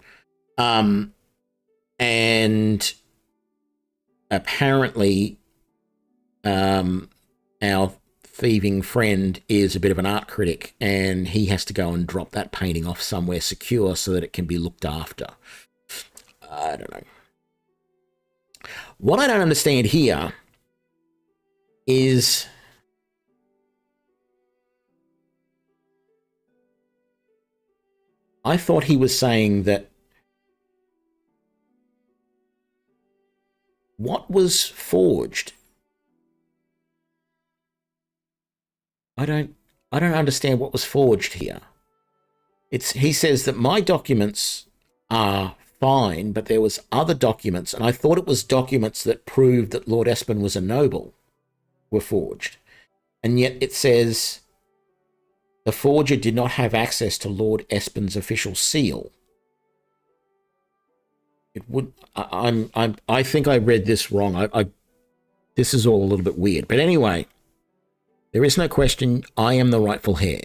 And apparently our thieving friend is a bit of an art critic, and he has to go and drop that painting off somewhere secure so that it can be looked after. I don't know. What I don't understand here is I thought he was saying that what was forged? I don't understand what was forged here. He says that my documents are fine, but there was other documents, and I thought it was documents that proved that Lord Espen was a noble were forged. And yet it says the forger did not have access to Lord Espen's official seal. It would. I think I read this wrong. This is all a little bit weird. But anyway, there is no question. I am the rightful heir.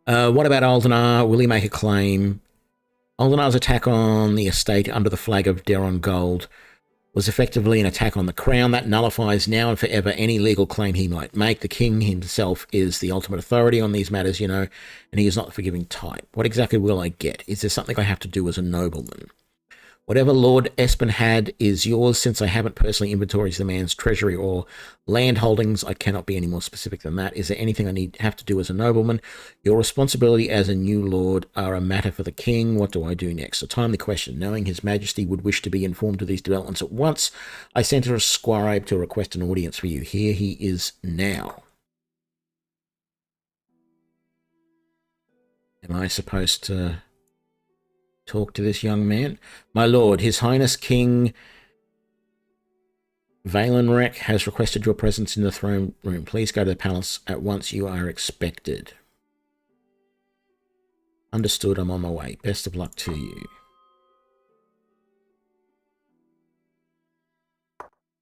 What about Aldenar? Will he make a claim? Aldenar's attack on the estate under the flag of Deron Gold was effectively an attack on the crown. That nullifies now and forever any legal claim he might make. The king himself is the ultimate authority on these matters, you know, and he is not the forgiving type. What exactly will I get? Is there something I have to do as a nobleman? Whatever Lord Espen had is yours, since I haven't personally inventoried the man's treasury or land holdings. I cannot be any more specific than that. Is there anything I have to do as a nobleman? Your responsibility as a new lord are a matter for the king. What do I do next? A timely question. Knowing his majesty would wish to be informed of these developments at once, I sent a scribe to request an audience for you. Here he is now. Am I supposed to talk to this young man? My lord, His Highness King Valenrek has requested your presence in the throne room. Please go to the palace at once. You are expected. Understood. I'm on my way. Best of luck to you.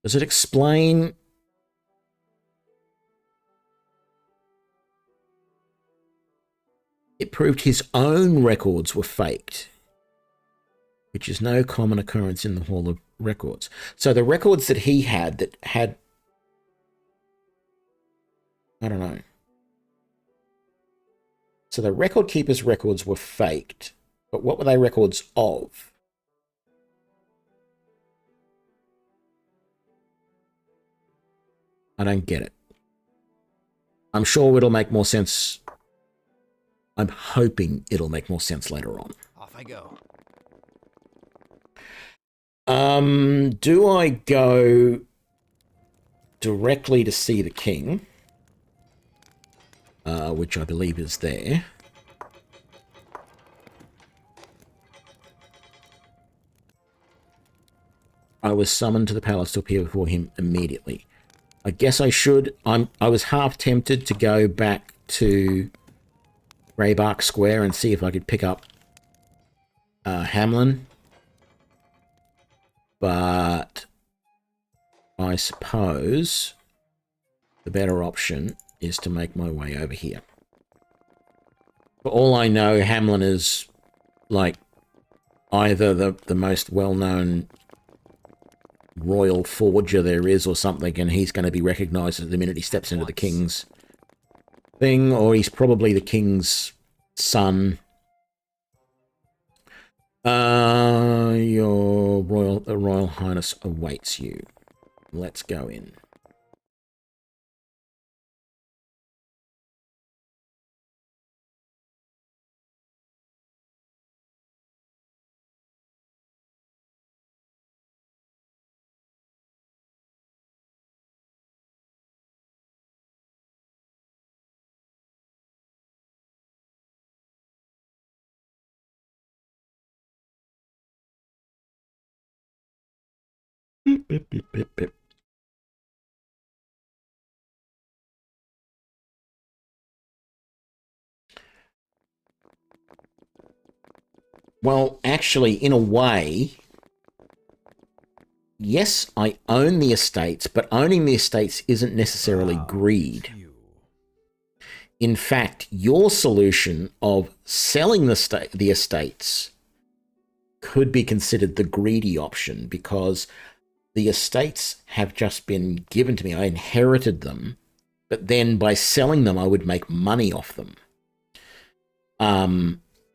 Does it explain? It proved his own records were faked, which is no common occurrence in the Hall of Records. So the records that he had I don't know. So the record keeper's records were faked, but what were they records of? I don't get it. I'm sure it'll make more sense. I'm hoping it'll make more sense later on. Off I go. Do I go directly to see the king? Which I believe is there. I was summoned to the palace to appear before him immediately. I guess I should. I was half tempted to go back to Greybark Square and see if I could pick up Hamlin. But I suppose the better option is to make my way over here. For all I know, Hamlin is like either the most well-known royal forger there is or something, and he's going to be recognized the minute he steps into the king's thing, or he's probably the king's son. Your royal Highness awaits you. Let's go in. Well, actually, in a way, yes, I own the estates, but owning the estates isn't necessarily greed. In fact, your solution of selling the estates could be considered the greedy option, because the estates have just been given to me. I inherited them, but then by selling them, I would make money off them.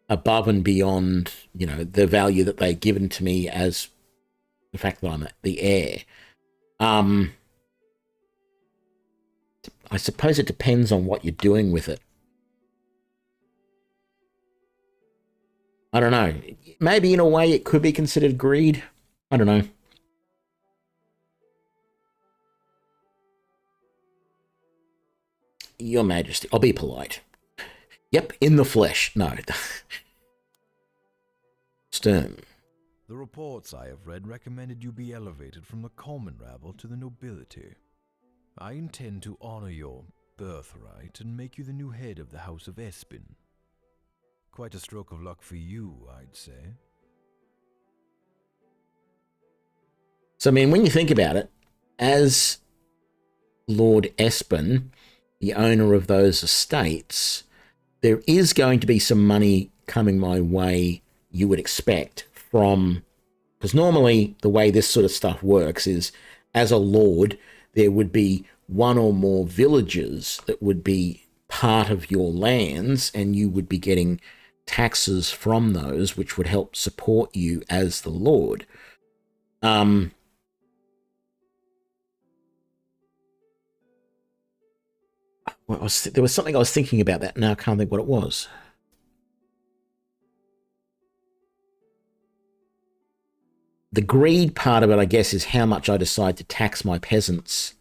Above and beyond, you know, the value that they've given to me as the fact that I'm the heir. I suppose it depends on what you're doing with it. I don't know. Maybe in a way it could be considered greed. I don't know. Your Majesty, I'll be polite. Yep, in the flesh. No. Stern. The reports I have read recommended you be elevated from the common rabble to the nobility. I intend to honor your birthright and make you the new head of the House of Espin. Quite a stroke of luck for you, I'd say. So, I mean, when you think about it, as Lord Espin, the owner of those estates, there is going to be some money coming my way, you would expect, from... Because normally the way this sort of stuff works is, as a lord, there would be one or more villages that would be part of your lands, and you would be getting taxes from those, which would help support you as the lord. There was something I was thinking about that. Now I can't think what it was. The greed part of it, I guess, is how much I decide to tax my peasants.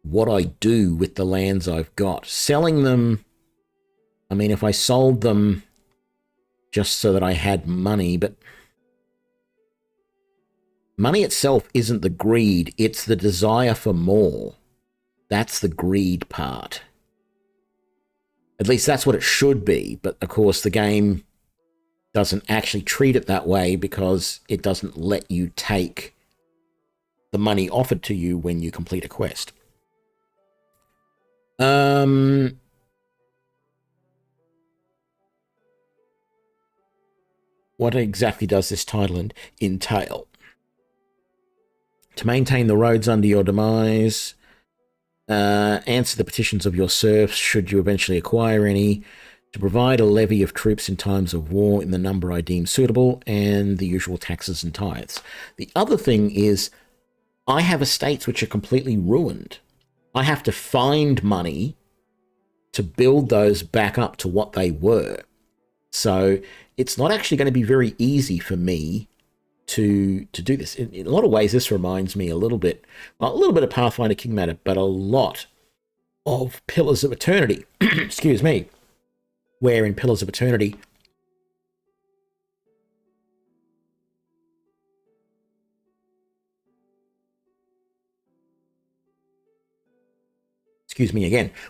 What I do with the lands I've got. Selling them, I mean, if I sold them just so that I had money, but money itself isn't the greed, it's the desire for more. That's the greed part. At least that's what it should be, but of course the game doesn't actually treat it that way because it doesn't let you take the money offered to you when you complete a quest. What exactly does this title entail? To maintain the roads under your demise, answer the petitions of your serfs should you eventually acquire any, to provide a levy of troops in times of war in the number I deem suitable, and the usual taxes and tithes. The other thing is, I have estates which are completely ruined. I have to find money to build those back up to what they were. So it's not actually going to be very easy for me to do this. In a lot of ways, this reminds me a little bit of Pathfinder King Matter, but a lot of Pillars of Eternity. Excuse me. Where in Pillars of Eternity,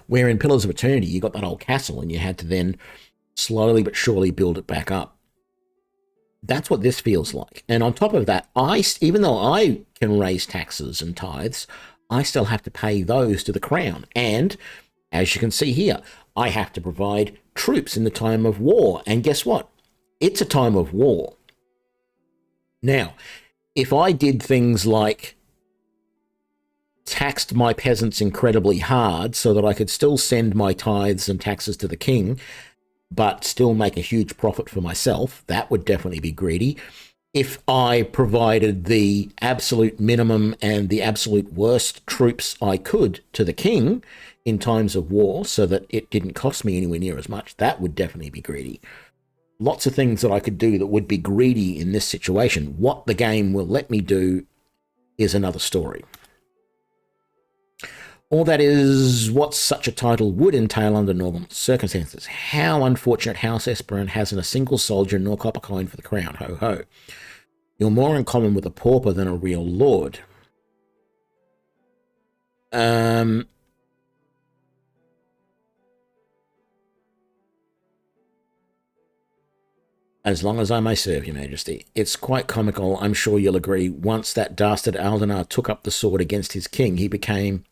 where in Pillars of Eternity you got that old castle and you had to then slowly but surely build it back up. That's what this feels like. And on top of that, even though I can raise taxes and tithes, I still have to pay those to the crown. And as you can see here, I have to provide troops in the time of war. And guess what? It's a time of war. Now, if I did things like taxed my peasants incredibly hard so that I could still send my tithes and taxes to the king, but still make a huge profit for myself, that would definitely be greedy. If I provided the absolute minimum and the absolute worst troops I could to the king in times of war so that it didn't cost me anywhere near as much, that would definitely be greedy. Lots of things that I could do that would be greedy in this situation. What the game will let me do is another story. All that is what such a title would entail under normal circumstances. How unfortunate House Esperon hasn't a single soldier nor copper coin for the crown. Ho ho. You're more in common with a pauper than a real lord. As long as I may serve, Your Majesty. It's quite comical, I'm sure you'll agree. Once that dastard Aldenar took up the sword against his king, he became,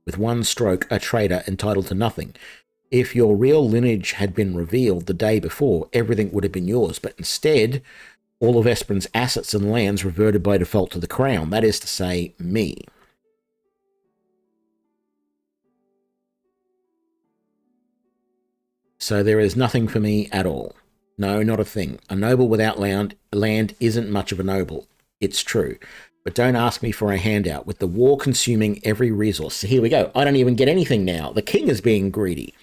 with one stroke, a traitor entitled to nothing. If your real lineage had been revealed the day before, everything would have been yours. But instead, all of Esperon's assets and lands reverted by default to the crown. That is to say, me. So there is nothing for me at all. No, not a thing. A noble without land isn't much of a noble. It's true. But don't ask me for a handout. With the war consuming every resource. So here we go. I don't even get anything now. The king is being greedy.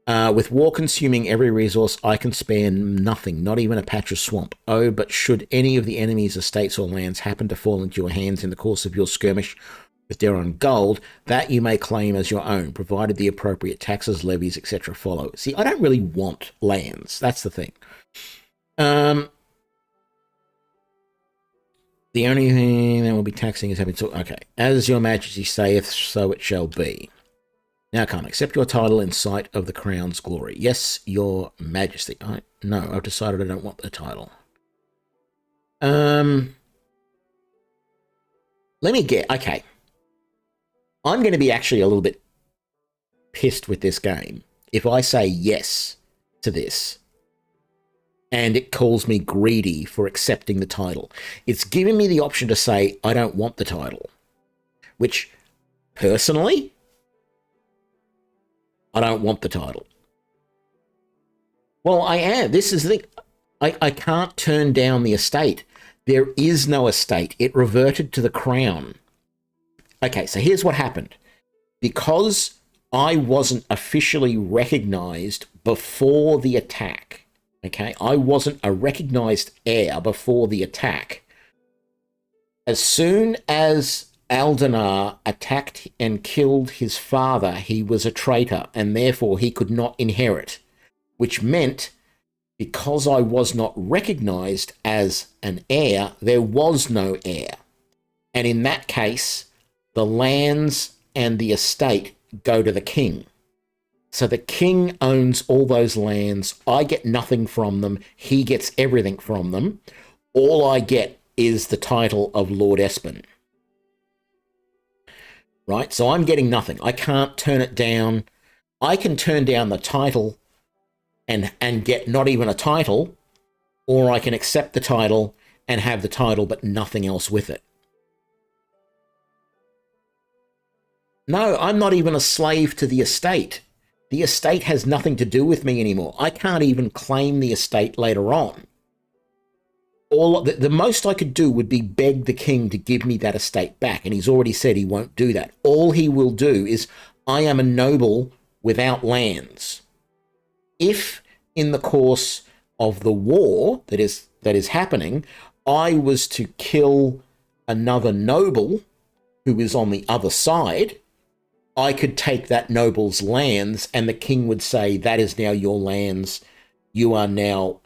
With war consuming every resource, I can spare nothing, not even a patch of swamp. Oh, but should any of the enemy's estates or lands happen to fall into your hands in the course of your skirmish with their own gold, that you may claim as your own, provided the appropriate taxes, levies, etc. follow. See, I don't really want lands. That's the thing. The only thing that will be taxing is having to... Okay. As your majesty saith, so it shall be. Now come, accept your title in sight of the crown's glory. Yes, your majesty. No, I've decided I don't want the title. Let me get... Okay. I'm going to be actually a little bit pissed with this game if I say yes to this and it calls me greedy for accepting the title. It's giving me the option to say I don't want the title, which personally, I don't want the title. Well, I am. This is the thing. I can't turn down the estate. There is no estate. It reverted to the crown. Okay, so here's what happened. Because I wasn't officially recognized before the attack, okay? I wasn't a recognized heir before the attack. As soon as Aldenar attacked and killed his father, he was a traitor, and therefore he could not inherit, which meant because I was not recognized as an heir, there was no heir. And in that case, the lands and the estate go to the king. So the king owns all those lands. I get nothing from them. He gets everything from them. All I get is the title of Lord Espen. Right? So I'm getting nothing. I can't turn it down. I can turn down the title and get not even a title, or I can accept the title and have the title but nothing else with it. No, I'm not even a slave to the estate. The estate has nothing to do with me anymore. I can't even claim the estate later on. The most I could do would be beg the king to give me that estate back, and he's already said he won't do that. All he will do is, I am a noble without lands. If in the course of the war that is happening, I was to kill another noble who is on the other side, I could take that noble's lands and the king would say, that is now your lands. You are now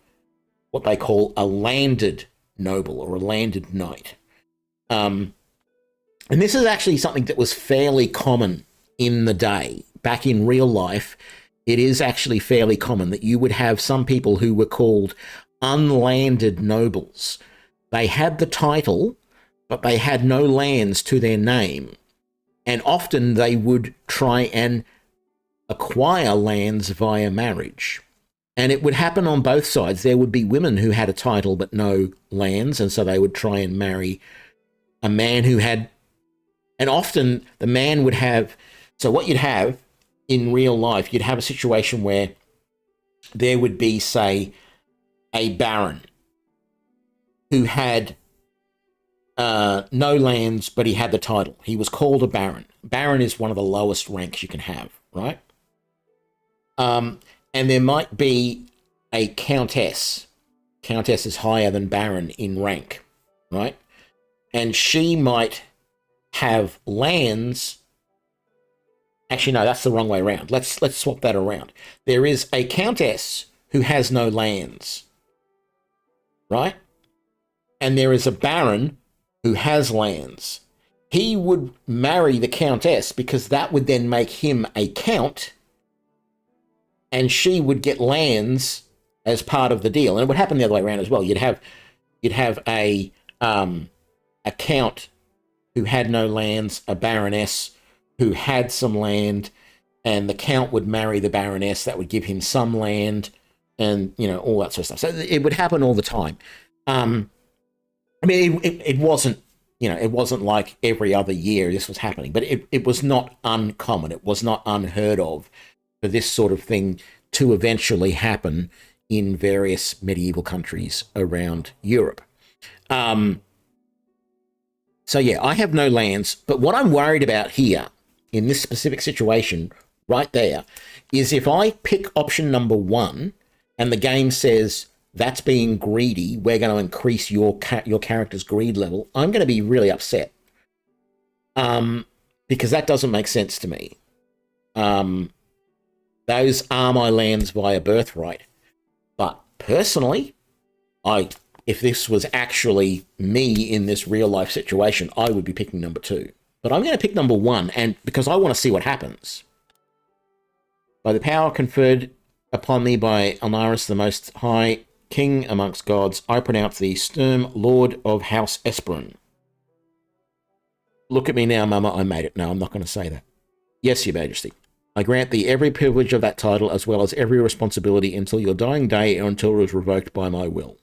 what they call a landed noble or a landed knight. And this is actually something that was fairly common in the day. Back in real life, it is actually fairly common that you would have some people who were called unlanded nobles. They had the title, but they had no lands to their name. And often they would try and acquire lands via marriage. And it would happen on both sides. There would be women who had a title but no lands, and so they would try and marry a man who had... And often the man would have... So what you'd have in real life, you'd have a situation where there would be, say, a baron who had no lands, but he had the title. He was called a baron. Baron is one of the lowest ranks you can have, right? And there might be a countess. Countess is higher than baron in rank, right? And she might have lands. Actually, no, that's the wrong way around. Let's swap that around. There is a countess who has no lands, right? and there is a baron who has lands, he would marry the countess because that would then make him a count, and she would get lands as part of the deal. And it would happen the other way around as well. You'd have a count who had no lands, a baroness who had some land, and the count would marry the baroness. That would give him some land, and all that sort of stuff. So it would happen all the time. I mean, it wasn't, it wasn't like every other year this was happening, but it was not uncommon. It was not unheard of for this sort of thing to eventually happen in various medieval countries around Europe. So yeah, I have no lands, but what I'm worried about here in this specific situation right there is if I pick option number 1 and the game says that's being greedy, we're going to increase your character's greed level, I'm going to be really upset. Because that doesn't make sense to me. Those are my lands via birthright. But personally, if this was actually me in this real life situation, I would be picking number 2. But I'm going to pick number 1, and because I want to see what happens. By the power conferred upon me by Elnaris, the Most High, King amongst gods, I pronounce thee Sturm, Lord of House Esperon. Look at me now, Mama, I made it. No, I'm not going to say that. Yes, Your Majesty. I grant thee every privilege of that title, as well as every responsibility until your dying day or until it is revoked by my will.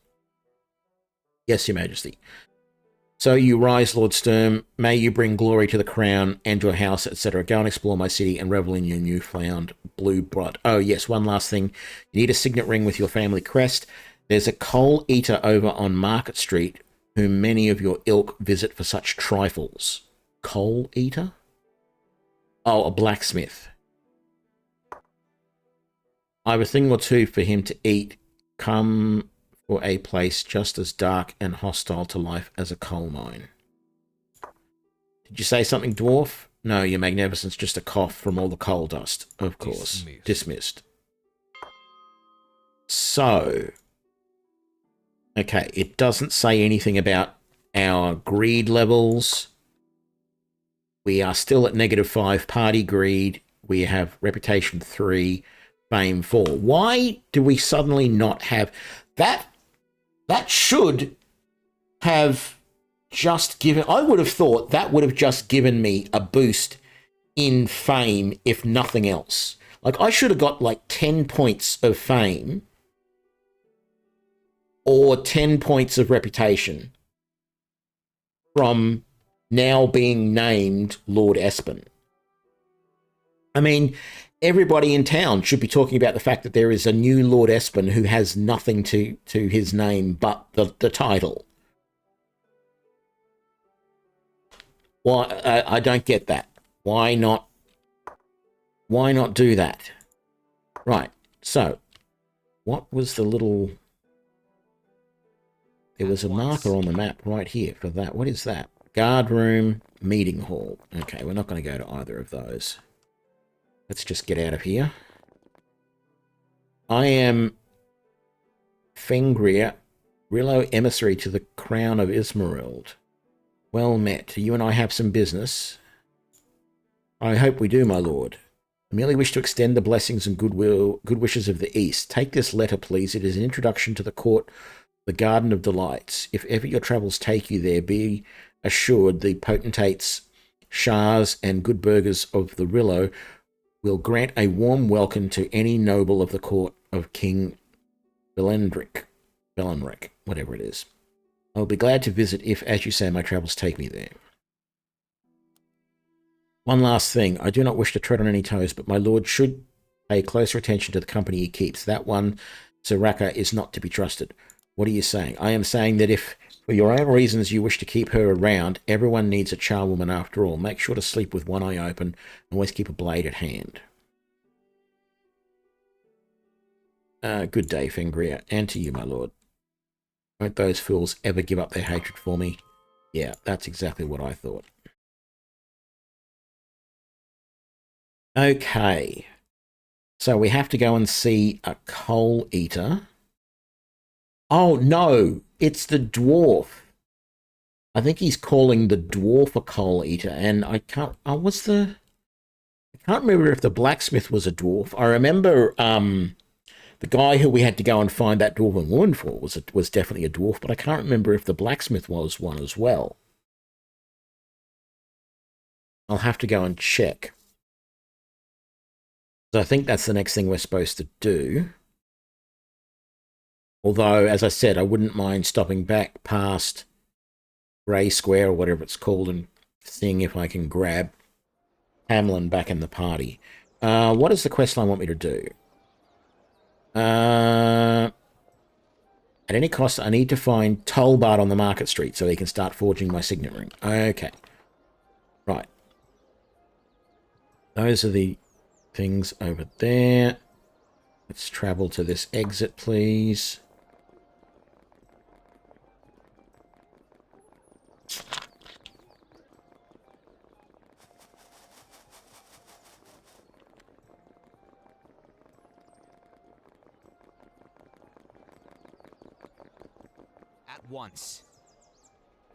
Yes, Your Majesty. So you rise, Lord Sturm. May you bring glory to the crown and your house, etc. Go and explore my city and revel in your newfound blue blood. Oh, yes, one last thing. You need a signet ring with your family crest. There's a coal eater over on Market Street whom many of your ilk visit for such trifles. Coal eater? Oh, a blacksmith. I have a thing or two for him to eat. Come for a place just as dark and hostile to life as a coal mine. Did you say something, dwarf? No, Your Magnificence, just a cough from all the coal dust, of course. Dismissed. So, okay, it doesn't say anything about our greed levels. We are still at -5 party greed. We have reputation 3, fame 4. Why do we suddenly not have that? That should have just given... I would have thought that would have just given me a boost in fame, if nothing else. Like, I should have got like 10 points of fame or 10 points of reputation from now being named Lord Espen. I mean, everybody in town should be talking about the fact that there is a new Lord Espen who has nothing to his name but the title. Why? I don't get that. Why not do that? Right. So, what was the little... There was a marker on the map right here for that. What is that? Guard room, meeting hall. Okay, we're not going to go to either of those. Let's just get out of here. I am Fengrir, Rillo emissary to the crown of Ismarild. Well met. You and I have some business. I hope we do, my lord. I merely wish to extend the blessings and good wishes of the East. Take this letter, please. It is an introduction to the court, the Garden of Delights. If ever your travels take you there, be assured the potentates, shahs, and good burghers of the Rillo will grant a warm welcome to any noble of the court of King Belenric, whatever it is. I'll be glad to visit if, as you say, my travels take me there. One last thing. I do not wish to tread on any toes, but my lord should pay closer attention to the company he keeps. That one, Saraka, is not to be trusted. What are you saying? I am saying that if, for your own reasons, you wish to keep her around, everyone needs a charwoman after all. Make sure to sleep with one eye open and always keep a blade at hand. Good day, Fengrir, and to you, my lord. Won't those fools ever give up their hatred for me? Yeah, that's exactly what I thought. Okay. So we have to go and see a coal eater. Oh, no, it's the dwarf. I think he's calling the dwarf a coal eater, and I can't. I can't remember if the blacksmith was a dwarf. I remember the guy who we had to go and find that dwarven woman for was definitely a dwarf, but I can't remember if the blacksmith was one as well. I'll have to go and check. So I think that's the next thing we're supposed to do. Although, as I said, I wouldn't mind stopping back past Grey Square or whatever it's called and seeing if I can grab Hamlin back in the party. What does the questline want me to do? At any cost, I need to find Tollbart on the Market Street so he can start forging my signet ring. Okay. Right. Those are the things over there. Let's travel to this exit, please. At once.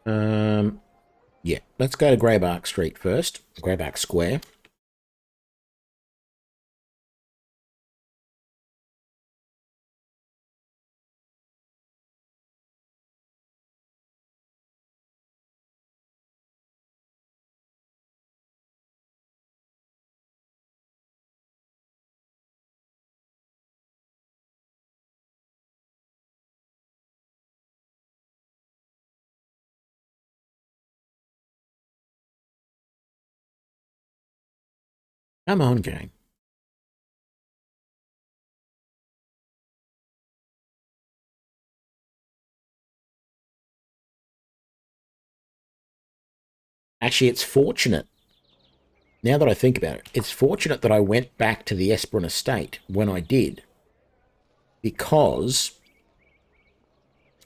Yeah, let's go to Greybark Street first. Greybark Square. Come on, game. Actually, it's fortunate. Now that I think about it, it's fortunate that I went back to the Esperin estate when I did. Because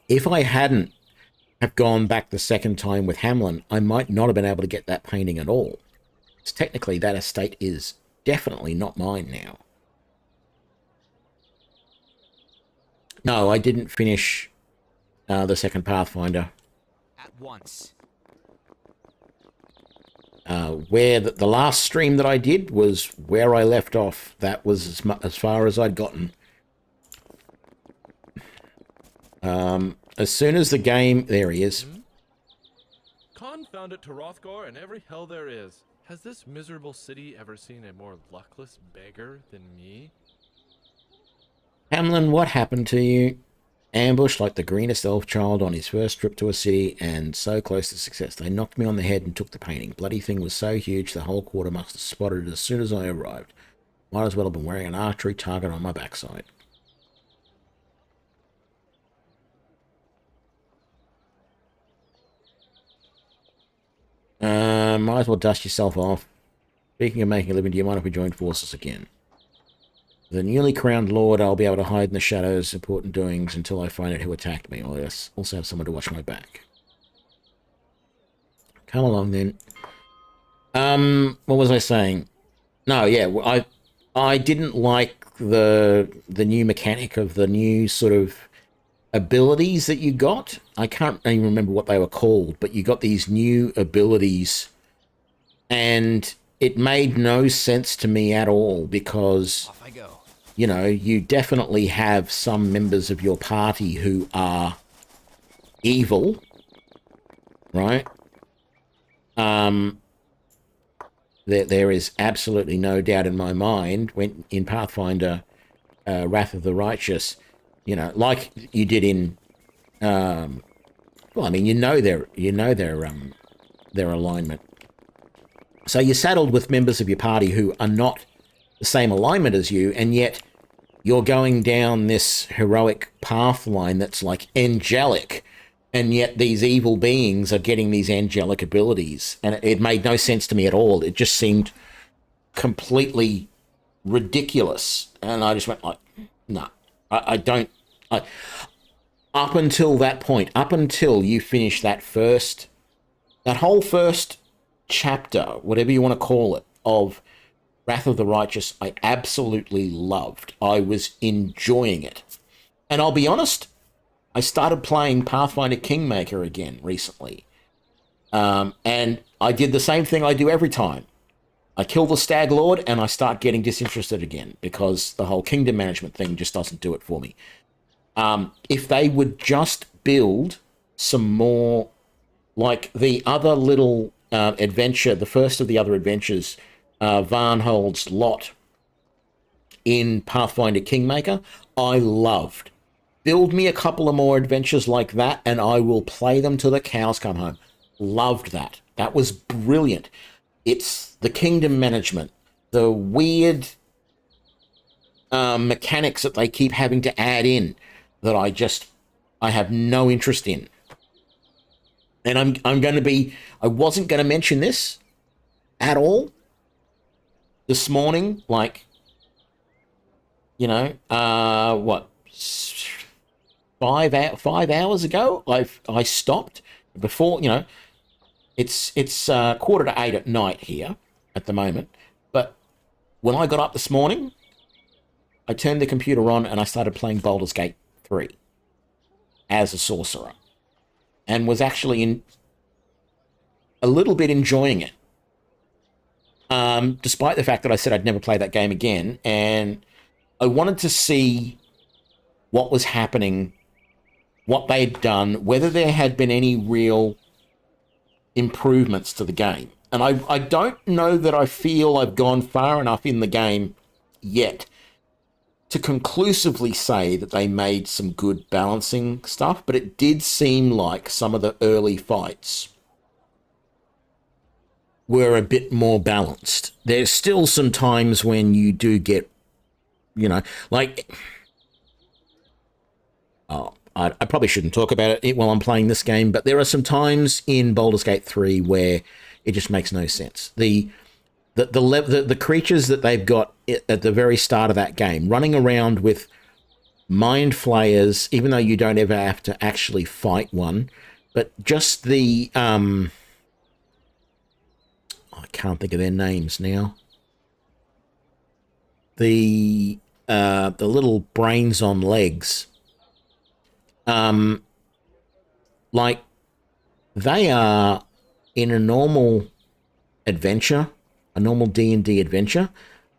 if I hadn't have gone back the second time with Hamlin, I might not have been able to get that painting at all. So technically, that estate is definitely not mine now. No, I didn't finish the second Pathfinder. At once. Where the last stream that I did was where I left off. That was as far as I'd gotten. As soon as the game... There he is. Confound it to Rothgor and every hell there is. Has this miserable city ever seen a more luckless beggar than me? Hamlin, what happened to you? Ambushed like the greenest elf child on his first trip to a city and so close to success. They knocked me on the head and took the painting. Bloody thing was so huge the whole quarter must have spotted it as soon as I arrived. Might as well have been wearing an archery target on my backside. Might as well dust yourself off. Speaking of making a living, do you mind if we join forces again? The newly crowned lord, I'll be able to hide in the shadows, important doings, until I find out who attacked me. I'll also have someone to watch my back. Come along, then. What was I saying? No, yeah, I didn't like the new mechanic of the new sort of abilities that you got. I can't even remember what they were called, but you got these new abilities, and it made no sense to me at all because... Off I go. You know, you definitely have some members of your party who are evil, right? There is absolutely no doubt in my mind when in Pathfinder, Wrath of the Righteous, you know, like you did in, well, I mean, you know their alignment. So you're saddled with members of your party who are not the same alignment as you, and yet you're going down this heroic path line that's like angelic, and yet these evil beings are getting these angelic abilities, and it made no sense to me at all. It just seemed completely ridiculous, and I just went like, no, I don't. Up until that point, up until you finish that whole first chapter, whatever you want to call it, of Wrath of the Righteous, I absolutely loved. I was enjoying it. And I'll be honest, I started playing Pathfinder Kingmaker again recently. And I did the same thing I do every time. I kill the Stag Lord and I start getting disinterested again because the whole kingdom management thing just doesn't do it for me. If they would just build some more, like the other little adventure, the first of the other adventures, Varnhold's Lot in Pathfinder Kingmaker, I loved. Build me a couple of more adventures like that and I will play them till the cows come home. Loved that. That was brilliant. It's the kingdom management, the weird mechanics that they keep having to add in that I have no interest in. And I wasn't going to mention this at all this morning, like, you know, 5 hours ago, I stopped before, you know, it's 7:45 at night here at the moment. But when I got up this morning, I turned the computer on and I started playing Baldur's Gate 3 as a sorcerer and was actually a little bit enjoying it. Despite the fact that I said I'd never play that game again, and I wanted to see what was happening, what they'd done, whether there had been any real improvements to the game. And I don't know that I feel I've gone far enough in the game yet to conclusively say that they made some good balancing stuff, but it did seem like some of the early fights were a bit more balanced. There's still some times when you do get, you know, like... Oh, I probably shouldn't talk about it while I'm playing this game, but there are some times in Baldur's Gate 3 where it just makes no sense. The creatures that they've got at the very start of that game, running around with mind flayers, even though you don't ever have to actually fight one, but just the... I can't think of their names now. The little brains on legs... like, they are in a normal adventure, a normal D&D adventure.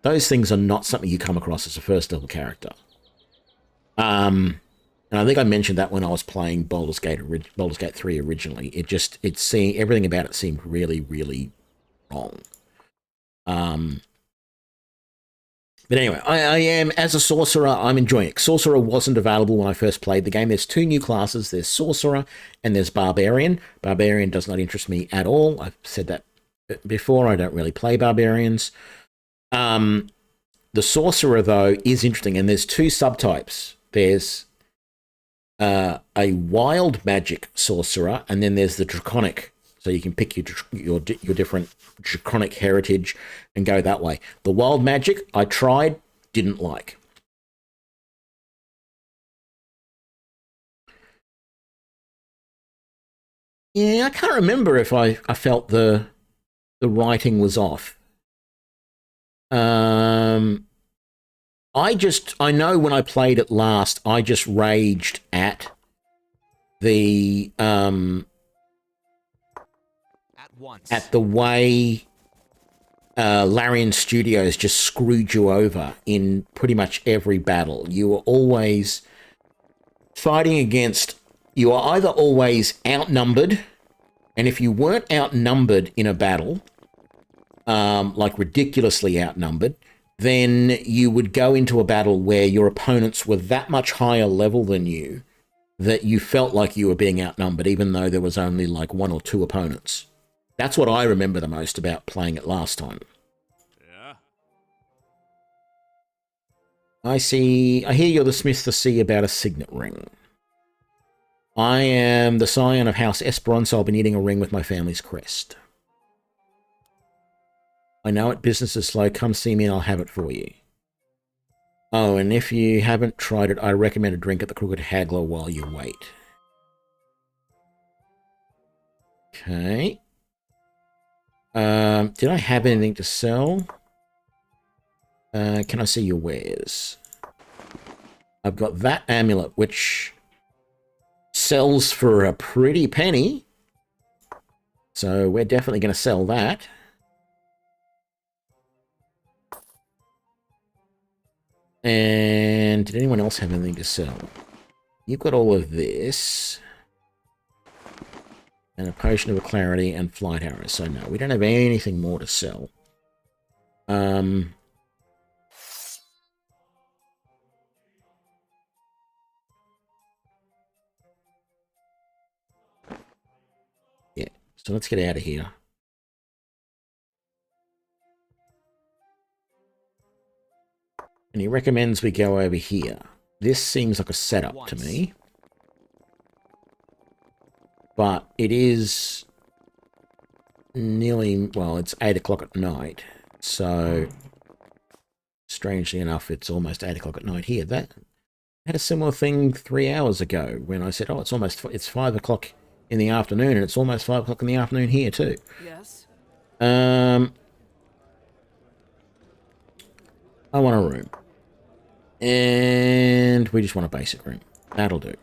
Those things are not something you come across as a first level character. And I think I mentioned that when I was playing Baldur's Gate 3 originally. Everything about it seemed really, really wrong. But anyway, I am, as a sorcerer, I'm enjoying it. Sorcerer wasn't available when I first played the game. There's two new classes. There's Sorcerer and there's Barbarian. Barbarian does not interest me at all. I've said that before. I don't really play Barbarians. The Sorcerer, though, is interesting, and there's two subtypes. There's a Wild Magic Sorcerer, and then there's the Draconic. So you can pick your different Draconic heritage and go that way. The Wild Magic, I tried, didn't like. Yeah, I can't remember if I felt the writing was off. I know when I played it last, I just raged at the at the way Larian Studios just screwed you over in pretty much every battle. You were always fighting against... You are either always outnumbered, and if you weren't outnumbered in a battle, like ridiculously outnumbered, then you would go into a battle where your opponents were that much higher level than you that you felt like you were being outnumbered, even though there was only like one or two opponents. That's what I remember the most about playing it last time. Yeah. I hear you're the Smith to see about a signet ring. I am the scion of House Esperon, so I'll be needing a ring with my family's crest. I know it, business is slow. Come see me and I'll have it for you. Oh, and if you haven't tried it, I recommend a drink at the Crooked Haggler while you wait. Okay. Did I have anything to sell? Can I see your wares? I've got that amulet, which sells for a pretty penny. So we're definitely going to sell that. And did anyone else have anything to sell? You've got all of this. And a potion of clarity and flight arrows. So no, we don't have anything more to sell. Yeah, so let's get out of here. And he recommends we go over here. This seems like a setup to me. But it is nearly, well, it's 8 o'clock at night. So, strangely enough, it's almost 8 o'clock at night here. That had a similar thing 3 hours ago when I said, oh, it's 5 o'clock in the afternoon, and it's almost 5 o'clock in the afternoon here too. Yes. I want a room. And we just want a basic room. That'll do.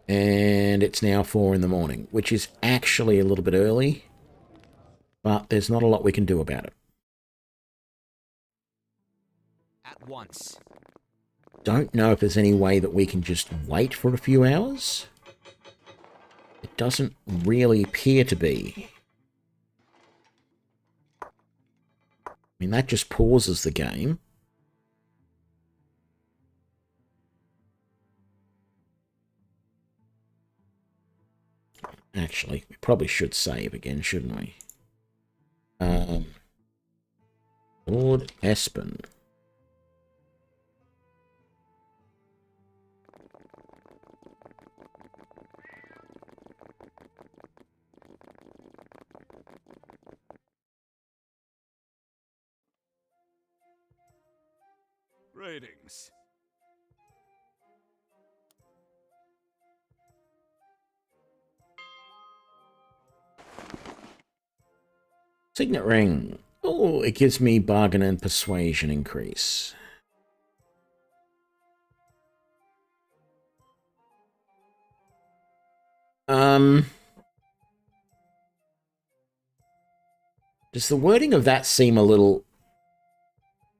And it's now 4 in the morning, which is actually a little bit early, but there's not a lot we can do about it. At once. Don't know if there's any way that we can just wait for a few hours. It doesn't really appear to be. I mean, that just pauses the game. Actually, we probably should save again, shouldn't we? Lord Espen. Greetings. Signet ring. Oh, it gives me bargain and persuasion increase. Does the wording of that seem a little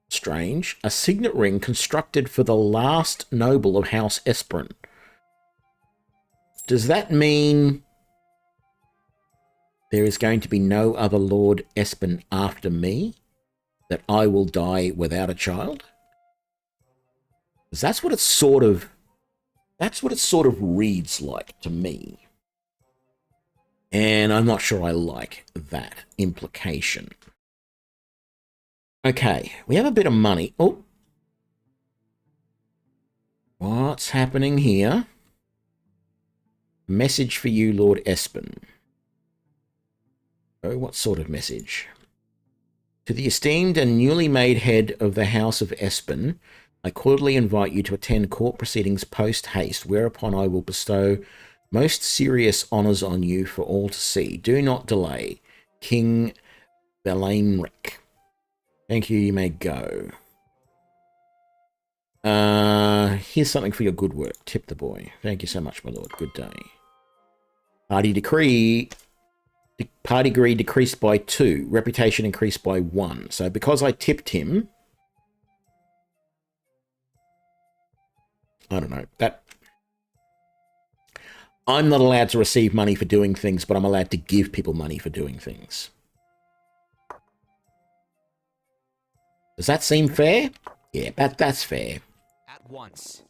strange? A signet ring constructed for the last noble of House Esperin. Does that mean there is going to be no other Lord Espen after me? That I will die without a child? Because that's what it sort of reads like to me. And I'm not sure I like that implication. Okay, we have a bit of money. Oh. What's happening here? Message for you, Lord Espen. Oh, what sort of message? To the esteemed and newly made head of the House of Espen, I cordially invite you to attend court proceedings post-haste, whereupon I will bestow most serious honours on you for all to see. Do not delay. King Belaimric. Thank you, you may go. Here's something for your good work. Tip the boy. Thank you so much, my lord. Good day. Party decree decreased by 2. Reputation increased by 1. So because I tipped him, I don't know, that I'm not allowed to receive money for doing things, but I'm allowed to give people money for doing things. Does that seem fair? Yeah, that's fair. At once.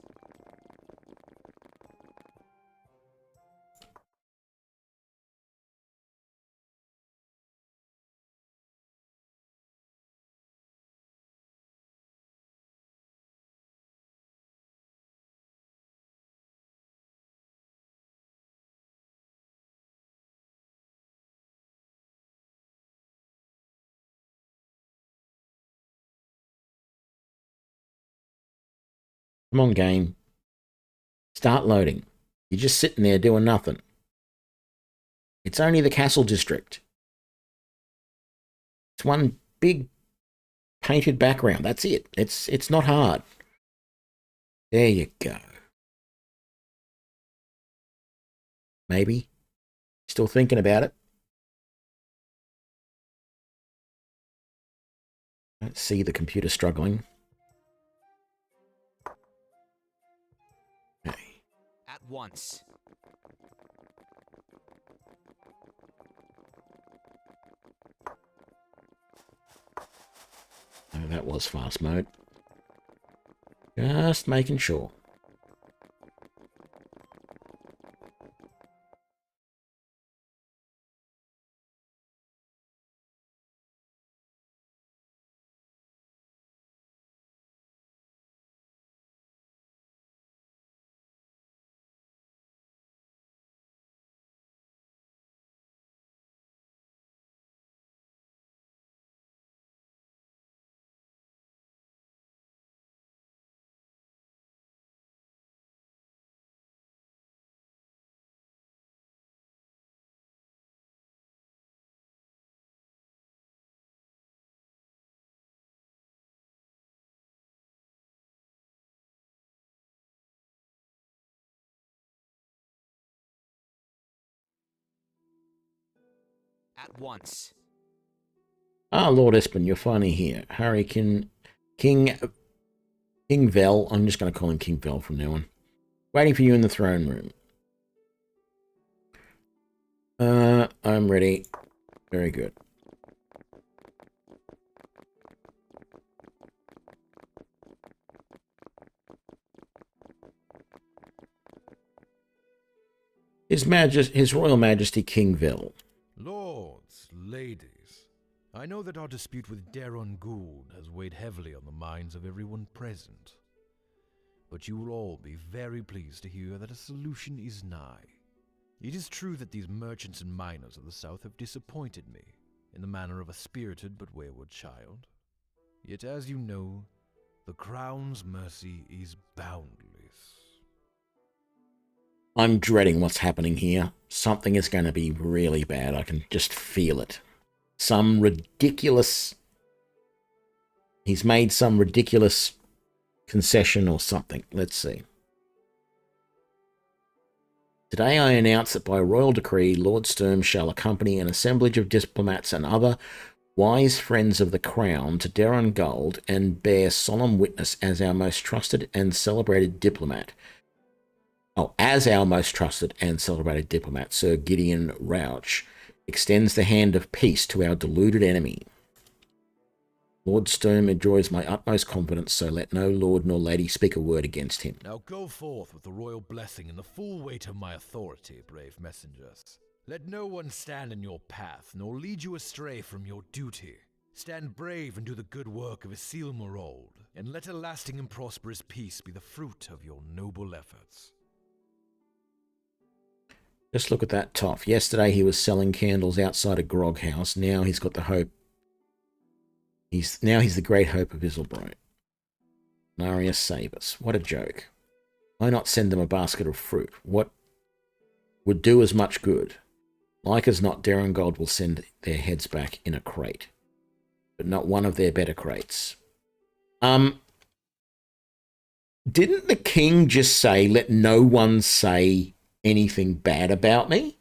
Come on, game. Start loading. You're just sitting there doing nothing. It's only the castle district. It's one big painted background. That's it. It's not hard. There you go. maybe. Still thinking about it. I see the computer struggling. Okay. At once. Oh, that was fast mode. Just making sure. At once. Ah, Lord Espen, you're finally here. Harry King Vel. I'm just going to call him King Vel from now on. Waiting for you in the throne room. I'm ready. Very good. His Royal Majesty King Vel. Lords, ladies, I know that our dispute with Daron Gould has weighed heavily on the minds of everyone present. But you will all be very pleased to hear that a solution is nigh. It is true that these merchants and miners of the south have disappointed me, in the manner of a spirited but wayward child. Yet as you know, the Crown's mercy is boundless. I'm dreading what's happening here. Something is going to be really bad. I can just feel it. Some ridiculous... He's made some ridiculous concession or something. Let's see. Today I announce that by royal decree, Lord Sturm shall accompany an assemblage of diplomats and other wise friends of the crown to Daron Gold and bear solemn witness as our most trusted and celebrated diplomat. As our most trusted and celebrated diplomat, Sir Gideon Rauch extends the hand of peace to our deluded enemy. Lord Sturm enjoys my utmost confidence, so let no lord nor lady speak a word against him. Now go forth with the royal blessing and the full weight of my authority, brave messengers. Let no one stand in your path, nor lead you astray from your duty. Stand brave and do the good work of Isilmarald, and let a lasting and prosperous peace be the fruit of your noble efforts. Just look at that toff. Yesterday he was selling candles outside a grog house. Now he's got the hope. He's the great hope of Isilbrone. Narius save us. What a joke. Why not send them a basket of fruit? What would do as much good? Like as not, Daron Gold will send their heads back in a crate. But not one of their better crates. Didn't the king just say, let no one say anything bad about me?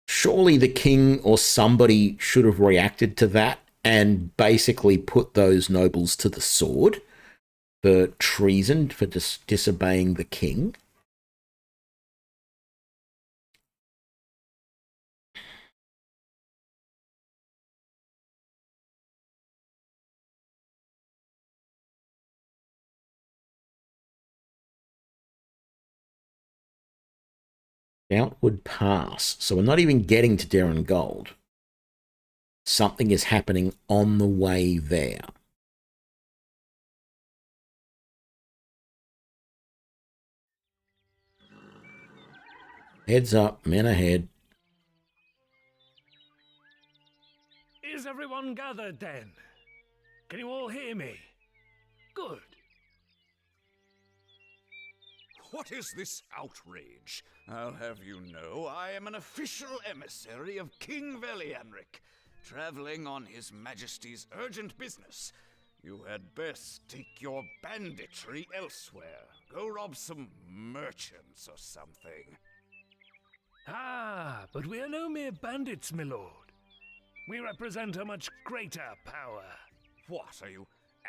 Surely the king or somebody should have reacted to that and basically put those nobles to the sword for treason, for disobeying the king. Outward pass. So we're not even getting to Daron Gold. Something is happening on the way there. Heads up, men ahead. Is everyone gathered then? Can you all hear me? Good. What is this outrage? I'll have you know I am an official emissary of King Velianric, traveling on His Majesty's urgent business. You had best take your banditry elsewhere. Go rob some merchants or something. Ah, but we are no mere bandits, my lord. We represent a much greater power. What, are you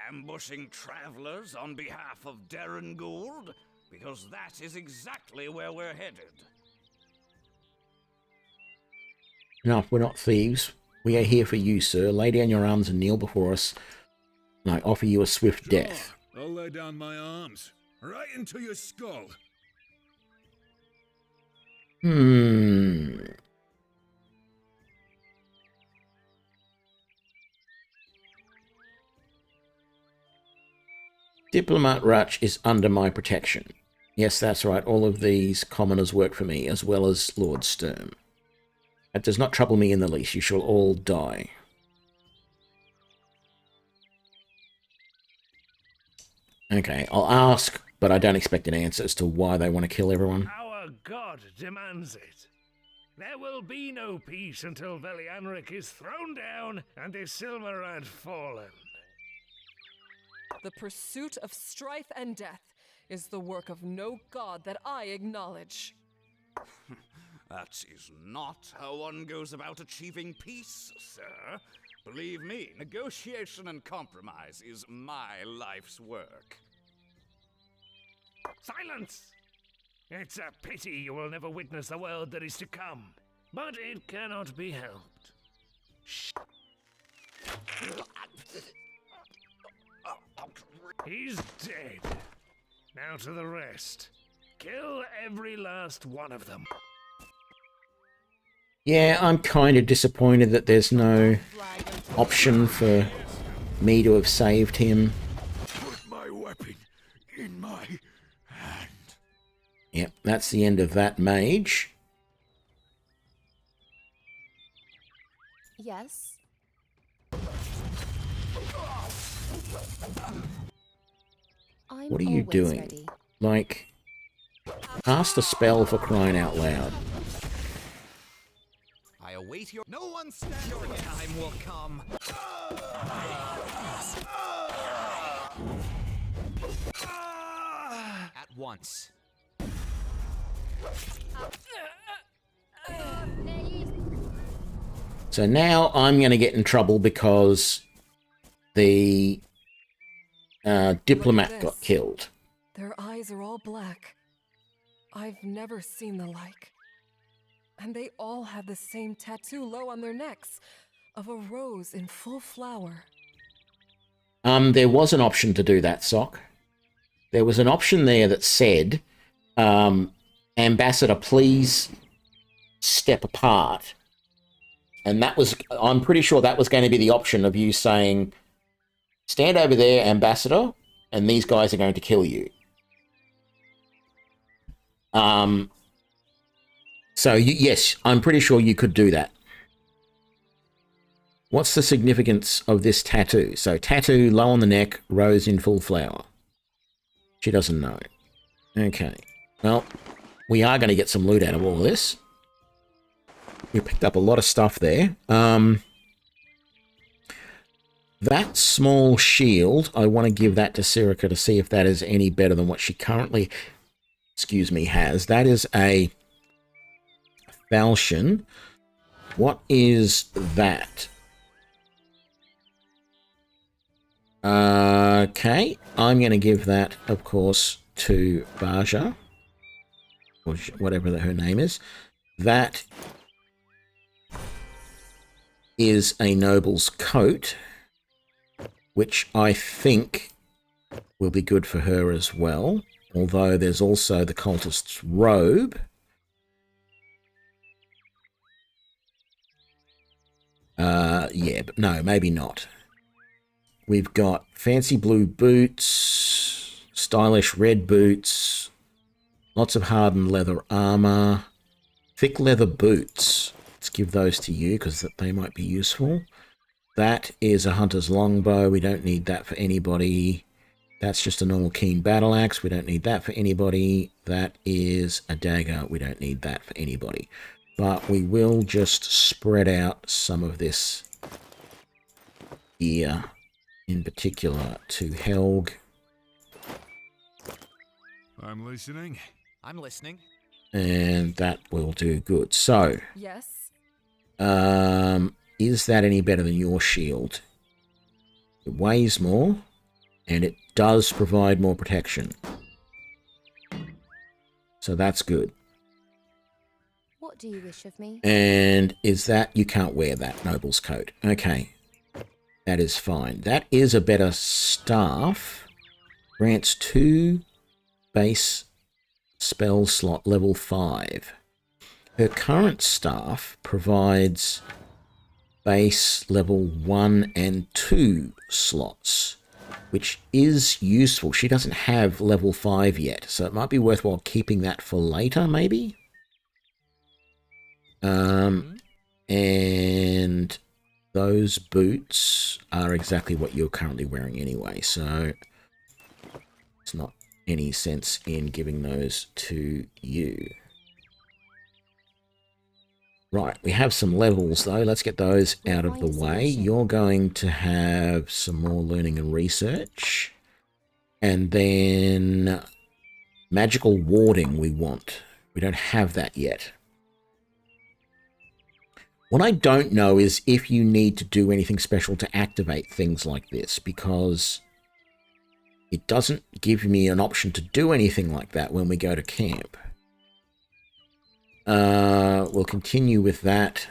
ambushing travelers on behalf of Darren Gould? Because that is exactly where we're headed. No, we're not thieves. We are here for you, sir. Lay down your arms and kneel before us, and I offer you a swift death. I'll lay down my arms. Right into your skull. Diplomat Rutch is under my protection. Yes, that's right. All of these commoners work for me, as well as Lord Sturm. That does not trouble me in the least. You shall all die. Okay, I'll ask, but I don't expect an answer as to why they want to kill everyone. Our god demands it. There will be no peace until Velianric is thrown down and Isilmarad fallen. The pursuit of strife and death is the work of no god that I acknowledge. That is not how one goes about achieving peace, sir. Believe me, negotiation and compromise is my life's work. Silence! It's a pity you will never witness the world that is to come, but it cannot be helped. Shh. He's dead. Now to the rest. Kill every last one of them. Yeah, I'm kind of disappointed that there's no option for me to have saved him. Put my weapon in my hand. Yep, that's the end of that mage. Yes. I'm What are you always doing? ready. Like, cast a spell for crying out loud. I await your... No one stands... Your time will come. At once. So now I'm going to get in trouble because the diplomat got killed. Their eyes are all black. I've never seen the like. And they all have the same tattoo low on their necks of a rose in full flower. There was an option to do that, Sock. There was an option there that said, Ambassador, please step apart. And that was, I'm pretty sure that was going to be the option of you saying, stand over there, Ambassador, and these guys are going to kill you. So, yes, I'm pretty sure you could do that. What's the significance of this tattoo? So, tattoo, low on the neck, rose in full flower. She doesn't know. Okay. Well, we are going to get some loot out of all of this. We picked up a lot of stuff there. That small shield, I want to give that to Sirica to see if that is any better than what she currently, has. That is a falchion. What is that? Okay, I'm going to give that, of course, to Baja, or whatever her name is. That is a noble's coat, which I think will be good for her as well. Although there's also the cultist's robe. Yeah, but no, maybe not. We've got fancy blue boots, stylish red boots, lots of hardened leather armor, thick leather boots. Let's give those to you because they might be useful. That is a hunter's longbow. We don't need that for anybody. That's just a normal keen battle axe. We don't need that for anybody. That is a dagger. We don't need that for anybody. But we will just spread out some of this gear in particular to Helg. I'm listening. I'm listening. And that will do good. So, Yes? is that any better than your shield? It weighs more, and it does provide more protection. So that's good. What do you wish of me? And is that... You can't wear that noble's coat. Okay. That is fine. That is a better staff. Grants 2 base spell slot level 5. Her current staff provides base level 1 and 2 slots, which is useful. She doesn't have level 5 yet, so it might be worthwhile keeping that for later, maybe? And those boots are exactly what you're currently wearing anyway, so it's not any sense in giving those to you. Right, we have some levels though. Let's get those out of the way. You're going to have some more learning and research. And then magical warding we want. We don't have that yet. What I don't know is if you need to do anything special to activate things like this, because it doesn't give me an option to do anything like that when we go to camp. We'll continue with that,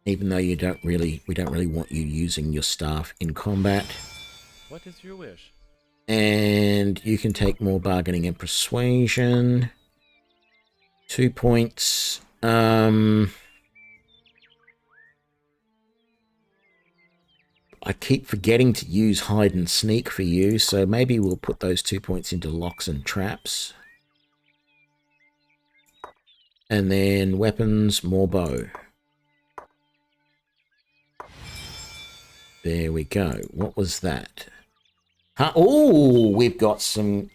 even though we don't really want you using your staff in combat. What is your wish? And you can take more bargaining and persuasion. 2 points. I keep forgetting to use hide and sneak for you, so maybe we'll put those 2 points into locks and traps. And then weapons, more bow. There we go. What was that? Oh, we've got some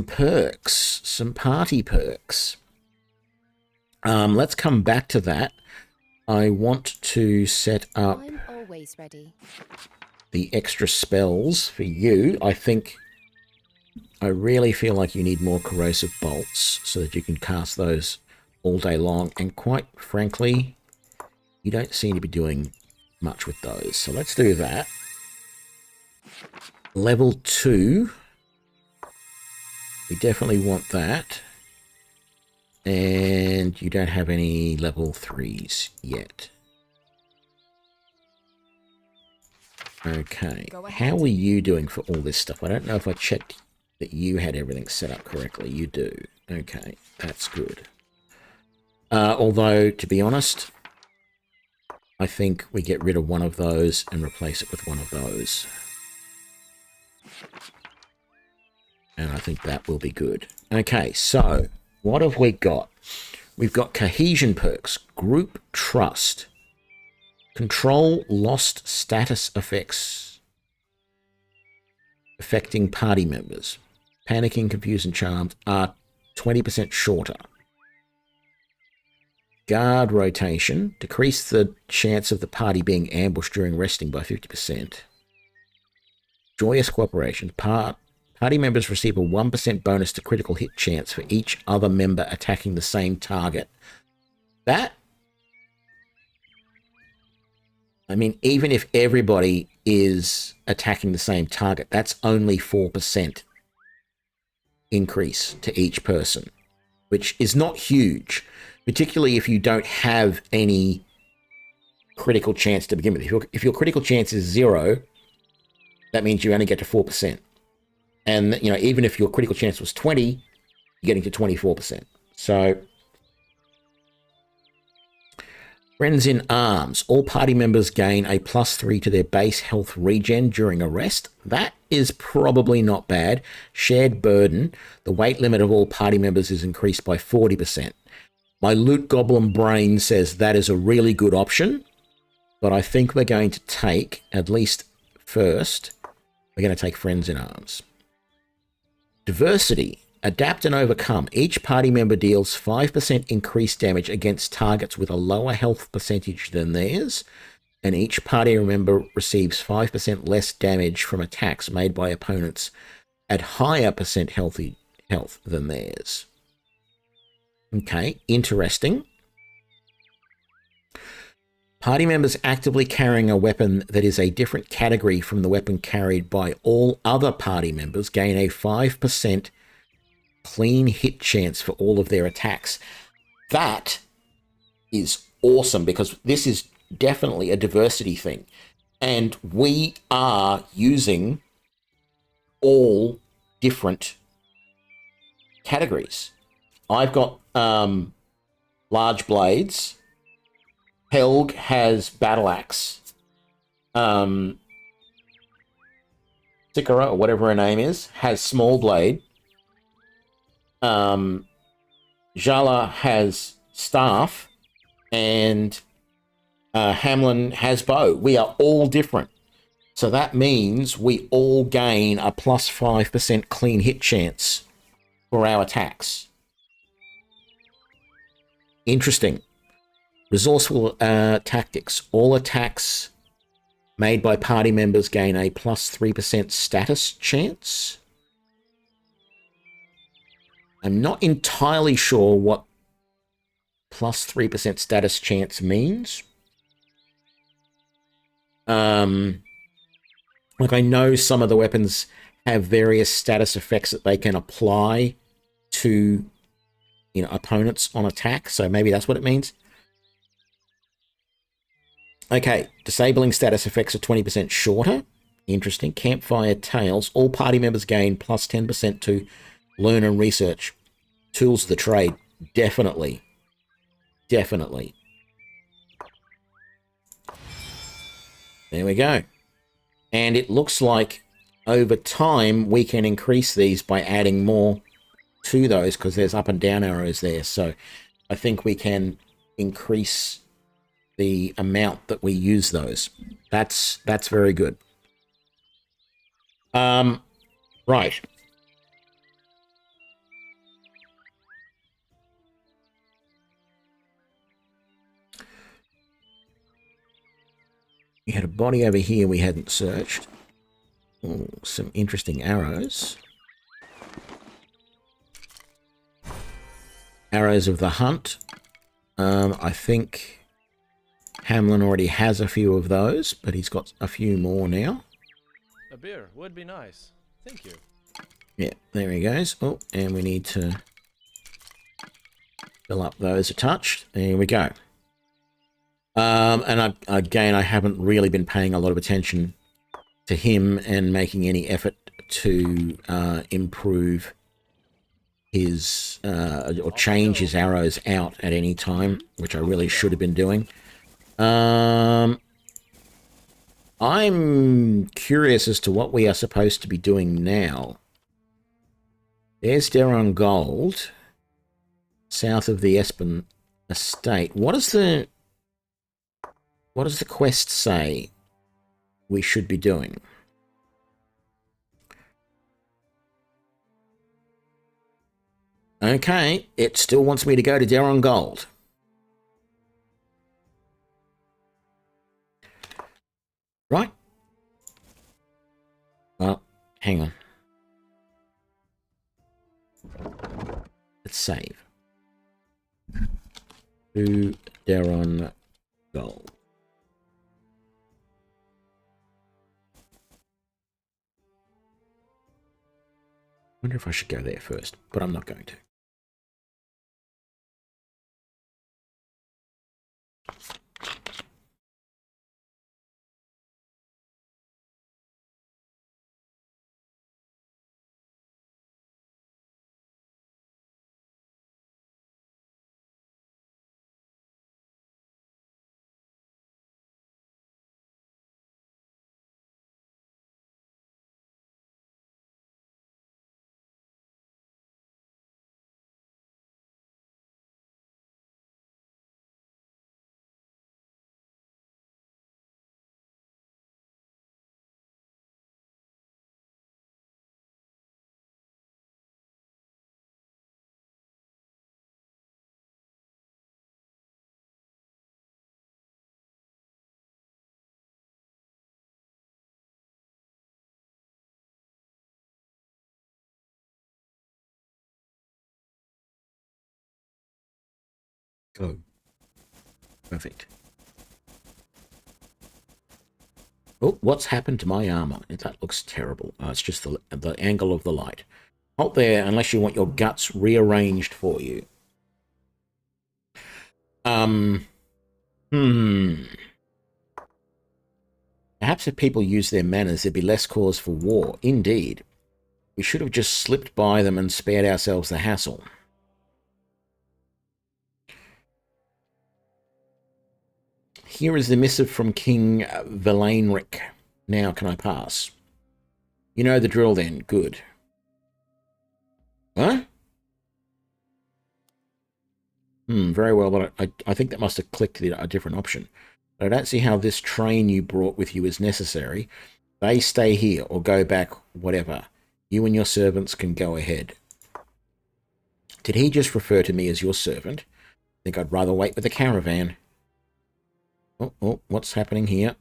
perks, some party perks. Let's come back to that. I want to set up I'm always ready. the extra spells for you. I really feel like you need more corrosive bolts so that you can cast those all day long. And quite frankly, you don't seem to be doing much with those. So let's do that. Level 2. We definitely want that. And you don't have any level 3s yet. Okay. How are you doing for all this stuff? I don't know if I checked that you had everything set up correctly. You do. Okay, that's good. Although, to be honest, I think we get rid of one of those and replace it with one of those. And I think that will be good. Okay, so what have we got? We've got cohesion perks, group trust, control lost status effects affecting party members. Panicking, confused, and charmed are 20% shorter. Guard rotation, decrease the chance of the party being ambushed during resting by 50%. Joyous cooperation, party members receive a 1% bonus to critical hit chance for each other member attacking the same target. Even if everybody is attacking the same target, that's only 4% increase to each person, which is not huge, particularly if you don't have any critical chance to begin with. If your critical chance is 0, that means you only get to 4%. And, even if your critical chance was 20, you're getting to 24%. So, Friends in Arms. All party members gain a +3 to their base health regen during a rest. That is probably not bad. Shared Burden. The weight limit of all party members is increased by 40%. My loot goblin brain says that is a really good option, but I think we're going to take, at least first, we're going to take Friends in Arms. Diversity. Adapt and overcome. Each party member deals 5% increased damage against targets with a lower health percentage than theirs. and each party member receives 5% less damage from attacks made by opponents at higher percent health than theirs. Okay, interesting. Party members actively carrying a weapon that is a different category from the weapon carried by all other party members gain a 5% clean hit chance for all of their attacks. That is awesome because this is definitely a diversity thing. And we are using all different categories. I've got large blades. Helg has battle axe. Sikara, or whatever her name is, has small blade. Jala has staff, and Hamlin has bow. We are all different. So that means we all gain a plus 5% clean hit chance for our attacks. Interesting. Resourceful tactics. All attacks made by party members gain a plus 3% status chance. I'm not entirely sure what plus 3% status chance means. Like, I know some of the weapons have various status effects that they can apply to, you know, opponents on attack, so maybe that's what it means. Okay, disabling status effects are 20% shorter. Interesting. Campfire Tales. All party members gain plus 10% to learn and research. Tools of the trade. Definitely. Definitely. There we go. And it looks like over time we can increase these by adding more to those because there's up and down arrows there. So I think we can increase the amount that we use those. That's very good. Right. We had a body over here we hadn't searched. Ooh, some interesting arrows. Arrows of the hunt. I think Hamlin already has a few of those, but he's got a few more now. A beer would be nice. Thank you. Yeah, there he goes. Oh, and we need to fill up those a touch. There we go. And again, I haven't really been paying a lot of attention to him and making any effort to improve his or change his arrows out at any time, which I really should have been doing. I'm curious as to what we are supposed to be doing now. There's Deron Gold, south of the Espen estate. What does the quest say we should be doing? Okay, it still wants me to go to Deron Gold. Right. Well, hang on. Let's save. To Deron Gold. I wonder if I should go there first, but I'm not going to. Go. Perfect. Oh, what's happened to my armor? That looks terrible. Oh, it's just the angle of the light. Hold there unless you want your guts rearranged for you. Perhaps if people use their manners, there'd be less cause for war. Indeed. We should have just slipped by them and spared ourselves the hassle. Here is the missive from King Valainric. Now can I pass? You know the drill then. Good. Huh? Very well, but I think that must have clicked a different option. But I don't see how this train you brought with you is necessary. They stay here or go back, whatever. You and your servants can go ahead. Did he just refer to me as your servant? I think I'd rather wait with the caravan. Oh, what's happening here?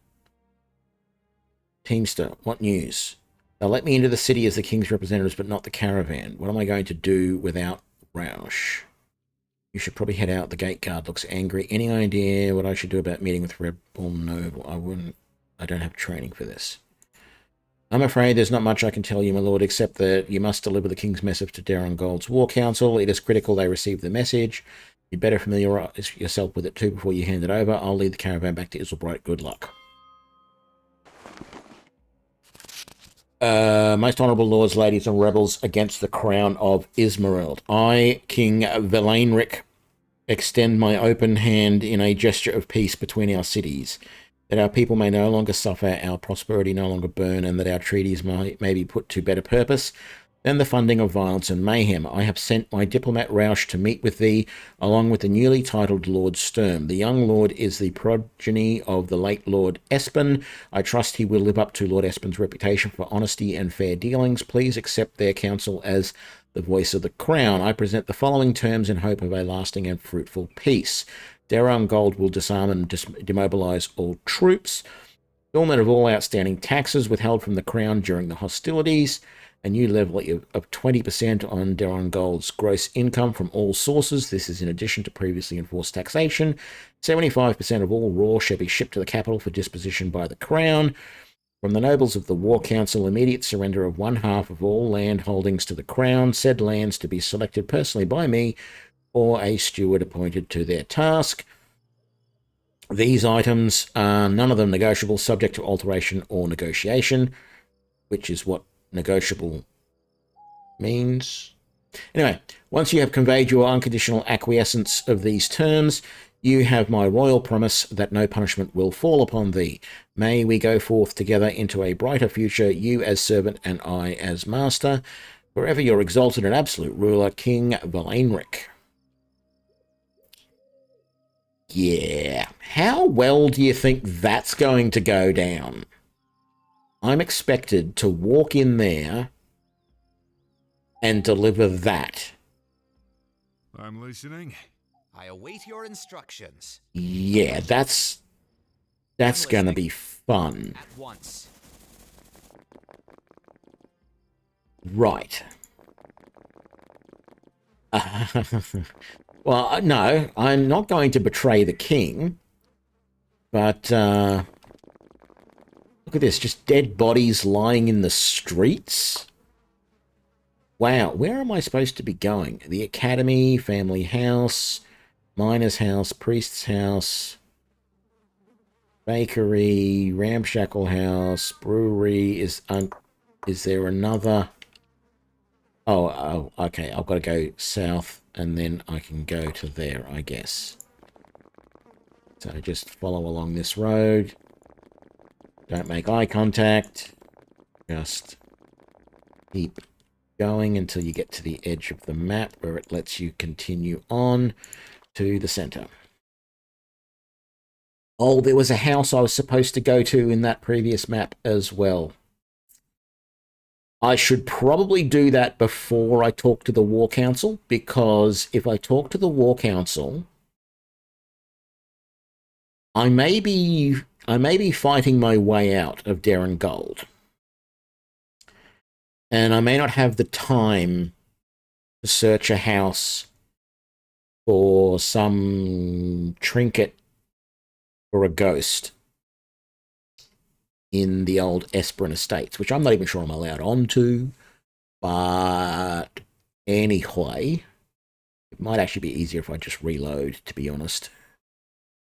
Teamster, what news? They'll let me into the city as the king's representatives, but not the caravan. What am I going to do without Roush? You should probably head out. The gate guard looks angry. Any idea what I should do about meeting with Rebel Noble? I don't have training for this. I'm afraid there's not much I can tell you, my lord, except that you must deliver the king's message to Darren Gold's War Council. It is critical they receive the message. You'd better familiarise yourself with it too before you hand it over. I'll lead the caravan back to Iselbright. Good luck. Most honourable lords, ladies, and rebels against the crown of Ismerald. I, King Valainric, extend my open hand in a gesture of peace between our cities, that our people may no longer suffer, our prosperity no longer burn, and that our treaties may be put to better purpose than the funding of violence and mayhem. I have sent my diplomat Roush to meet with thee, along with the newly titled Lord Sturm. The young lord is the progeny of the late Lord Espen. I trust he will live up to Lord Espen's reputation for honesty and fair dealings. Please accept their counsel as the voice of the crown. I present the following terms in hope of a lasting and fruitful peace. Darren Gold will disarm and demobilise all troops. Fulfillment of all outstanding taxes withheld from the crown during the hostilities. A new level of 20% on Darren Gold's gross income from all sources. This is in addition to previously enforced taxation. 75% of all raw shall be shipped to the capital for disposition by the crown. From the nobles of the War Council, immediate surrender of 1/2 of all land holdings to the crown, said lands to be selected personally by me or a steward appointed to their task. These items are none of them negotiable, subject to alteration or negotiation, which is what negotiable means. Anyway, once you have conveyed your unconditional acquiescence of these terms, you have my royal promise that no punishment will fall upon thee. May we go forth together into a brighter future, you as servant and I as master. Forever your exalted and absolute ruler, King Valainric. Yeah, how well do you think that's going to go down? I'm expected to walk in there and deliver that. I'm listening. I await your instructions. Yeah, that's going to be fun. At once. Right. Well, no, I'm not going to betray the king, but look at this, just dead bodies lying in the streets. Wow, where am I supposed to be going? The academy, family house, miner's house, priest's house, bakery, ramshackle house, brewery. Is there another? Oh, okay, I've got to go south and then I can go to there, I guess. So just follow along this road. Don't make eye contact. Just keep going until you get to the edge of the map where it lets you continue on to the center. Oh, there was a house I was supposed to go to in that previous map as well. I should probably do that before I talk to the War Council, because if I talk to the War Council, I may be fighting my way out of Darren Gold. And I may not have the time to search a house for for some trinket or a ghost in the old Esperin estates, which I'm not even sure I'm allowed onto. But anyway, it might actually be easier if I just reload, to be honest,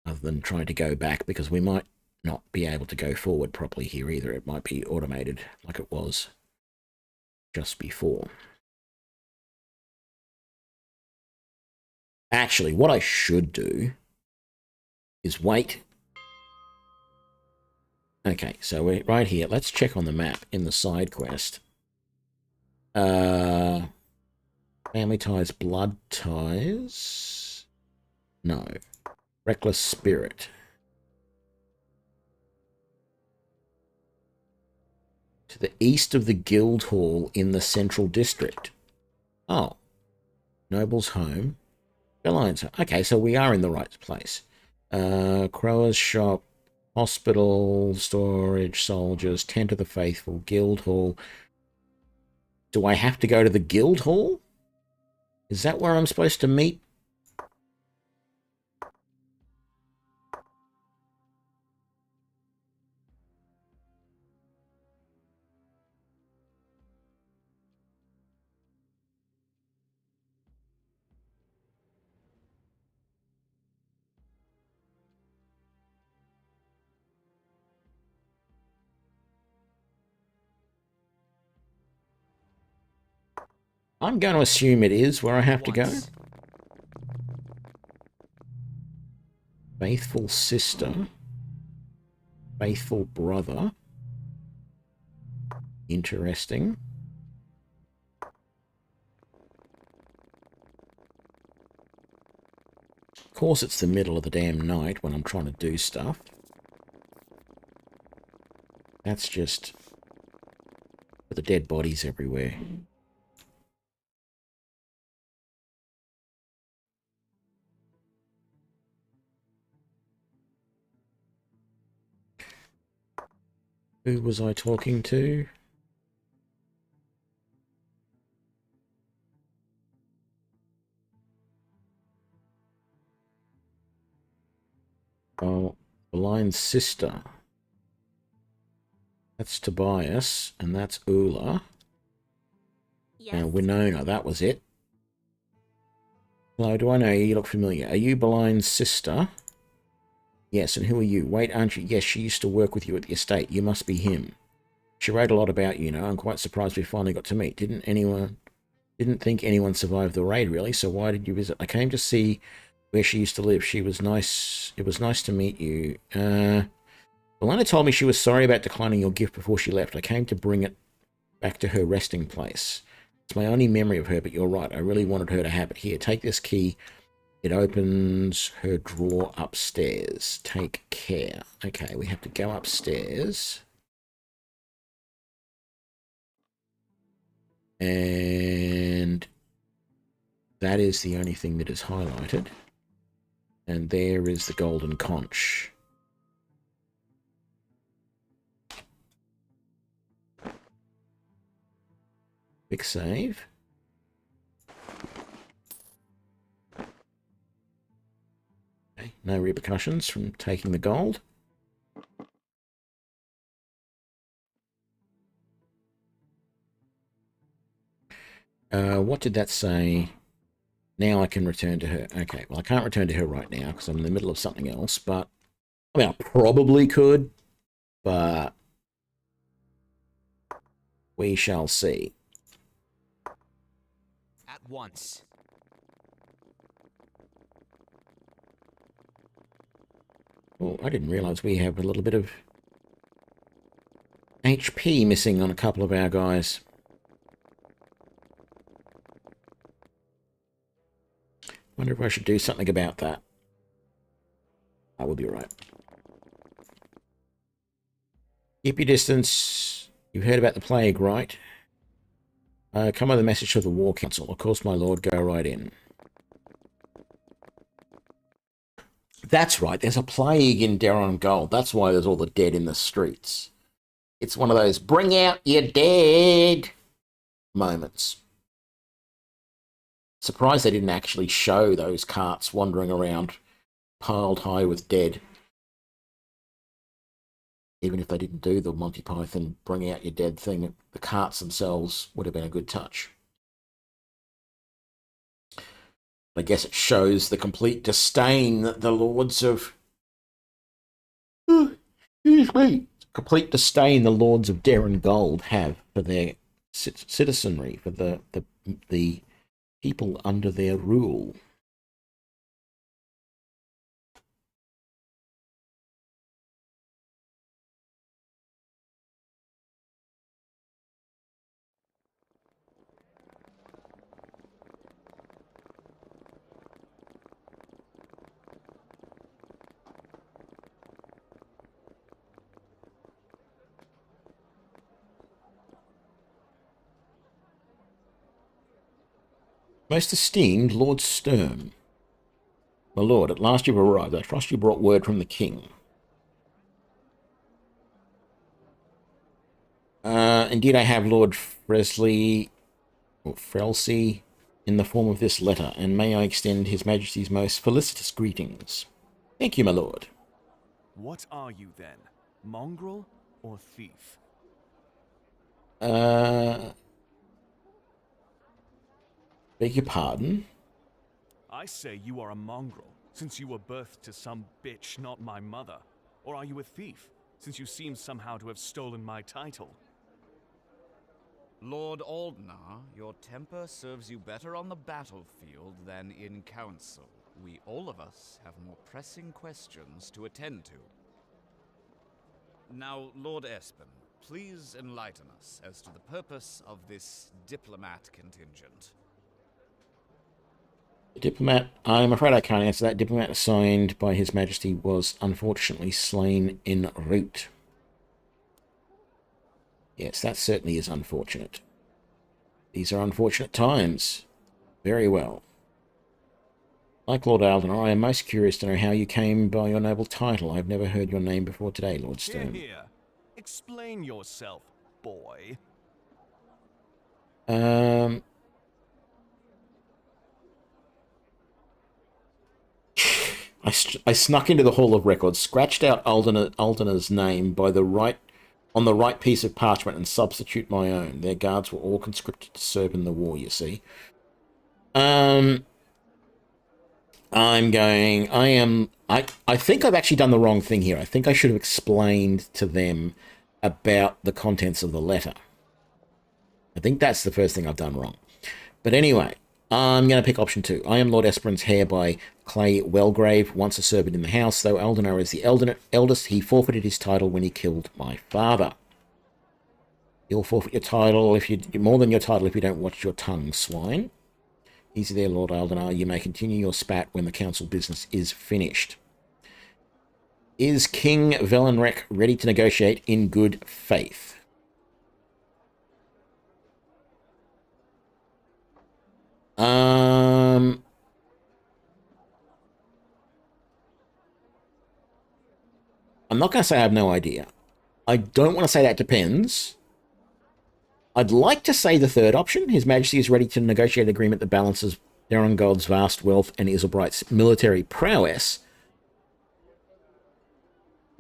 other than trying to go back, because we might not be able to go forward properly here either. It might be automated like it was just before. Actually, what I should do is wait. Okay, so we're right here. Let's check on the map in the side quest. Family ties, blood ties. No. Reckless spirit. To the east of the guild hall in the central district. Oh. Noble's home. Bellion's home. Okay, so we are in the right place. Crower's shop. Hospital, storage, soldiers, tent of the faithful, guild hall. Do I have to go to the guild hall? Is that where I'm supposed to meet? I'm going to assume it is where I have to go. Faithful sister. Faithful brother. Interesting. Of course, it's the middle of the damn night when I'm trying to do stuff. That's just with the dead bodies everywhere. Who was I talking to? Oh, Blind's sister. That's Tobias, and that's Ula. Yes. And Winona, that was it. Hello, do I know you? You look familiar. Are you Blind's sister? Yes, and who are you? Wait, aren't you? Yes, she used to work with you at the estate. You must be him. She wrote a lot about you, I'm quite surprised we finally got to meet. Didn't think anyone survived the raid, really, so why did you visit? I came to see where she used to live. She was nice. It was nice to meet you. Belana told me she was sorry about declining your gift before she left. I came to bring it back to her resting place. It's my only memory of her, but you're right. I really wanted her to have it. Here, take this key. It opens her drawer upstairs. Take care. Okay, we have to go upstairs. And that is the only thing that is highlighted. And there is the golden conch. Quick save. Okay, no repercussions from taking the gold. What did that say? Now I can return to her. Okay, well, I can't return to her right now because I'm in the middle of something else, but I mean, I probably could, but we shall see. At once. Oh, I didn't realize we have a little bit of HP missing on a couple of our guys. Wonder if I should do something about that. I will be right. Keep your distance. You've heard about the plague, right? Come with a message to the War Council. Of course, my lord, go right in. That's right, there's a plague in Deron Gold. That's why there's all the dead in the streets. It's one of those bring out your dead moments. Surprised they didn't actually show those carts wandering around piled high with dead. Even if they didn't do the Monty Python bring out your dead thing, the carts themselves would have been a good touch. I guess it shows the complete disdain that the lords of... excuse me. Complete disdain the lords of Darren Gold have for their citizenry, for the people under their rule. Most esteemed Lord Sturm. My lord, at last you've arrived. I trust you brought word from the king. Indeed I have, Lord Fresley, or Frelsey, in the form of this letter, and may I extend His Majesty's most felicitous greetings. Thank you, my lord. What are you then? Mongrel or thief? Beg your pardon? I say you are a mongrel, since you were birthed to some bitch not my mother. Or are you a thief, since you seem somehow to have stolen my title? Lord Aldnar, your temper serves you better on the battlefield than in council. We, all of us, have more pressing questions to attend to. Now, Lord Espen, please enlighten us as to the purpose of this diplomat contingent. The diplomat, I'm afraid I can't answer that. Diplomat assigned by His Majesty was unfortunately slain en route. Yes, that certainly is unfortunate. These are unfortunate times. Very well. Like Lord Aldner, I am most curious to know how you came by your noble title. I've never heard your name before today, Lord Sturm. Here. Explain yourself, boy. I snuck into the Hall of Records, scratched out Aldener's name on the right piece of parchment and substitute my own. Their guards were all conscripted to serve in the war, you see. I think I've actually done the wrong thing here. I think I should have explained to them about the contents of the letter. I think that's the first thing I've done wrong. But anyway, I'm going to pick option 2. I am Lord Esperan's heir by Clay Wellgrave, once a servant in the house. Though Aldner is the eldest, he forfeited his title when he killed my father. You'll forfeit your title more than your title if you don't watch your tongue, swine. Easy there, Lord Aldner. You may continue your spat when the council business is finished. Is King Velenrek ready to negotiate in good faith? I'm not going to say I have no idea. I don't want to say that depends. I'd like to say the third option. His Majesty is ready to negotiate an agreement that balances Darrengold's vast wealth and Isilbright's military prowess.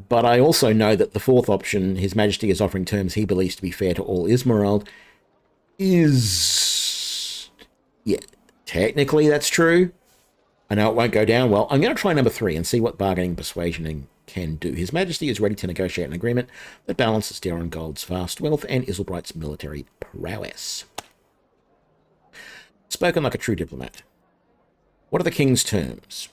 But I also know that the fourth option, His Majesty is offering terms he believes to be fair to all Ismerald, is... yeah, technically that's true. I know it won't go down well. I'm going to try number 3 and see what bargaining persuasioning can do. His Majesty is ready to negotiate an agreement that balances Darrengold's vast wealth and Isilbright's military prowess. Spoken like a true diplomat. What are the king's terms?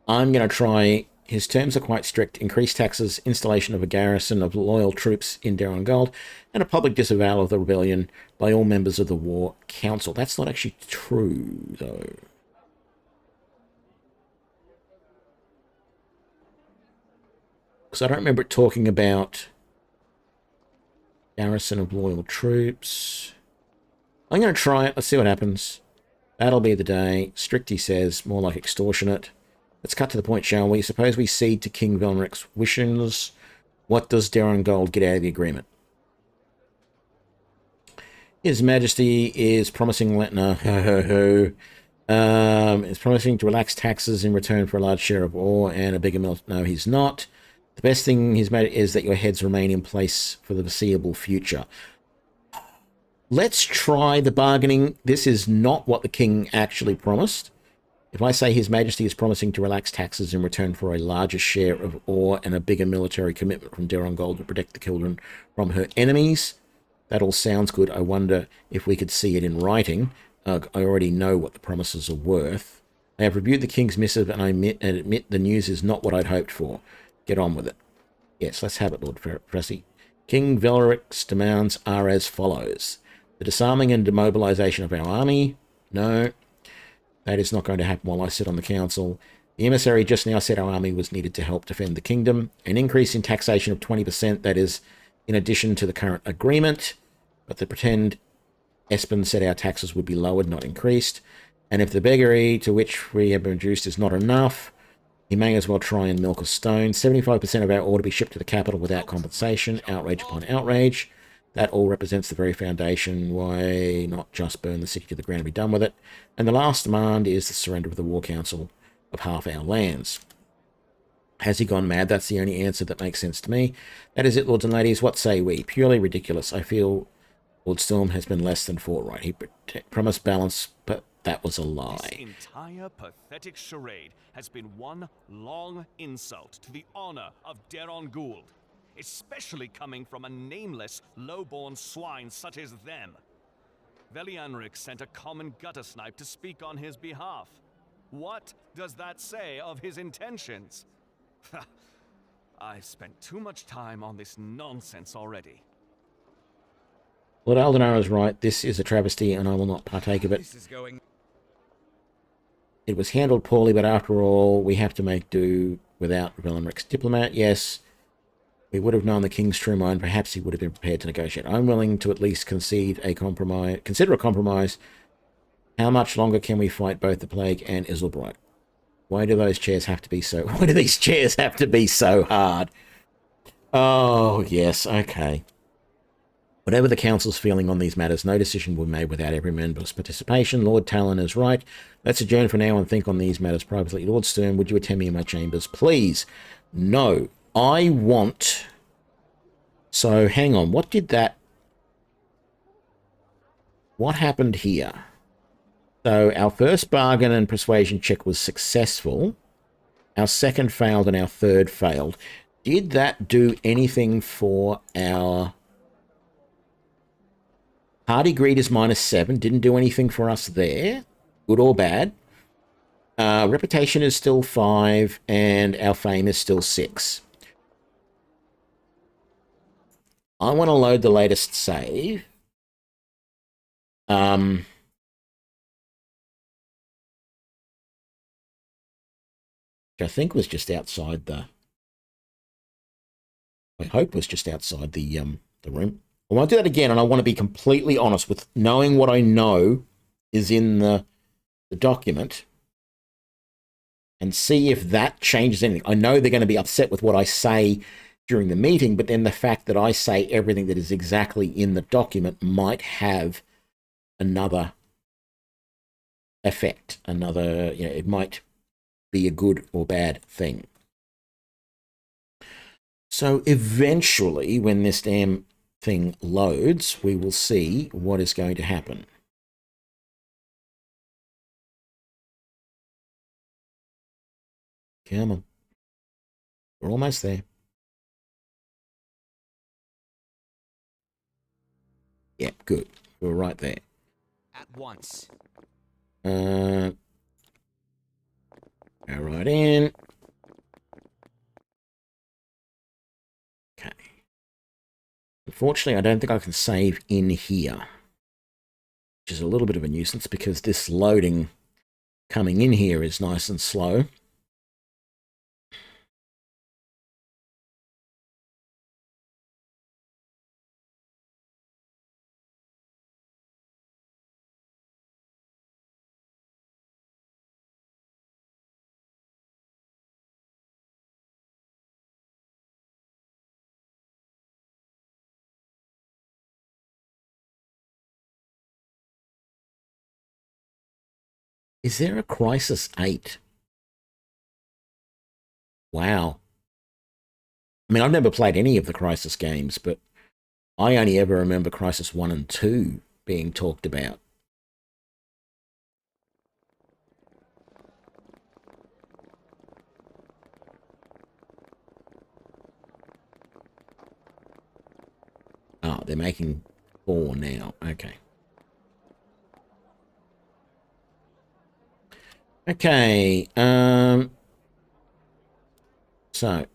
I'm going to try... His terms are quite strict. Increased taxes, installation of a garrison of loyal troops in Darrengold, and a public disavowal of the rebellion by all members of the War Council. That's not actually true, though. Because I don't remember it talking about garrison of loyal troops. I'm going to try it. Let's see what happens. That'll be the day. Stricty says, more like extortionate. Let's cut to the point, shall we? Suppose we cede to King Velneric's wishes. What does Darren Gold get out of the agreement? His Majesty is promising is promising to relax taxes in return for a large share of ore and a bigger mill. No, he's not. The best thing His Majesty is that your heads remain in place for the foreseeable future. Let's try the bargaining. This is not what the king actually promised. If I say His Majesty is promising to relax taxes in return for a larger share of ore and a bigger military commitment from Darren Gold to protect the children from her enemies, that all sounds good. I wonder if we could see it in writing. I already know what the promises are worth. I have reviewed the king's missive and I admit the news is not what I'd hoped for. Get on with it. Yes, let's have it, Lord Fressy. King Velric's demands are as follows. The disarming and demobilization of our army. No, that is not going to happen while I sit on the council. The emissary just now said our army was needed to help defend the kingdom. An increase in taxation of 20%, that is in addition to the current agreement. But the pretend Espen said our taxes would be lowered, not increased. And if the beggary to which we have been reduced is not enough, he may as well try and milk a stone. 75% of our ore to be shipped to the capital without compensation. Outrage upon outrage. That all represents the very foundation. Why not just burn the city to the ground and be done with it? And the last demand is the surrender of the War Council of half our lands. Has he gone mad? That's the only answer that makes sense to me. That is it, lords and ladies. What say we? Purely ridiculous. I feel Lord Storm has been less than forthright. He promised balance, but that was a lie. This entire pathetic charade has been one long insult to the honor of Darren Gould. Especially coming from a nameless, low-born swine such as them. Velianric sent a common gutter snipe to speak on his behalf. What does that say of his intentions? I've spent too much time on this nonsense already. Lord Aldenara is right. This is a travesty, and I will not partake of it. It was handled poorly, but after all, we have to make do without Velianric's diplomat. Yes. We would have known the king's true mind. Perhaps he would have been prepared to negotiate. I'm willing to at least consider a compromise. How much longer can we fight both the plague and Isilbright? Why do those chairs have to be so? Why do these chairs have to be so hard? Oh yes, okay. Whatever the council's feeling on these matters, no decision will be made without every member's participation. Lord Talon is right. Let's adjourn for now and think on these matters privately. Lord Stern, would you attend me in my chambers, please? No. I want... So, hang on. What did that... What happened here? So, our first bargain and persuasion check was successful. Our second failed and our third failed. Did that do anything for our... Hardy Greed is -7. Didn't do anything for us there. Good or bad. Reputation is still 5. And our fame is still 6. I want to load the latest save. Which I think was just outside the... I hope was just outside the room. I want to do that again, and I want to be completely honest with knowing what I know is in the document and see if that changes anything. I know they're going to be upset with what I say during the meeting, but then the fact that I say everything that is exactly in the document might have another effect, another, you know, it might be a good or bad thing. So eventually, when this damn thing loads, we will see what is going to happen. Come on. We're almost there. Yep, good. We're right there. At once. Go right in. Okay. Unfortunately, I don't think I can save in here, which is a little bit of a nuisance because this loading coming in here is nice and slow. Is there a Crisis 8? Wow. I mean, I've never played any of the Crisis games, but I only ever remember Crisis 1 and 2 being talked about. Oh, they're making 4 now. Okay. Okay. So,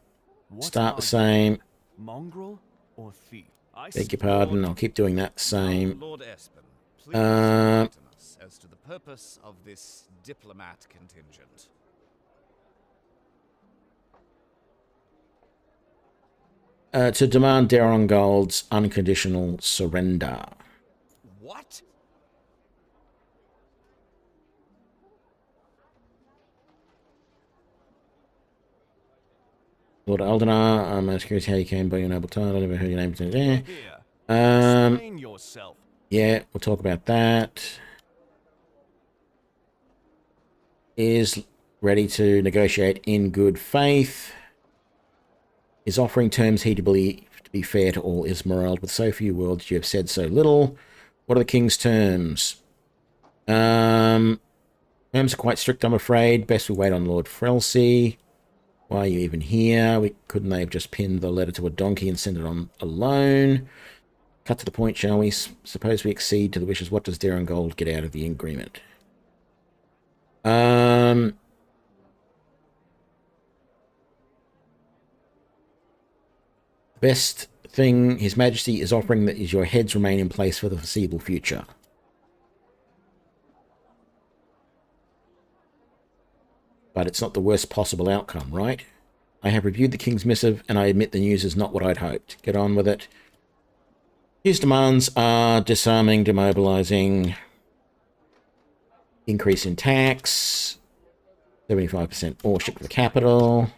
start the same. Mongrel or thief? Beg your pardon. I'll keep doing that the same. Lord Espen, please enlighten us as to the purpose of this diplomat contingent. To demand Derongold's unconditional surrender. What? Lord Aldenar, I'm curious how you came by your noble title. I never heard your name. Explain yourself. Yeah, we'll talk about that. Is ready to negotiate in good faith. Is offering terms he to believe to be fair to all Ismerald. With so few words, you have said so little. What are the king's terms? Terms are quite strict, I'm afraid. Best we wait on Lord Frelsey. Why are you even here? Couldn't they have just pinned the letter to a donkey and sent it on alone? Cut to the point, shall we? Suppose we accede to the wishes. What does Derongold get out of the agreement? Best thing His Majesty is offering that is your heads remain in place for the foreseeable future. But it's not the worst possible outcome, right? I have reviewed the King's missive, and I admit the news is not what I'd hoped. Get on with it. His demands are disarming, demobilizing, increase in tax, 75% ownership of the capital,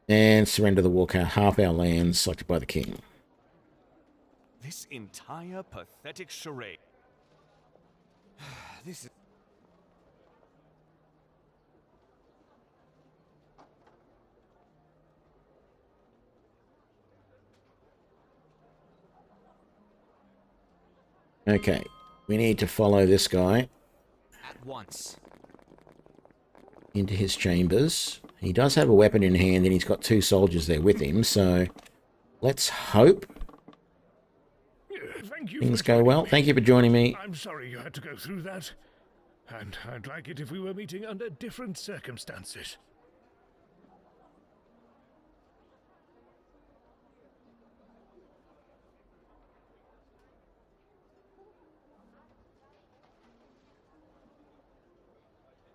and surrender the Warcar half our lands selected by the King. This entire pathetic charade. This is... Okay, we need to follow this guy At once. into his chambers. He does have a weapon in hand, and he's got 2 soldiers there with him, so let's hope things go well. Thank you for joining me. I'm sorry you had to go through that. And I'd like it if we were meeting under different circumstances.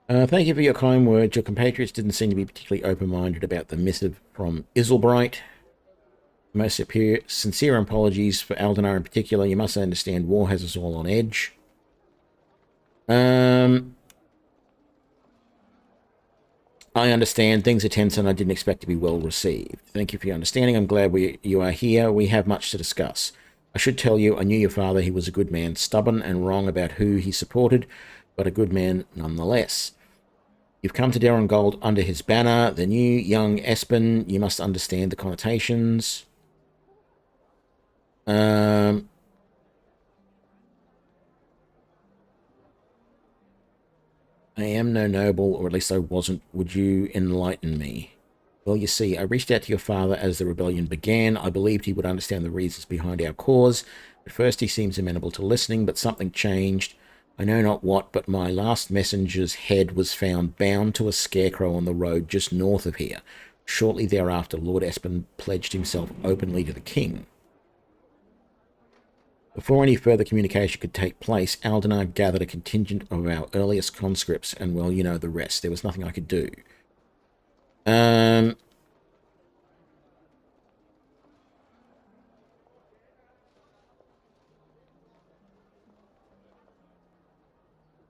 Thank you for your kind words. Your compatriots didn't seem to be particularly open-minded about the missive from Isilbright. Most sincere apologies for Aldenar in particular. You must understand war has us all on edge. I understand. Things are tense and I didn't expect to be well received. Thank you for your understanding. I'm glad you are here. We have much to discuss. I should tell you, I knew your father. He was a good man, stubborn and wrong about who he supported, but a good man nonetheless. You've come to Derongold under his banner, the new young Espen. You must understand the connotations. I am no noble, or at least I wasn't. Would you enlighten me? Well, you see, I reached out to your father as the rebellion began. I believed he would understand the reasons behind our cause. At first he seems amenable to listening, but something changed. I know not what, but my last messenger's head was found bound to a scarecrow on the road just north of here. Shortly thereafter, Lord Espen pledged himself openly to the king. Before any further communication could take place, Aldenar gathered a contingent of our earliest conscripts, and, well, you know the rest. There was nothing I could do.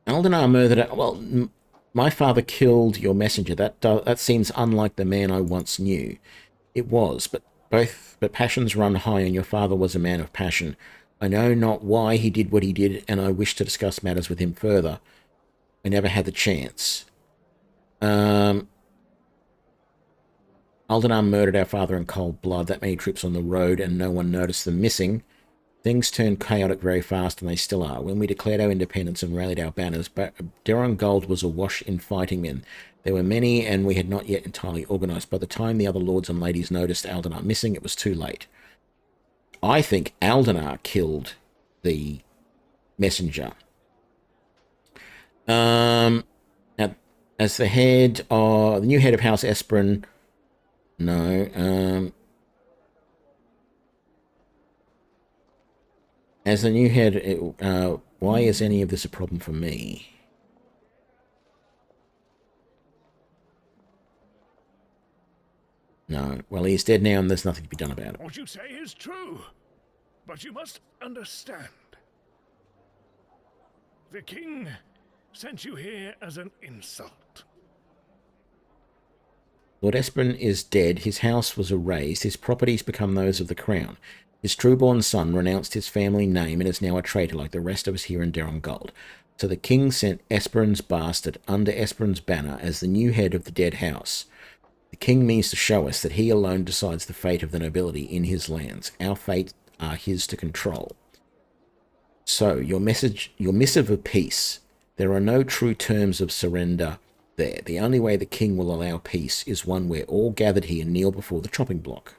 Aldenar murdered... Well, my father killed your messenger. That seems unlike the man I once knew. It was, but passions run high, and your father was a man of passion. I know not why he did what he did, and I wish to discuss matters with him further. We never had the chance. Aldenar murdered our father in cold blood. That many troops on the road, and no one noticed them missing. Things turned chaotic very fast, and they still are. When we declared our independence and rallied our banners, Deron Gold was awash in fighting men. There were many, and we had not yet entirely organised. By the time the other lords and ladies noticed Aldenar missing, it was too late. I think Aldenar killed the messenger. As the head of the new head of House Esperin, no. As the new head, why is any of this a problem for me? No. Well, he's dead now, and there's nothing to be done about it. What you say is true, but you must understand. The king sent you here as an insult. Lord Esperin is dead, his house was erased, his properties become those of the crown. His true-born son renounced his family name and is now a traitor like the rest of us here in Deron Gold. So the king sent Esperin's bastard under Esperin's banner as the new head of the dead house. The king means to show us that he alone decides the fate of the nobility in his lands. Our fate are his to control. So, your missive of peace. There are no true terms of surrender there. The only way the king will allow peace is one where all gathered here kneel before the chopping block.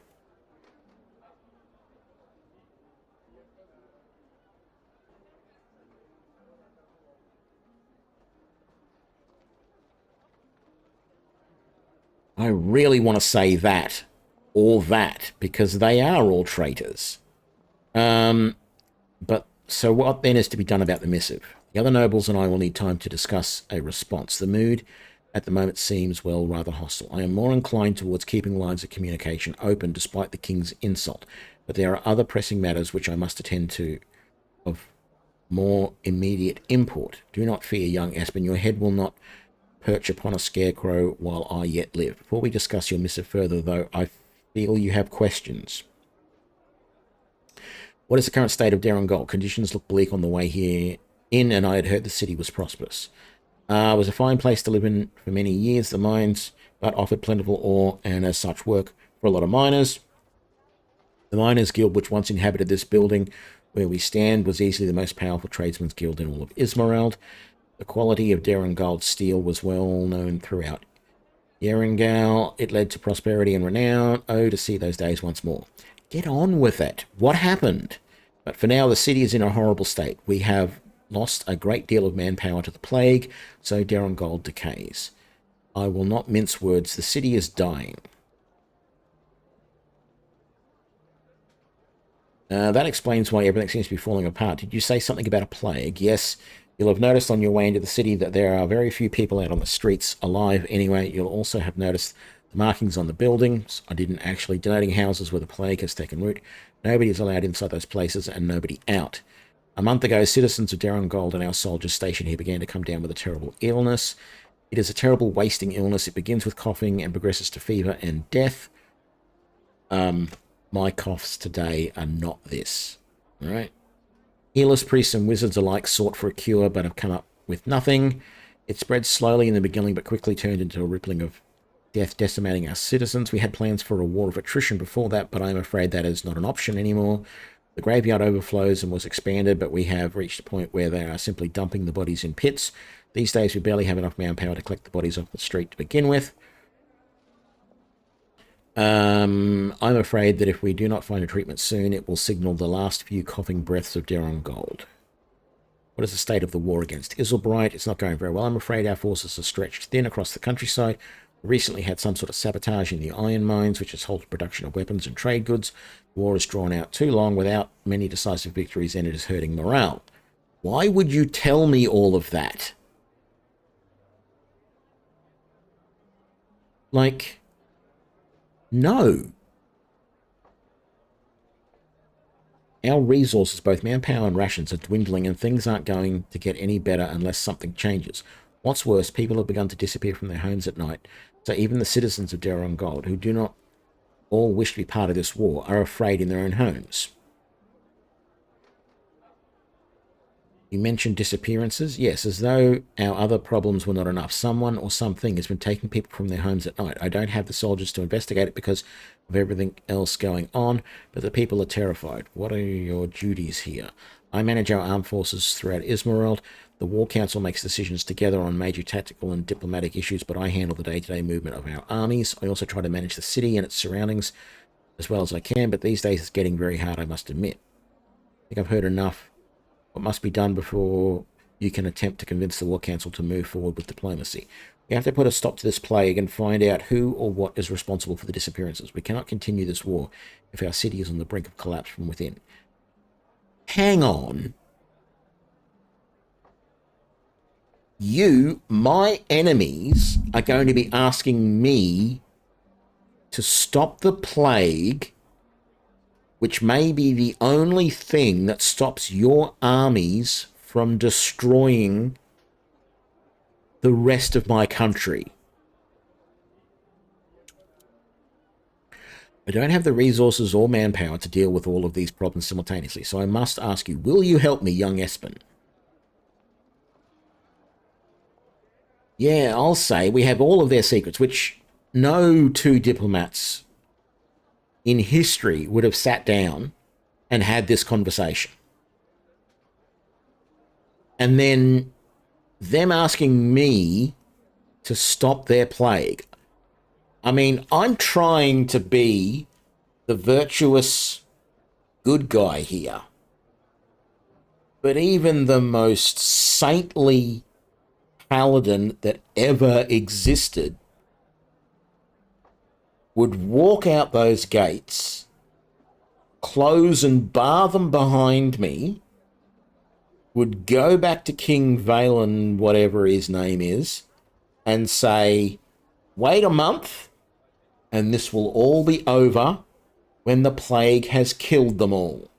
I really want to say that, or that, because they are all traitors. But so what then is to be done about the missive? The other nobles and I will need time to discuss a response. The mood at the moment seems, well, rather hostile. I am more inclined towards keeping lines of communication open despite the king's insult, but there are other pressing matters which I must attend to of more immediate import. Do not fear, young Espen. Your head will not perch upon a scarecrow while I yet live. Before we discuss your missive further, though, I feel you have questions. What is the current state of Deron Gold? Conditions look bleak on the way here in, and I had heard the city was prosperous. It was a fine place to live in for many years. The mines, but offered plentiful ore, and as such work for a lot of miners. The Miners' Guild, which once inhabited this building where we stand, was easily the most powerful tradesmen's guild in all of Ismerald. The quality of Deron Gold steel was well known throughout Yerengal. It led to prosperity and renown. Oh, to see those days once more. Get on with it. What happened? But for now, the city is in a horrible state. We have lost a great deal of manpower to the plague, so Deron Gold decays. I will not mince words. The city is dying. That explains why everything seems to be falling apart. Did you say something about a plague? Yes. You'll have noticed on your way into the city that there are very few people out on the streets alive anyway. You'll also have noticed the markings on the buildings. I didn't actually denoting houses where the plague has taken root. Nobody is allowed inside those places and nobody out. A month ago, citizens of Deron Gold and our soldiers stationed here began to come down with a terrible illness. It is a terrible wasting illness. It begins with coughing and progresses to fever and death. My coughs today are not this. All right. Healers, priests, and wizards alike sought for a cure, but have come up with nothing. It spread slowly in the beginning, but quickly turned into a rippling of death, decimating our citizens. We had plans for a war of attrition before that, but I'm afraid that is not an option anymore. The graveyard overflows and was expanded, but we have reached a point where they are simply dumping the bodies in pits. These days, we barely have enough manpower to collect the bodies off the street to begin with. I'm afraid that if we do not find a treatment soon, it will signal the last few coughing breaths of Deron Gold. What is the state of the war against Isilbright? It's not going very well. I'm afraid our forces are stretched thin across the countryside. We recently had some sort of sabotage in the iron mines, which has halted production of weapons and trade goods. The war is drawn out too long without many decisive victories, and it is hurting morale. Why would you tell me all of that? Like, no. Our resources, both manpower and rations, are dwindling, and things aren't going to get any better unless something changes. What's worse, people have begun to disappear from their homes at night, so even the citizens of Deron Gold, who do not all wish to be part of this war, are afraid in their own homes. You mentioned disappearances. Yes, as though our other problems were not enough. Someone or something has been taking people from their homes at night. I don't have the soldiers to investigate it because of everything else going on, but the people are terrified. What are your duties here? I manage our armed forces throughout Ismerald. The War Council makes decisions together on major tactical and diplomatic issues, but I handle the day-to-day movement of our armies. I also try to manage the city and its surroundings as well as I can, but these days it's getting very hard, I must admit. I think I've heard enough. What must be done before you can attempt to convince the War Council to move forward with diplomacy? We have to put a stop to this plague and find out who or what is responsible for the disappearances. We cannot continue this war if our city is on the brink of collapse from within. Hang on. You, my enemies, are going to be asking me to stop the plague, which may be the only thing that stops your armies from destroying the rest of my country. I don't have the resources or manpower to deal with all of these problems simultaneously, so I must ask you, will you help me, young Espen? Yeah, I'll say we have all of their secrets, which no two diplomats in history would have sat down and had this conversation. And then them asking me to stop their plague. I mean, I'm trying to be the virtuous good guy here. But even the most saintly paladin that ever existed would walk out those gates, close and bar them behind me, would go back to King Valen, whatever his name is, and say, wait a month, and this will all be over when the plague has killed them all.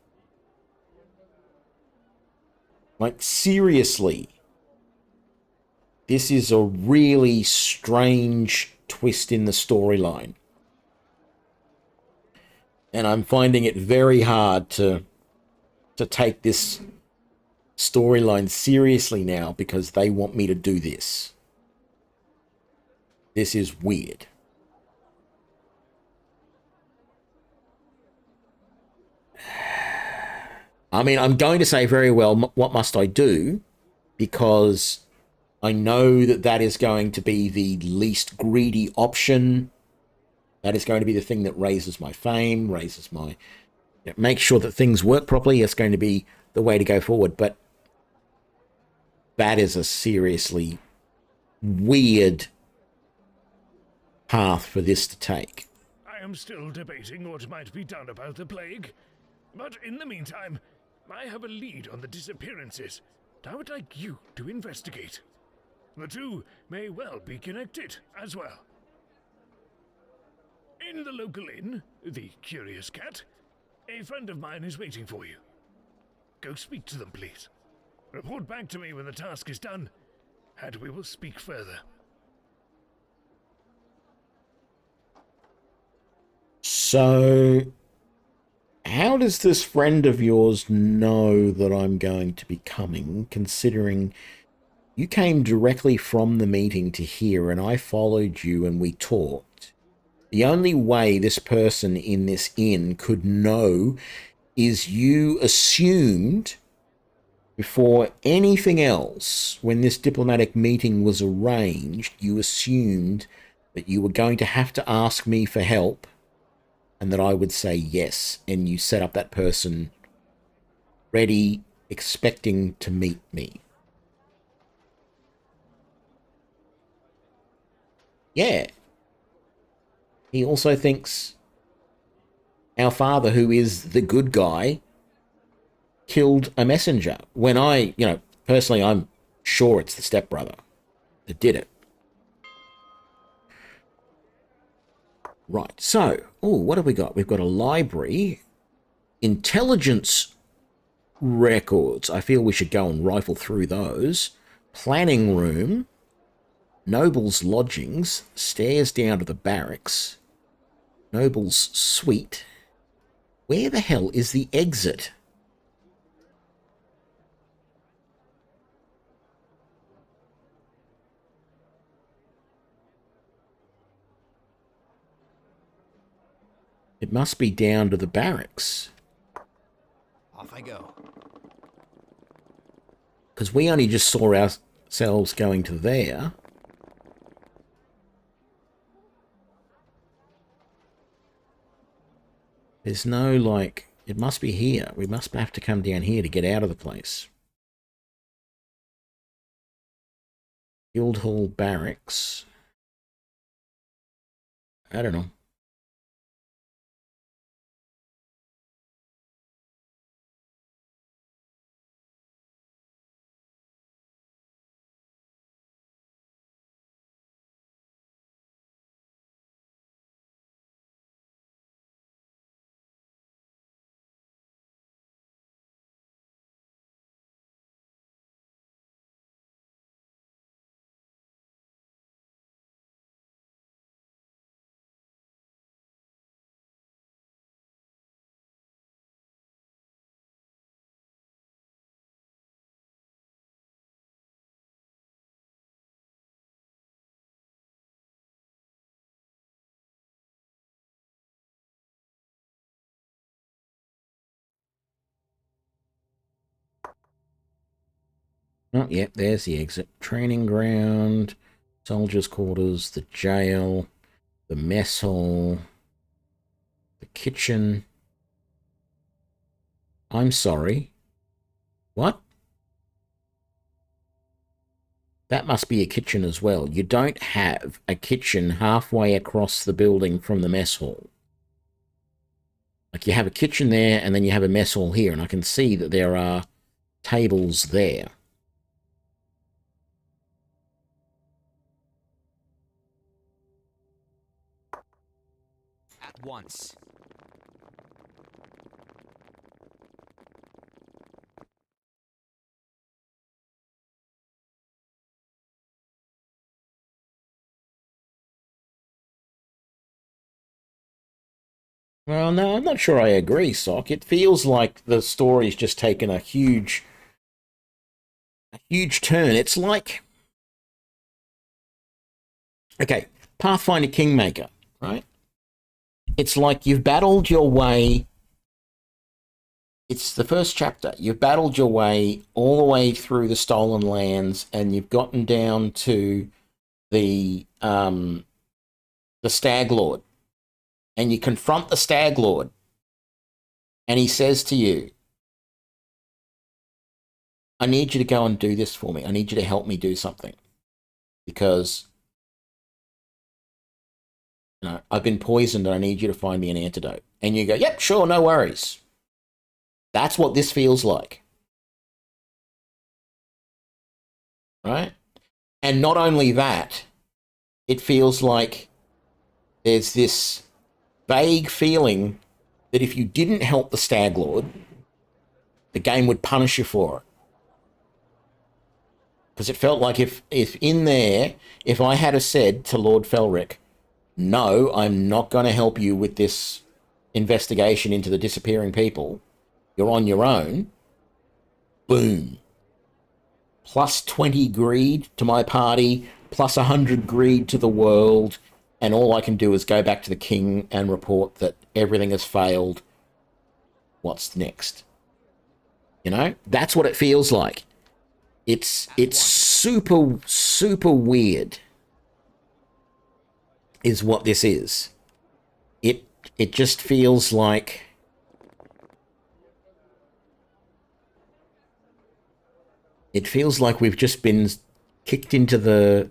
Like, seriously. This is a really strange twist in the storyline. And I'm finding it very hard to take this storyline seriously now because they want me to do this. This is weird. I mean, I'm going to say very well, what must I do? Because I know that that is going to be the least greedy option. That is going to be the thing that raises my fame, raises my... make sure that things work properly. It's going to be the way to go forward. But that is a seriously weird path for this to take. I am still debating what might be done about the plague. But in the meantime, I have a lead on the disappearances. I would like you to investigate. The two may well be connected as well. In the local inn, the Curious Cat, a friend of mine is waiting for you. Go speak to them, please. Report back to me when the task is done, and we will speak further. So, how does this friend of yours know that I'm going to be coming, considering you came directly from the meeting to here and I followed you and we talked? The only way this person in this inn could know is you assumed before anything else, when this diplomatic meeting was arranged, you assumed that you were going to have to ask me for help and that I would say yes, and you set up that person ready, expecting to meet me. Yeah. He also thinks our father, who is the good guy, killed a messenger. When I, personally, I'm sure it's the stepbrother that did it. Right, so, what have we got? We've got a library, intelligence records. I feel we should go and rifle through those. Planning room, Noble's lodgings, stairs down to the barracks, Noble's suite. Where the hell is the exit? It must be down to the barracks. Off I go. Because we only just saw ourselves going to there. There's no, like... It must be here. We must have to come down here to get out of the place. Guildhall Barracks. I don't know. Oh, yeah, there's the exit. Training ground, soldiers' quarters, the jail, the mess hall, the kitchen. I'm sorry. What? That must be a kitchen as well. You don't have a kitchen halfway across the building from the mess hall. Like, you have a kitchen there, and then you have a mess hall here, and I can see that there are tables there. At once. Well, no, I'm not sure I agree, Sock. It feels like the story's just taken a huge turn. It's like... Okay, Pathfinder Kingmaker, right? It's like you've battled your way... It's the first chapter. You've battled your way all the way through the Stolen Lands, and you've gotten down to the Stag Lord. And you confront the Stag Lord, and he says to you, I need you to go and do this for me. I need you to help me do something. Because, you know, I've been poisoned and I need you to find me an antidote. And you go, yep, sure, no worries. That's what this feels like. Right? And not only that, it feels like there's this vague feeling that if you didn't help the Stag Lord, the game would punish you for it. Because it felt like if in there, if I had said to Lord Felric, no, I'm not going to help you with this investigation into the disappearing people, you're on your own, boom. Plus 20 greed to my party, plus 100 greed to the world, and all I can do is go back to the king and report that everything has failed. What's next? You know? That's what it feels like. It's super, super weird is what this is. It just feels like... It feels like we've just been kicked into the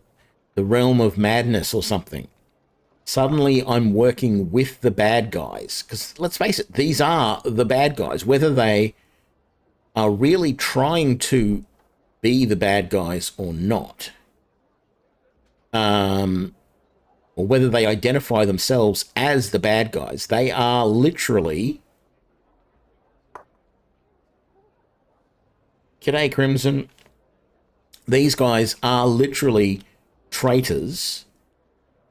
realm of madness or something. Suddenly I'm working with the bad guys. Because let's face it, these are the bad guys. Whether they are really trying to be the bad guys or not. Or whether they identify themselves as the bad guys. They are literally... G'day, Crimson. These guys are literally traitors.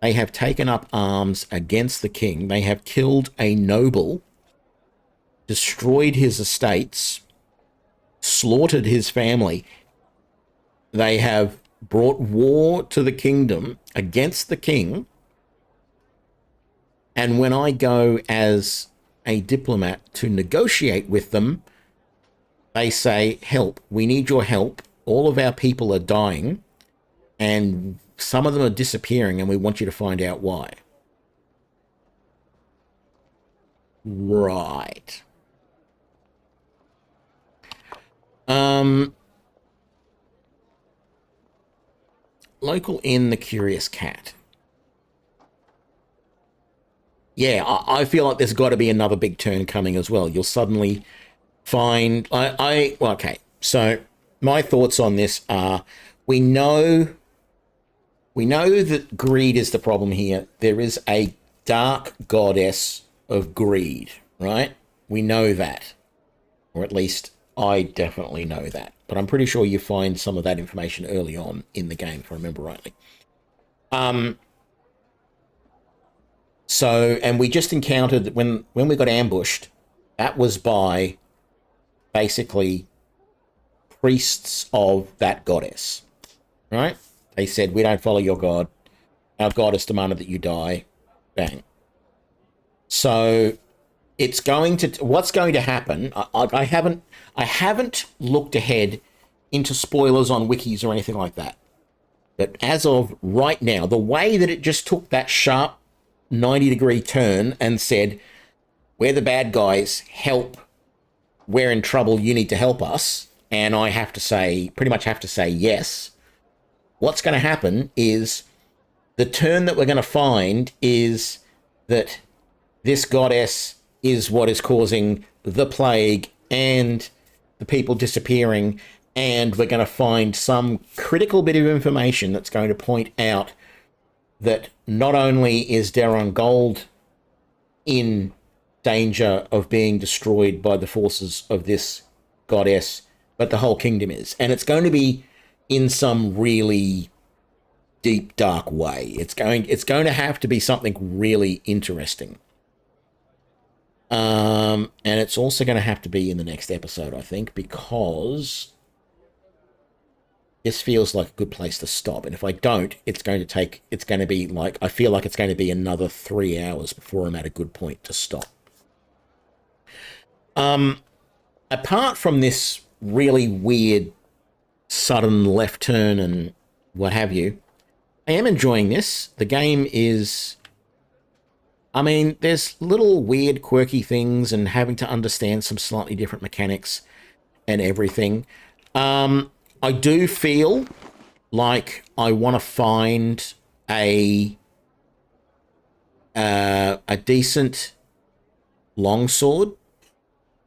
They have taken up arms against the king. They have killed a noble, destroyed his estates, slaughtered his family. They have brought war to the kingdom against the king, And when I go as a diplomat to negotiate with them, they say, help, we need your help. All of our people are dying, and some of them are disappearing, and we want you to find out why. Right. Local inn, the Curious Cat. Yeah, I feel like there's got to be another big turn coming as well. You'll suddenly find... well, okay, so my thoughts on this are, we know that greed is the problem here. There is a dark goddess of greed, right? We know that. Or at least I definitely know that. But I'm pretty sure you find some of that information early on in the game, if I remember rightly. So, and we just encountered, when we got ambushed, that was by basically priests of that goddess, right? They said, we don't follow your god. Our goddess demanded that you die. Bang. So it's going to, what's going to happen, I haven't looked ahead into spoilers on wikis or anything like that. But as of right now, the way that it just took that sharp 90-degree turn and said, we're the bad guys, help, we're in trouble, you need to help us, and I have to say, pretty much have to say yes, what's going to happen is the turn that we're going to find is that this goddess is what is causing the plague and the people disappearing, and we're going to find some critical bit of information that's going to point out that not only is Deron Gold in danger of being destroyed by the forces of this goddess, but the whole kingdom is. And it's going to be in some really deep, dark way. It's going to have to be something really interesting. And it's also going to have to be in the next episode, I think, because this feels like a good place to stop. And if I don't, it's going to be like, I feel like it's going to be another 3 hours before I'm at a good point to stop. Apart from this really weird sudden left turn and what have you, I am enjoying this. The game is, I mean, there's little weird quirky things and having to understand some slightly different mechanics and everything. I do feel like I want to find a decent longsword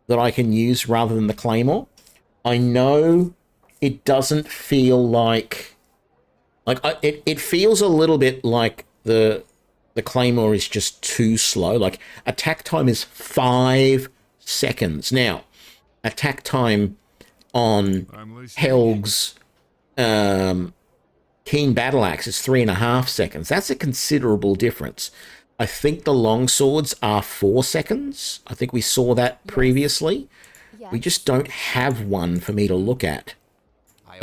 that I can use rather than the claymore. I know it doesn't feel like it feels a little bit like the claymore is just too slow. Like, attack time is 5 seconds. Now, attack time on Helg's keen battle axe is 3.5 seconds. That's a considerable difference. I think the long swords are 4 seconds. I think we saw that previously. Yes. We just don't have one for me to look at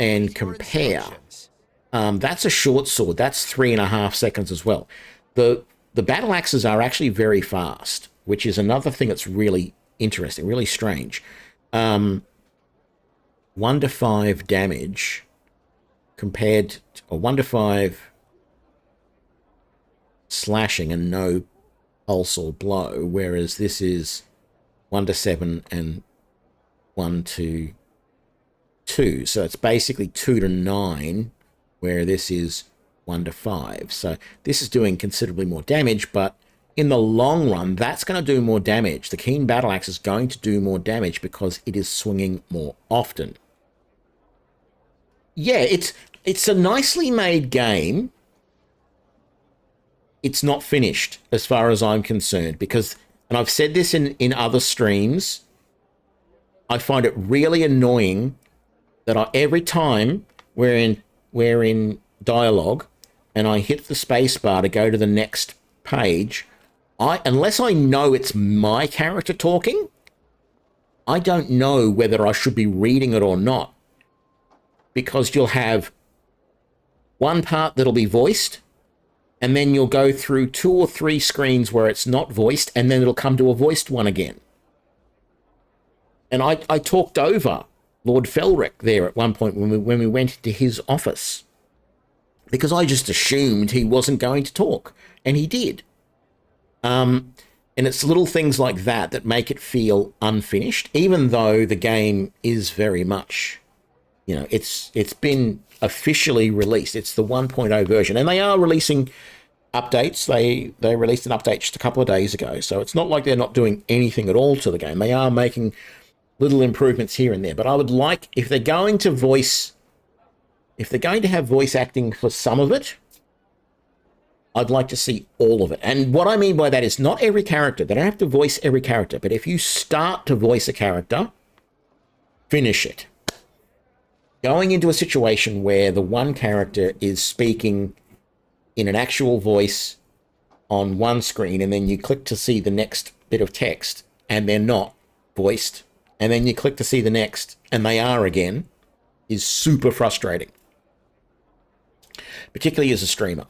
and compare. That's a short sword. That's 3.5 seconds as well. The battle axes are actually very fast, which is another thing that's really interesting, really strange. 1 to 5 damage compared to, or 1 to 5 slashing and no pulse or blow, whereas this is 1 to 7 and 1 to 2. So it's basically 2 to 9, where this is 1 to 5. So this is doing considerably more damage, but in the long run, that's going to do more damage. The keen battle axe is going to do more damage because it is swinging more often. Yeah, it's a nicely made game. It's not finished as far as I'm concerned, because, and I've said this in other streams, I find it really annoying that every time we're in dialogue and I hit the space bar to go to the next page, unless I know it's my character talking, I don't know whether I should be reading it or not, because you'll have one part that'll be voiced and then you'll go through 2 or 3 screens where it's not voiced, and then it'll come to a voiced one again. And I talked over Lord Felric there at one point when we went into his office, because I just assumed he wasn't going to talk, and he did. And it's little things like that that make it feel unfinished, even though the game is very much, you know, it's been officially released. It's the 1.0 version, and they are releasing updates. They released an update just a couple of days ago, so it's not like they're not doing anything at all to the game. They are making little improvements here and there, but I would like, if they're going to have voice acting for some of it, I'd like to see all of it. And what I mean by that is not every character. They don't have to voice every character, but if you start to voice a character, finish it. Going into a situation where the one character is speaking in an actual voice on one screen, and then you click to see the next bit of text, and they're not voiced, and then you click to see the next, and they are again, is super frustrating. Particularly as a streamer.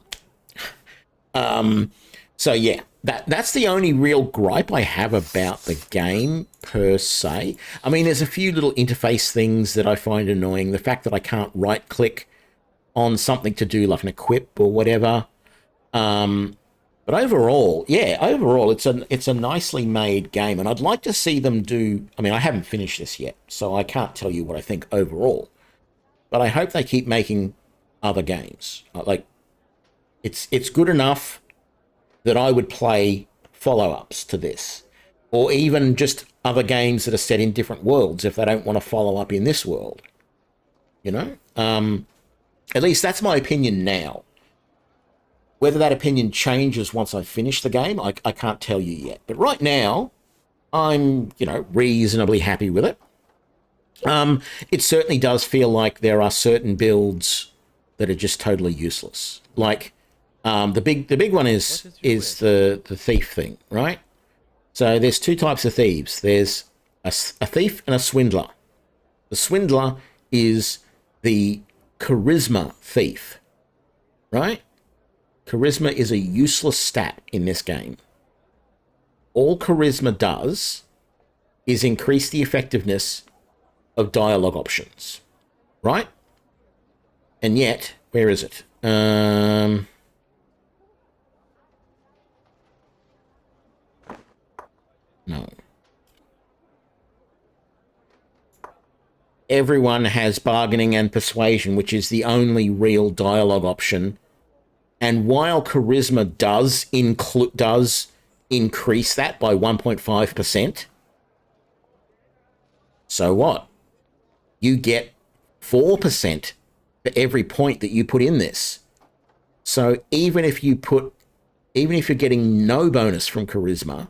So yeah, that's the only real gripe I have about the game per se. I mean, there's a few little interface things that I find annoying. The fact that I can't right click on something to do like an equip or whatever. But overall, it's a nicely made game, and I'd like to see them do, I mean, I haven't finished this yet, so I can't tell you what I think overall, but I hope they keep making other games. Like, it's good enough that I would play follow-ups to this, or even just other games that are set in different worlds if they don't want to follow up in this world. You know? At least that's my opinion now. Whether that opinion changes once I finish the game, I can't tell you yet. But right now, I'm, you know, reasonably happy with it. It certainly does feel like there are certain builds that are just totally useless. Like, the big one is the thief thing, right? So there's 2 types of thieves. There's a thief and a swindler. The swindler is the charisma thief, right? Charisma is a useless stat in this game. All charisma does is increase the effectiveness of dialogue options, right? And yet, where is it? No. Everyone has bargaining and persuasion, which is the only real dialogue option. And while charisma does increase that by 1.5%, so what? You get 4% for every point that you put in this. So even if you're getting no bonus from charisma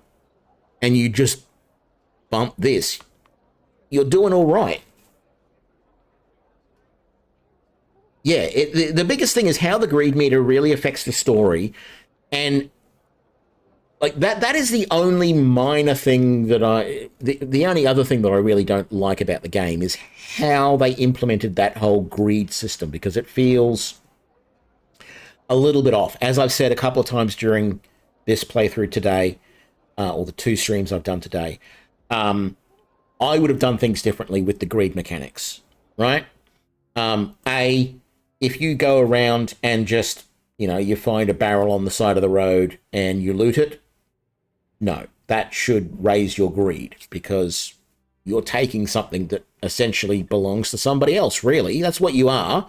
and you just bump this, you're doing all right. Yeah, the biggest thing is how the greed meter really affects the story, and like that is the only minor thing that the only other thing that I really don't like about the game is how they implemented that whole greed system, because it feels a little bit off. As I've said a couple of times during this playthrough today, or the 2 streams I've done today, I would have done things differently with the greed mechanics, right? If you go around and just, you know, you find a barrel on the side of the road and you loot it, no, that should raise your greed, because you're taking something that essentially belongs to somebody else, really. That's what you are.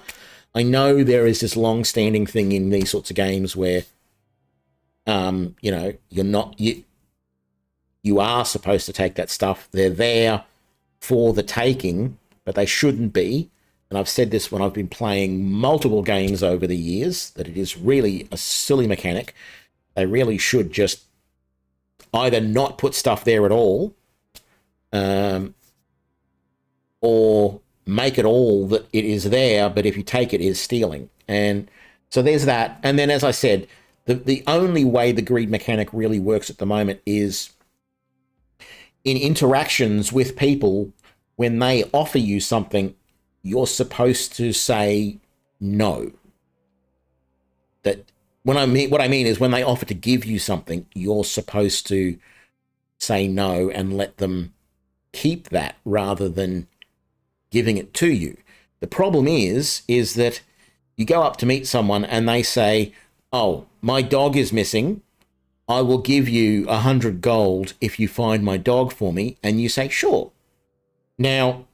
I know there is this long-standing thing in these sorts of games where, you know, you are supposed to take that stuff. They're there for the taking, but they shouldn't be. And I've said this when I've been playing multiple games over the years, that it is really a silly mechanic. They really should just either not put stuff there at all, or make it all that it is there, but if you take it, it is stealing. And so there's that. And then, as I said, the only way the greed mechanic really works at the moment is in interactions with people. When they offer you something, you're supposed to say no. That what I mean is when they offer to give you something, you're supposed to say no and let them keep that rather than giving it to you. The problem is that you go up to meet someone and they say, oh, my dog is missing. I will give you 100 gold if you find my dog for me. And you say, sure. Now,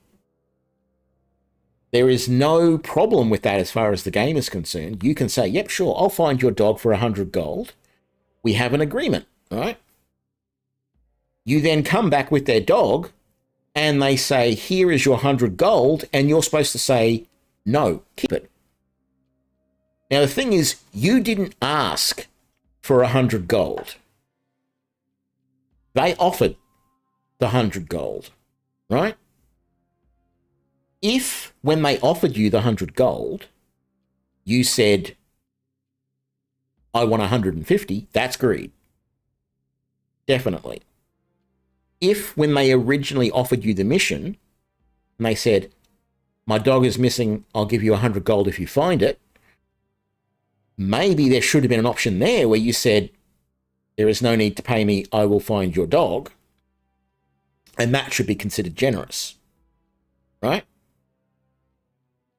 there is no problem with that as far as the game is concerned. You can say, yep, sure, I'll find your dog for 100 gold. We have an agreement, right? You then come back with their dog and they say, here is your 100 gold, and you're supposed to say, no, keep it. Now, the thing is, you didn't ask for 100 gold. They offered the 100 gold, right? If, when they offered you the 100 gold, you said, I want 150, that's greed. Definitely. If, when they originally offered you the mission, and they said, my dog is missing, I'll give you 100 gold if you find it, maybe there should have been an option there where you said, there is no need to pay me, I will find your dog. And that should be considered generous, right?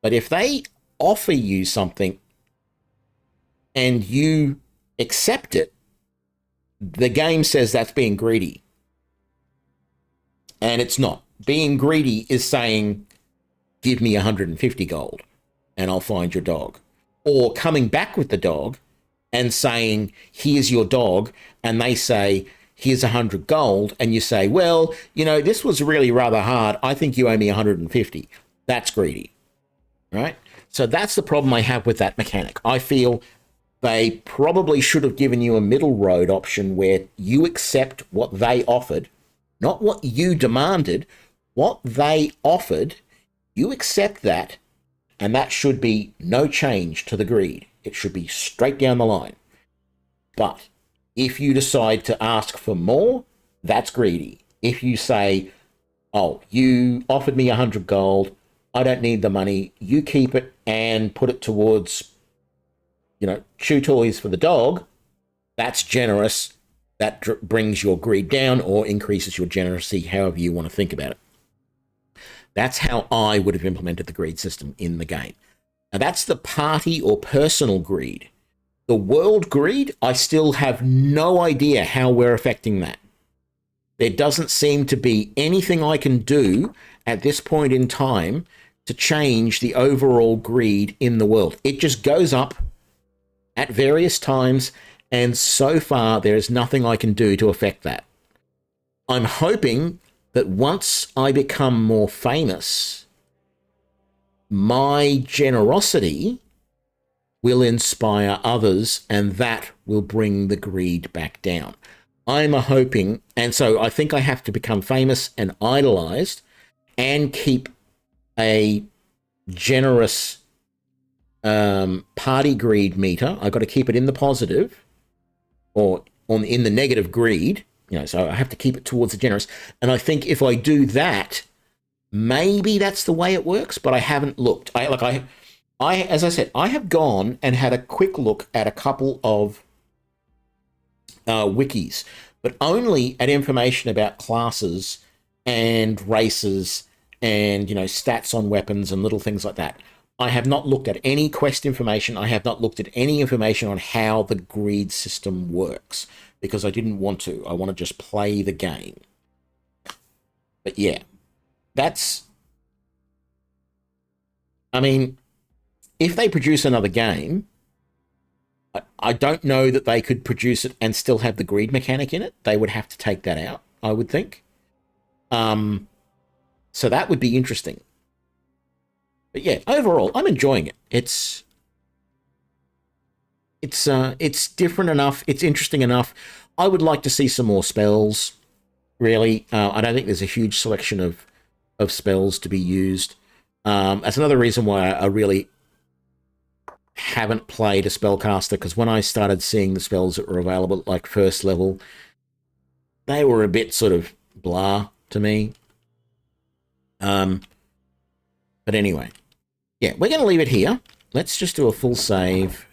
But if they offer you something and you accept it, the game says that's being greedy. And it's not. Being greedy is saying, give me 150 gold and I'll find your dog. Or coming back with the dog and saying, here's your dog, and they say, here's 100 gold, and you say, well, you know, this was really rather hard. I think you owe me 150. That's greedy, right? So that's the problem I have with that mechanic. I feel they probably should have given you a middle road option where you accept what they offered, not what you demanded, what they offered, you accept that, and that should be no change to the greed. It should be straight down the line. But if you decide to ask for more, that's greedy. If you say, oh, you offered me 100 gold, I don't need the money, you keep it and put it towards, you know, chew toys for the dog, that's generous. That brings your greed down or increases your generosity, however you want to think about it. That's how I would have implemented the greed system in the game. Now, that's the party or personal greed. The world greed, I still have no idea how we're affecting that. There doesn't seem to be anything I can do at this point in time to change the overall greed in the world. It just goes up at various times, and so far there is nothing I can do to affect that. I'm hoping that once I become more famous, my generosity will inspire others, and that will bring the greed back down. I'm hoping, and so I think I have to become famous and idolized and keep a generous party greed meter. I've got to keep it in the positive or in the negative greed. You know, so I have to keep it towards the generous. And I think if I do that, maybe that's the way it works, but I haven't looked. As I said, I have gone and had a quick look at a couple of wikis, but only at information about classes and races and, you know, stats on weapons and little things like that. I have not looked at any quest information. I have not looked at any information on how the greed system works, because I didn't want to. I want to just play the game. But yeah, I mean, if they produce another game, I don't know that they could produce it and still have the greed mechanic in it. They would have to take that out, I would think. So that would be interesting. But yeah, overall, I'm enjoying it. It's different enough. It's interesting enough. I would like to see some more spells, really. I don't think there's a huge selection of spells to be used. That's another reason why I really haven't played a spellcaster, because when I started seeing the spells that were available at like first level, they were a bit sort of blah to me. But anyway, yeah, we're going to leave it here. Let's just do a full save.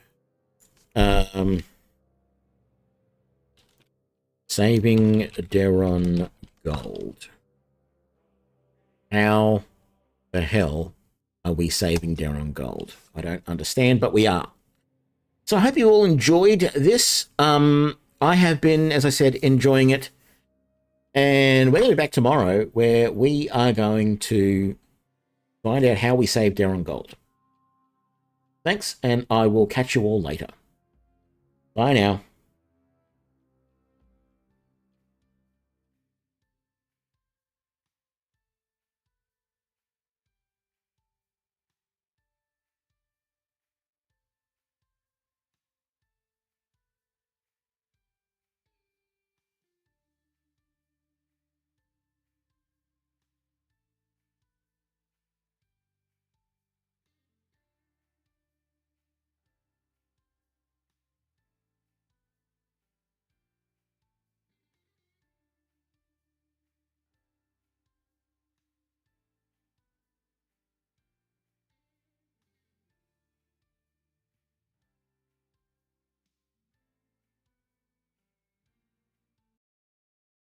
Saving Deron gold. How the hell are we saving Deron gold? I don't understand, but we are. So I hope you all enjoyed this. I have been, as I said, enjoying it. And we're going to be back tomorrow where we are going to find out how we save Deron gold. Thanks, and I will catch you all later. Bye now.